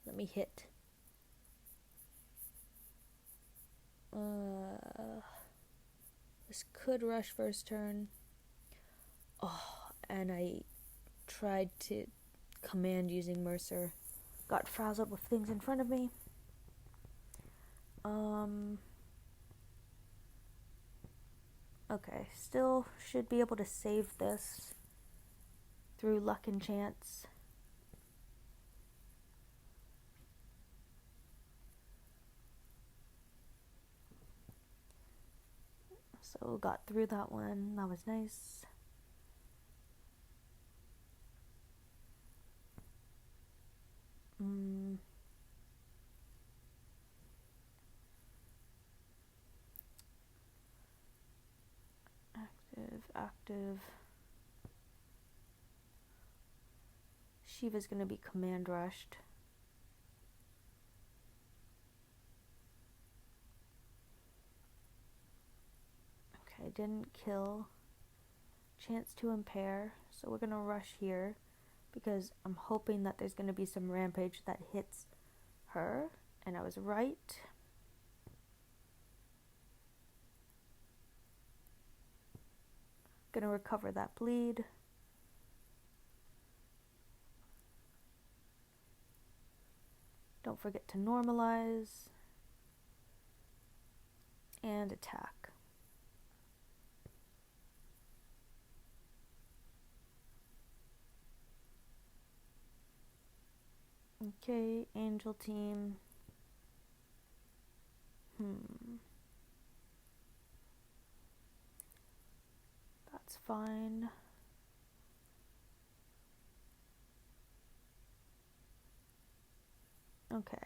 Let me hit. This could rush first turn. Oh, and I tried to command using Mercer. Got frazzled with things in front of me. Okay, still should be able to save this through luck and chance. So got through that one. That was nice. Active. Shiva's gonna be command rushed. Okay, didn't kill. Chance to impair, so we're gonna rush here because I'm hoping that there's gonna be some rampage that hits her, and I was right. Gonna recover that bleed. Don't forget to normalize and attack. Okay, angel team. That's fine. Okay,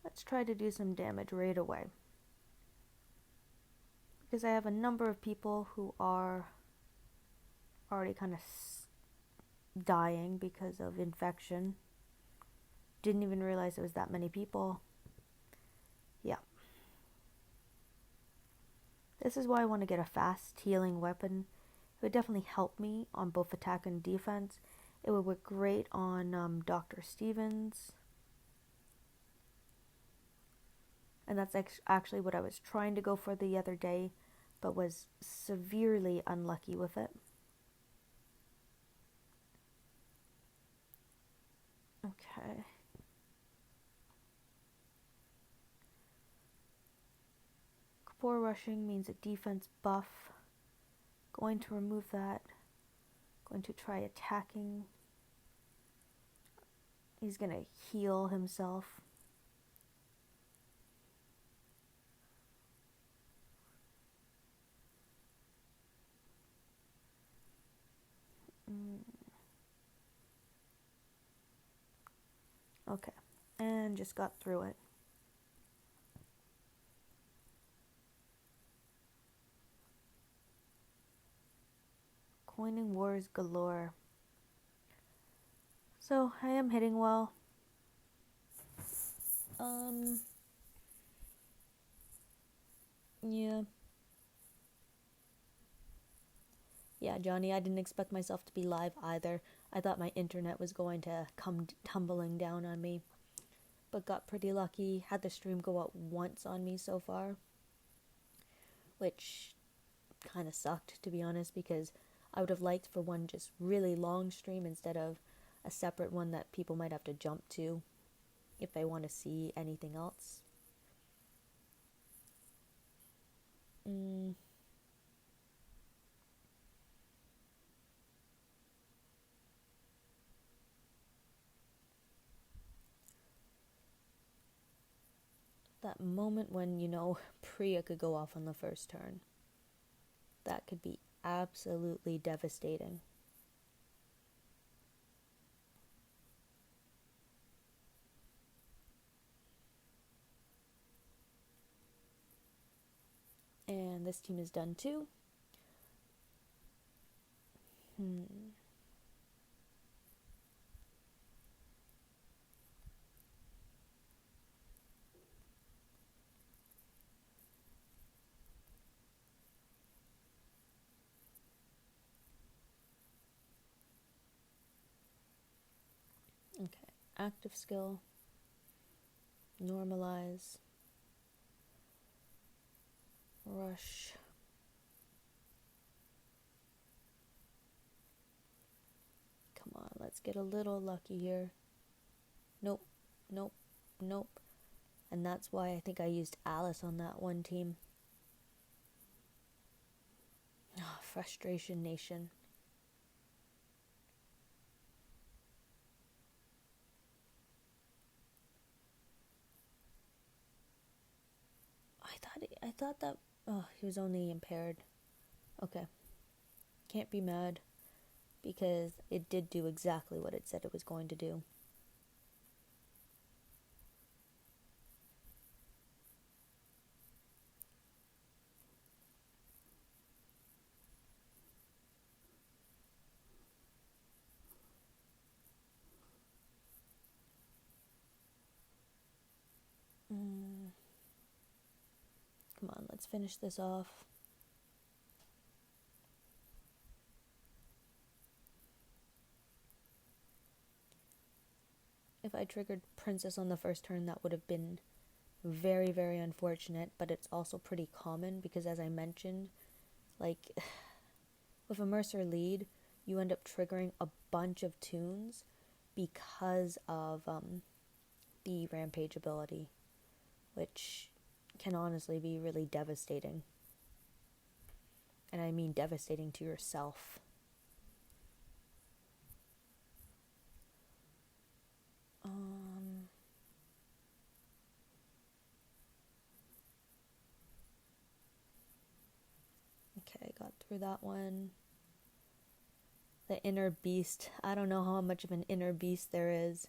let's try to do some damage right away. Because I have a number of people who are already kind of dying because of infection. Didn't even realize it was that many people. Yeah. This is why I want to get a fast healing weapon. It would definitely help me on both attack and defense. It would work great on Dr. Stevens. And that's actually what I was trying to go for the other day, but was severely unlucky with it. Okay. Core rushing means a defense buff. Going to remove that. Going to try attacking. He's going to heal himself. Okay, and just got through it. Coining wars galore. So, I am hitting well. Yeah. Yeah, Johnny, I didn't expect myself to be live either. I thought my internet was going to come tumbling down on me. But got pretty lucky. Had the stream go out once on me so far. Which kind of sucked, to be honest, because I would have liked for one just really long stream instead of a separate one that people might have to jump to if they want to see anything else. That moment when, Priya could go off on the first turn. That could be absolutely devastating. And this team is done too. active skill. Normalize. Rush. Come on, let's get a little lucky here. Nope, nope, nope. And that's why I think I used Alice on that one team. Oh, Frustration Nation. I thought that, oh, he was only impaired. Okay. Can't be mad because it did do exactly what it said it was going to do. Come on, let's finish this off. If I triggered Princess on the first turn, that would have been very, very unfortunate, but it's also pretty common because, as I mentioned, like, with a Mercer lead, you end up triggering a bunch of tunes because of the Rampage ability, which can honestly be really devastating. And I mean devastating to yourself. Okay, got through that one. The inner beast. I don't know how much of an inner beast there is.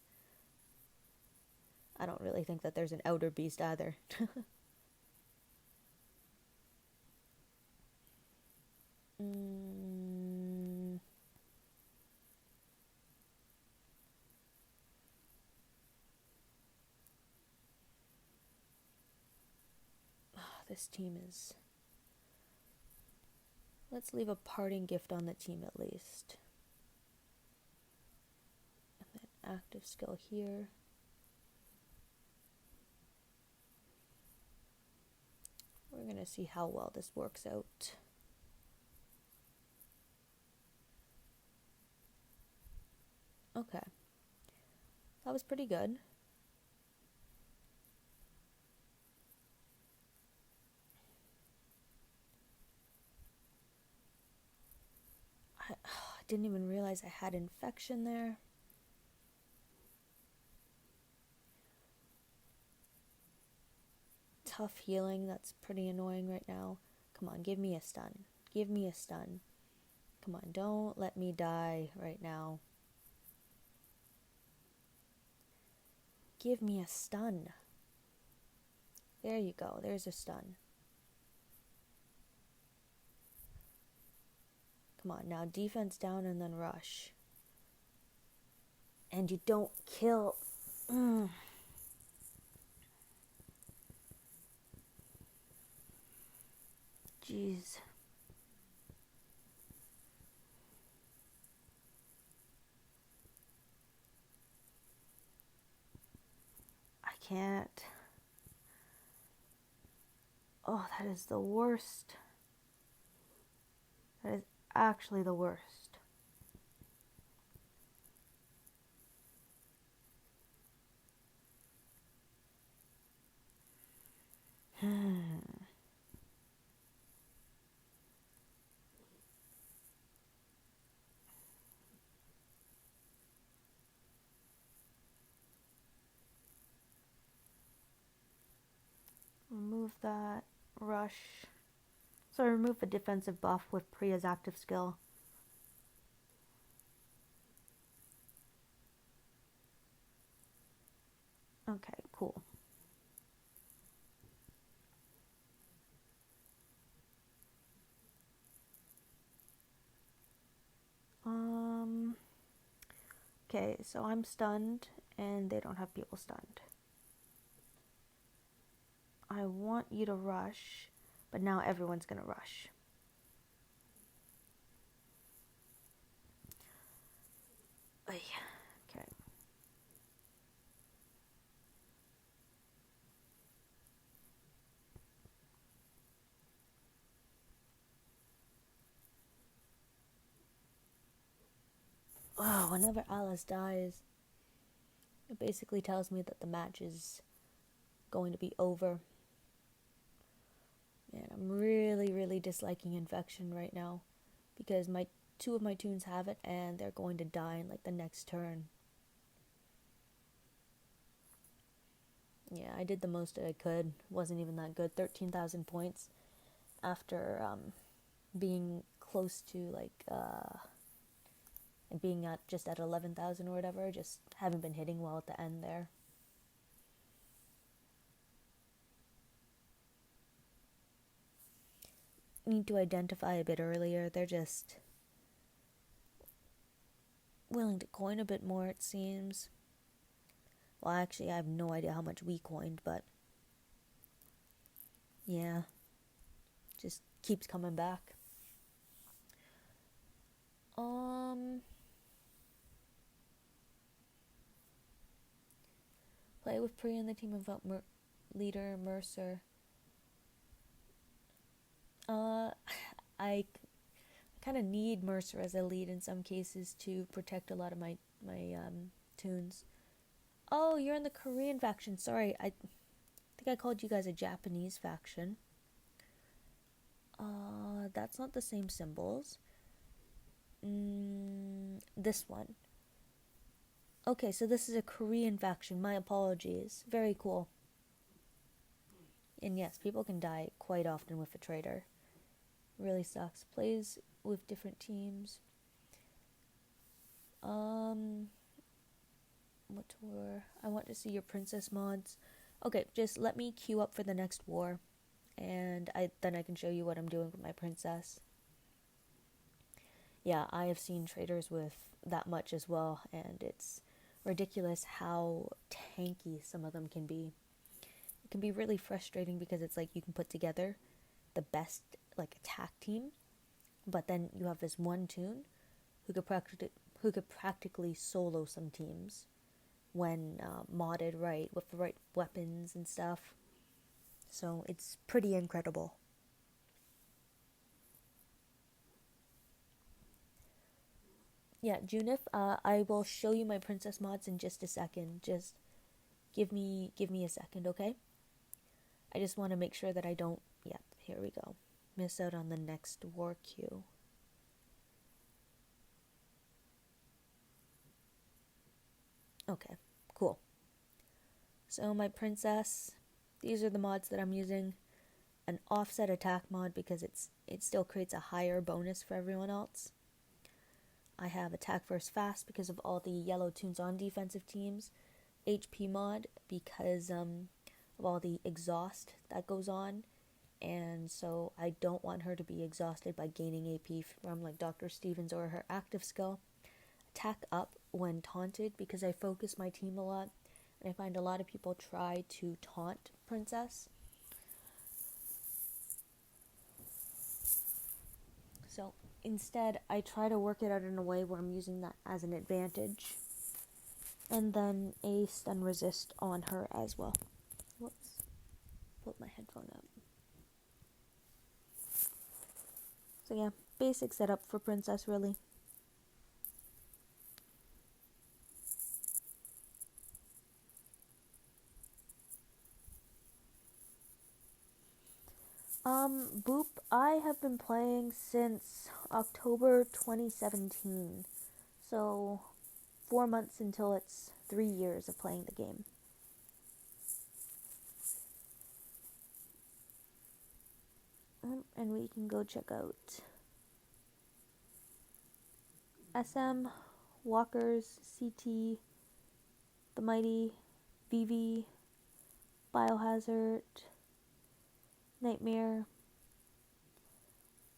I don't really think that there's an outer beast either. This team is... Let's leave a parting gift on the team at least. And then active skill here. We're going to see how well this works out. Okay. That was pretty good. I didn't even realize I had infection there. Tough healing, that's pretty annoying right now. Come on, give me a stun. Give me a stun. Come on, don't let me die right now. Give me a stun. There you go, there's a stun. Come on, now defense down and then rush. And you don't kill. Jeez. I can't. Oh, that is the worst. That is actually the worst. Remove that. Rush. So remove a defensive buff with Priya's active skill. Okay, cool. Okay, so I'm stunned and they don't have people stunned. I want you to rush, but now everyone's gonna rush. Okay. whenever Alice dies, it basically tells me that the match is going to be over. And I'm really, really disliking Infection right now, because two of my toons have it, and they're going to die in like the next turn. Yeah, I did the most that I could. Wasn't even that good. 13,000 points after being close to being just at 11,000 or whatever. Just haven't been hitting well at the end there. Need to identify a bit earlier. They're just willing to coin a bit more, it seems. Well, actually, I have no idea how much we coined, but yeah, just keeps coming back. Play with Priya and the team of leader Mercer. I kind of need Mercer as a lead in some cases to protect a lot of my toons. Oh, you're in the Korean faction. Sorry, I think I called you guys a Japanese faction. That's not the same symbols. This one. Okay, so this is a Korean faction. My apologies. Very cool. And yes, people can die quite often with a traitor. Really sucks. Plays with different teams. What tour? I want to see your princess mods. Okay, just let me queue up for the next war, and then I can show you what I'm doing with my princess. Yeah, I have seen traders with that much as well, and it's ridiculous how tanky some of them can be. It can be really frustrating because it's like you can put together the best attack team, but then you have this one toon who could practically solo some teams when modded right with the right weapons and stuff. So it's pretty incredible. Yeah, Junif, I will show you my princess mods in just a second. Just give me a second, okay? I just want to make sure that I don't, here we go, miss out on the next war queue. Okay, cool. So my princess, these are the mods that I'm using. An offset attack mod because it still creates a higher bonus for everyone else. I have attack first fast because of all the yellow toons on defensive teams. HP mod because of all the exhaust that goes on, and so I don't want her to be exhausted by gaining AP from like Dr. Stevens or her active skill. Attack up when taunted because I focus my team a lot, and I find a lot of people try to taunt princess. So instead, I try to work it out in a way where I'm using that as an advantage. And then a stun resist on her as well. Whoops. Put my headphone up. So yeah, basic setup for princess really. Boop, I have been playing since October 2017. So 4 months until it's 3 years of playing the game. And we can go check out SM, Walkers, CT, The Mighty, VV, Biohazard, Nightmare,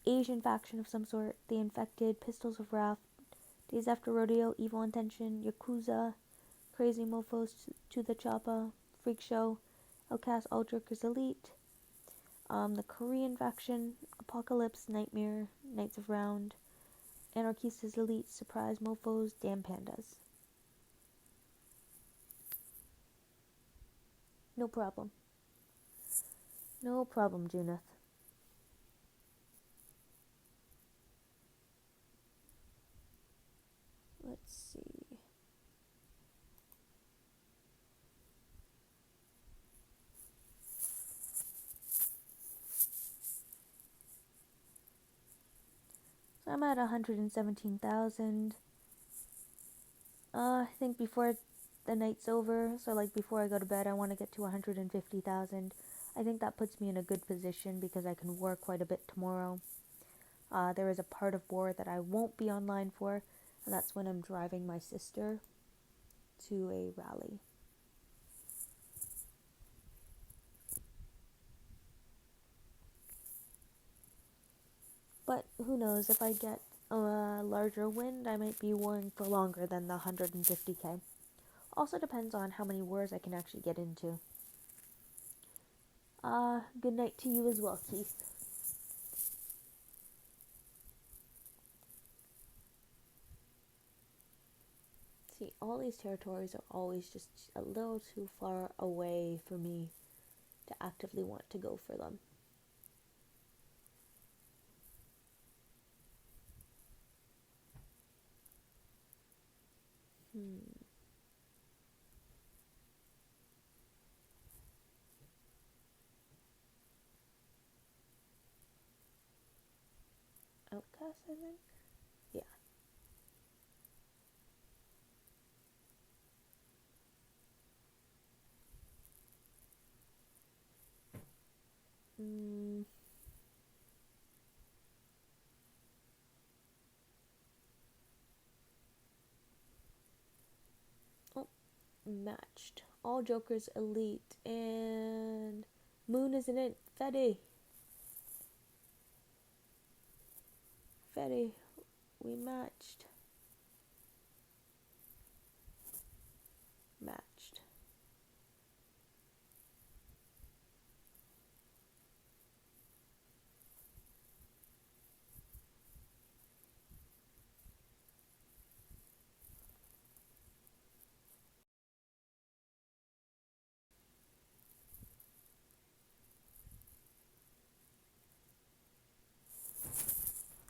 Asian faction of some sort, The Infected, Pistols of Wrath, Days After Rodeo, Evil Intention, Yakuza, Crazy Mofos, To the Choppa, Freak Show, Outcast, Ultracers Elite, the Korean faction, Apocalypse, Nightmare, Knights of Round, Anarchistas Elite, Surprise Mofos, Damn Pandas. No problem. No problem, Junith. Let's I'm at 117,000. I think before the night's over, so like before I go to bed, I want to get to 150,000. I think that puts me in a good position because I can work quite a bit tomorrow. There is a part of war that I won't be online for, and that's when I'm driving my sister to a rally. But who knows, if I get a larger win, I might be warring for longer than the 150k. Also depends on how many wars I can actually get into. Good night to you as well, Keith. See, all these territories are always just a little too far away for me to actively want to go for them. Outcast, I think? Yeah. Oh, matched. All Jokers elite, and Moon isn't it? Fetty, we matched.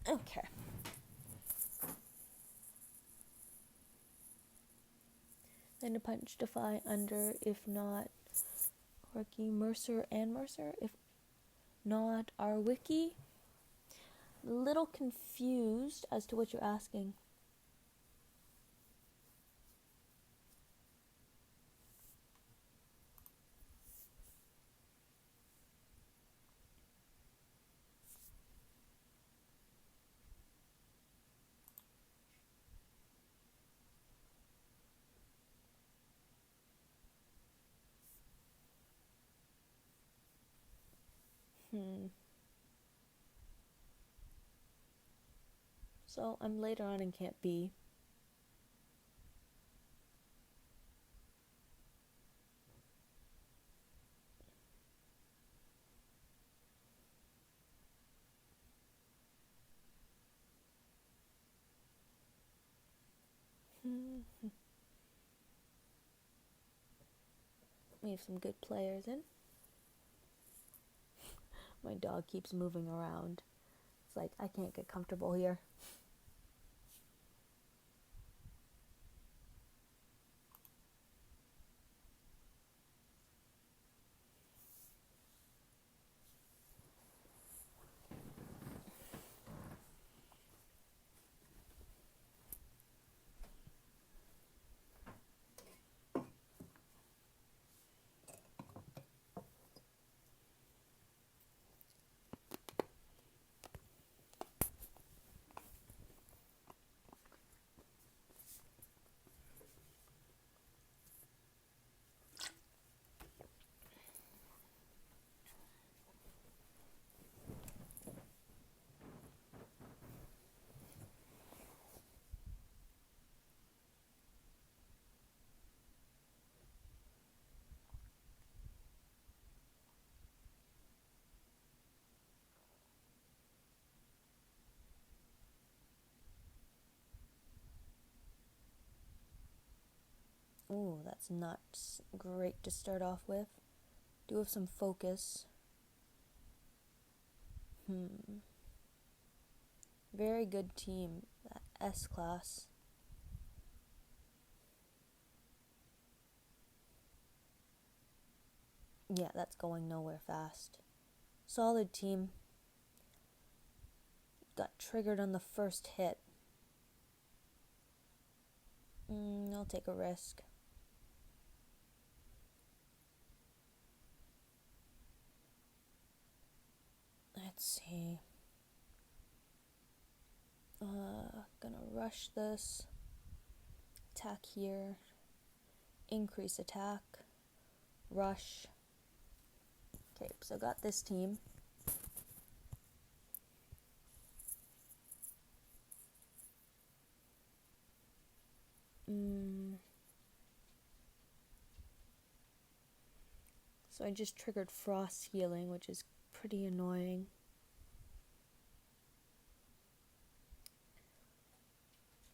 Okay. Then a punch defy under, if not Horky, Mercer, and Mercer. If not our wiki. A little confused as to what you're asking. So I'm later on in Camp B. We have some good players in. My dog keeps moving around. It's like I can't get comfortable here. Ooh, that's not great to start off with. Do have some focus. Very good team, that S-class. Yeah, that's going nowhere fast. Solid team. got triggered on the first hit. I'll take a risk. Let's see. Gonna rush this. Attack here. Increase attack. Rush. Okay, so got this team. So I just triggered frost healing, which is pretty annoying.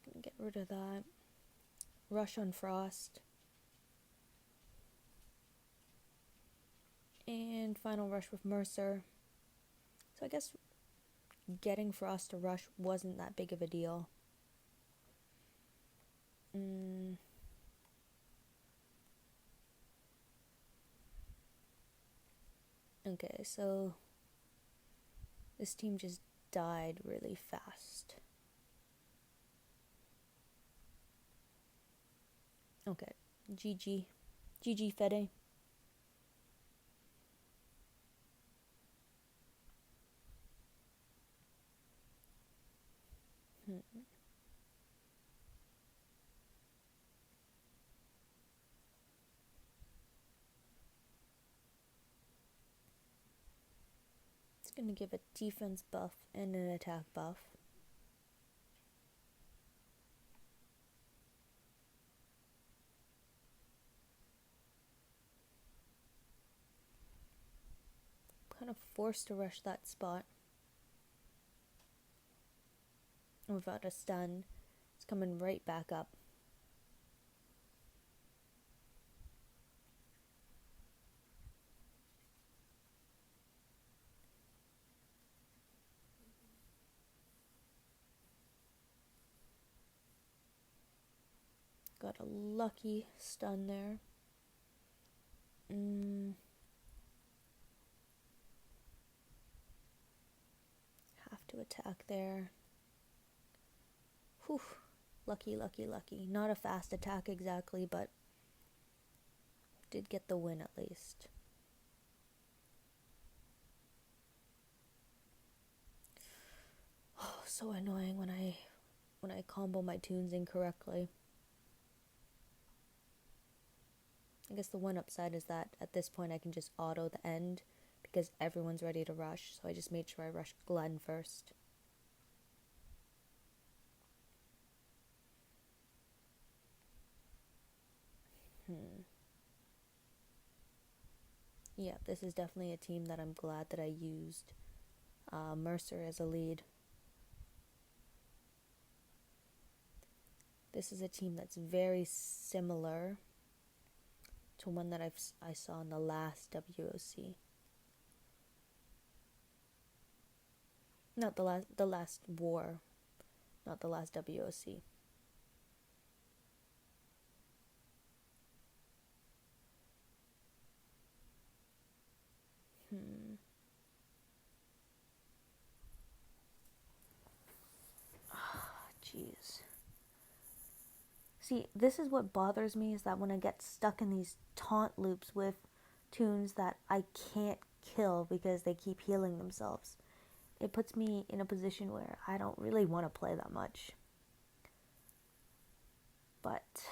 Gonna get rid of that. Rush on frost. And final rush with Mercer. So I guess getting frost to rush wasn't that big of a deal. Okay, so this team just died really fast. Okay, GG. GG Fede. It's gonna give a defense buff and an attack buff. Kind of forced to rush that spot. Without a stun, it's coming right back up. Got a lucky stun there. Have to attack there. Whew. Lucky, lucky, lucky. Not a fast attack exactly, but did get the win at least. Oh, so annoying when I combo my tunes incorrectly. I guess the one upside is that at this point I can just auto the end because everyone's ready to rush, so I just made sure I rushed Glenn first. Yeah, this is definitely a team that I'm glad that I used Mercer as a lead. This is a team that's very similar to one that I saw in the last WoC. Not the last war, not the last WoC. Jeez. See, this is what bothers me, is that when I get stuck in these taunt loops with tunes that I can't kill because they keep healing themselves, it puts me in a position where I don't really want to play that much. But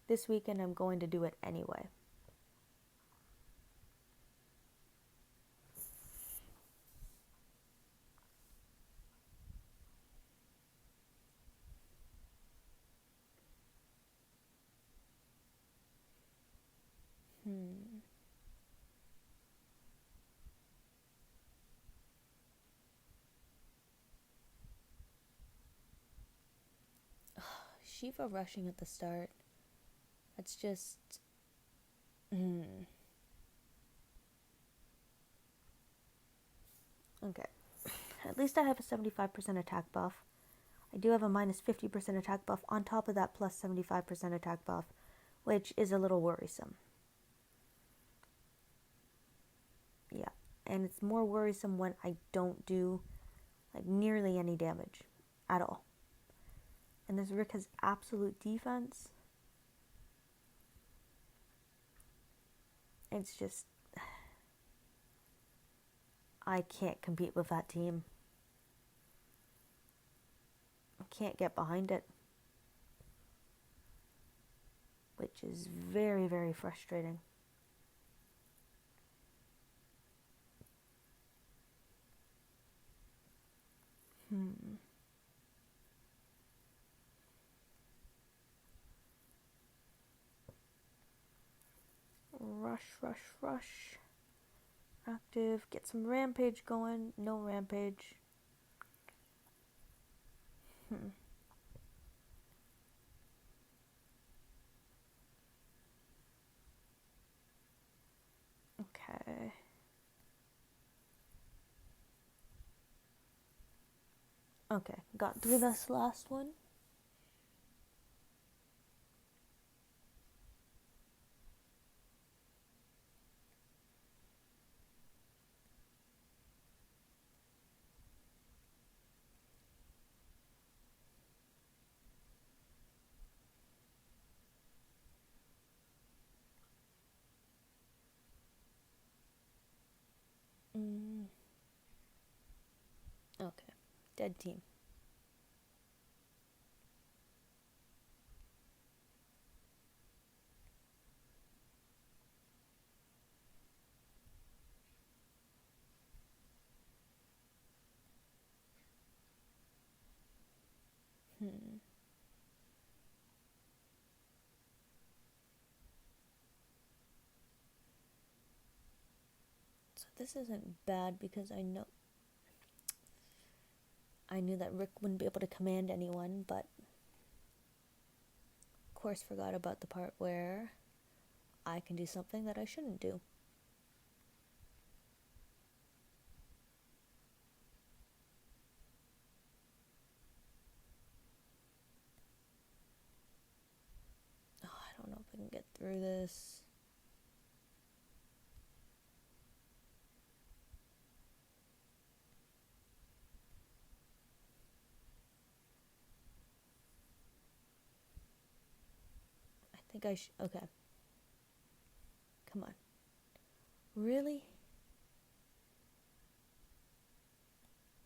this weekend I'm going to do it anyway. Shiva rushing at the start. That's just... Okay. At least I have a 75% attack buff. I do have a minus 50% attack buff on top of that plus 75% attack buff, which is a little worrisome. Yeah, and it's more worrisome when I don't do like nearly any damage at all. And this Rick has absolute defense. It's just, I can't compete with that team. I can't get behind it, which is very, very frustrating. Rush. Active. Get some rampage going. No rampage. Okay. Okay, got through this last one. Okay, dead team. So this isn't bad because I knew that Rick wouldn't be able to command anyone, but of course forgot about the part where I can do something that I shouldn't do. Oh, I don't know if I can get through this. I think okay. Come on. Really?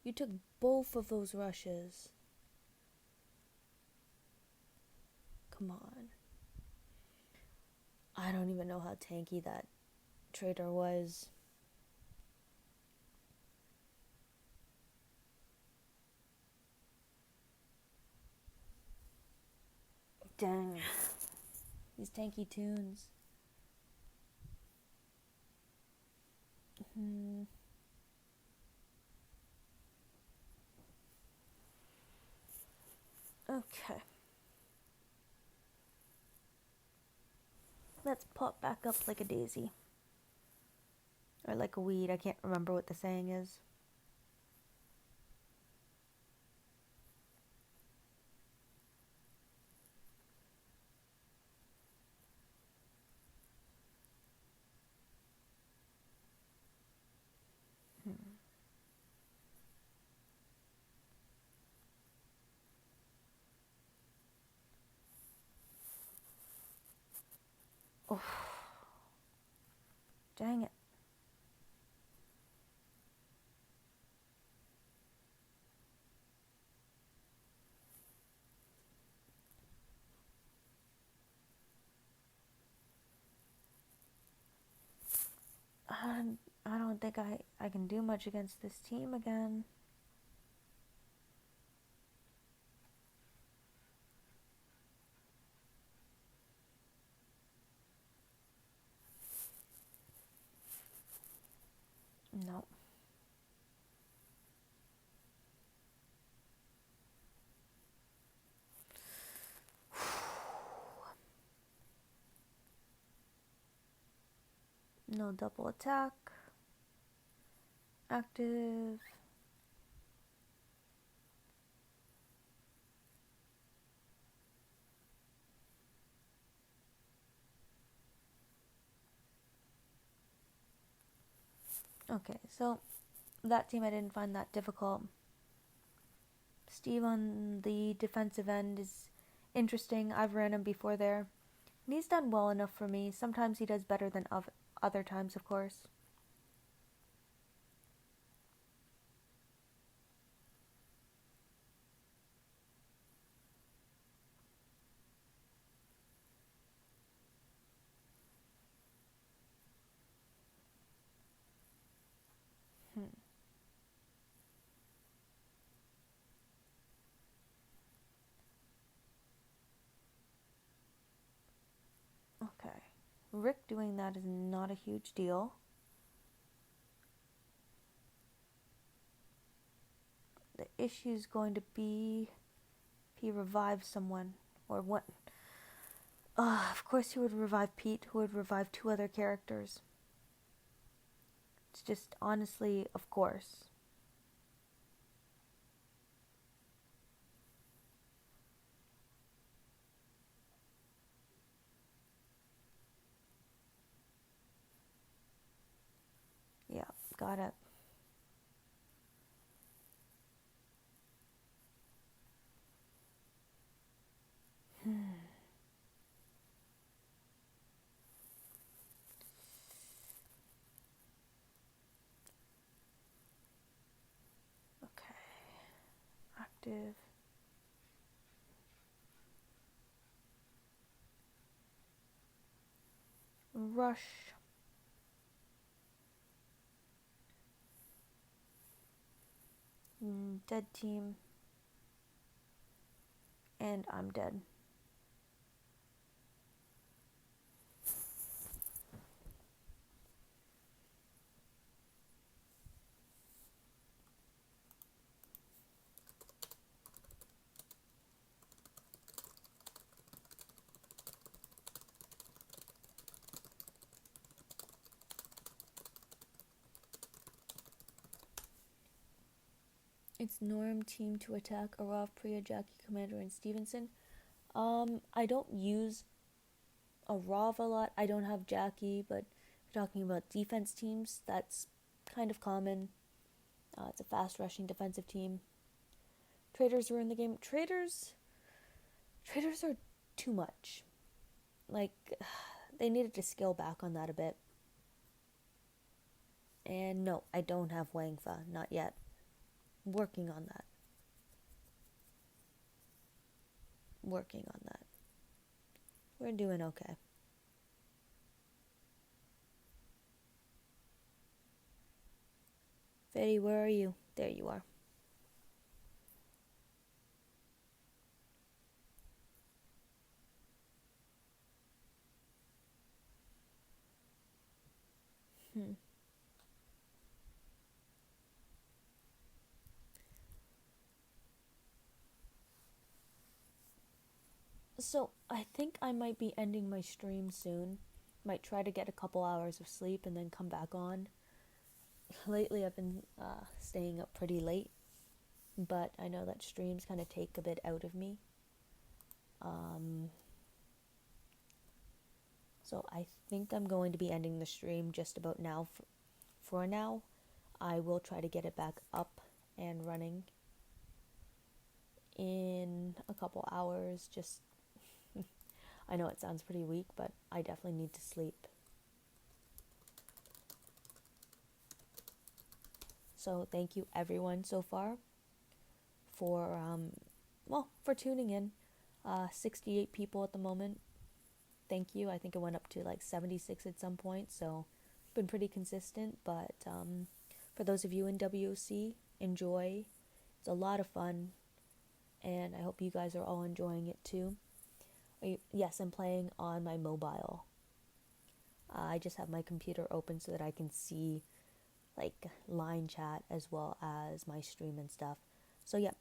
You took both of those rushes. Come on. I don't even know how tanky that traitor was. Dang. These tanky tunes. Okay. Let's pop back up like a daisy. Or like a weed. I can't remember what the saying is. Oh. Dang it. I don't think I can do much against this team again. No. No double attack. Active. Okay, so that team I didn't find that difficult. Steve on the defensive end is interesting. I've ran him before there. And he's done well enough for me. Sometimes he does better than other times, of course. Okay. Rick doing that is not a huge deal. The issue is going to be if he revives someone or what. Of course he would revive Pete, who would revive 2 other characters. It's just honestly, of course. Yeah, got it. Okay. Active. Rush. Dead team. And I'm dead. It's Norm team to attack Arav, Priya, Jackie, Commander, and Stevenson. I don't use Arav a lot. I don't have Jackie, but if you're talking about defense teams, that's kind of common. It's a fast rushing defensive team. Traders were in the game. Traders are too much. Like, they needed to scale back on that a bit. And no, I don't have Wangfa, not yet. Working on that. We're doing okay. Fetty, where are you? There you are. So, I think I might be ending my stream soon. Might try to get a couple hours of sleep and then come back on. Lately I've been staying up pretty late, but I know that streams kind of take a bit out of me. So I think I'm going to be ending the stream just about now. For now, I will try to get it back up and running in a couple hours. Just I know it sounds pretty weak, but I definitely need to sleep. So thank you everyone so far for tuning in. 68 people at the moment. Thank you. I think it went up to like 76 at some point, so been pretty consistent. But for those of you in WoC, enjoy. It's a lot of fun, and I hope you guys are all enjoying it too. Yes, I'm playing on my mobile. I just have my computer open so that I can see like line chat as well as my stream and stuff. So yeah,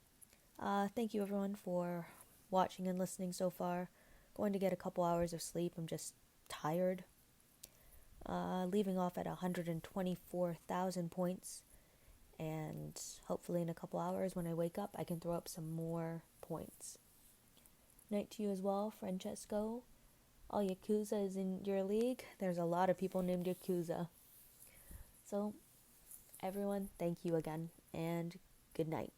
thank you everyone for watching and listening so far. Going to get a couple hours of sleep. I'm just tired. Leaving off at 124,000 points, and hopefully in a couple hours when I wake up I can throw up some more points. Night to you as well, Francesco. All Yakuza is in your league. There's a lot of people named Yakuza. So everyone, thank you again, and good night.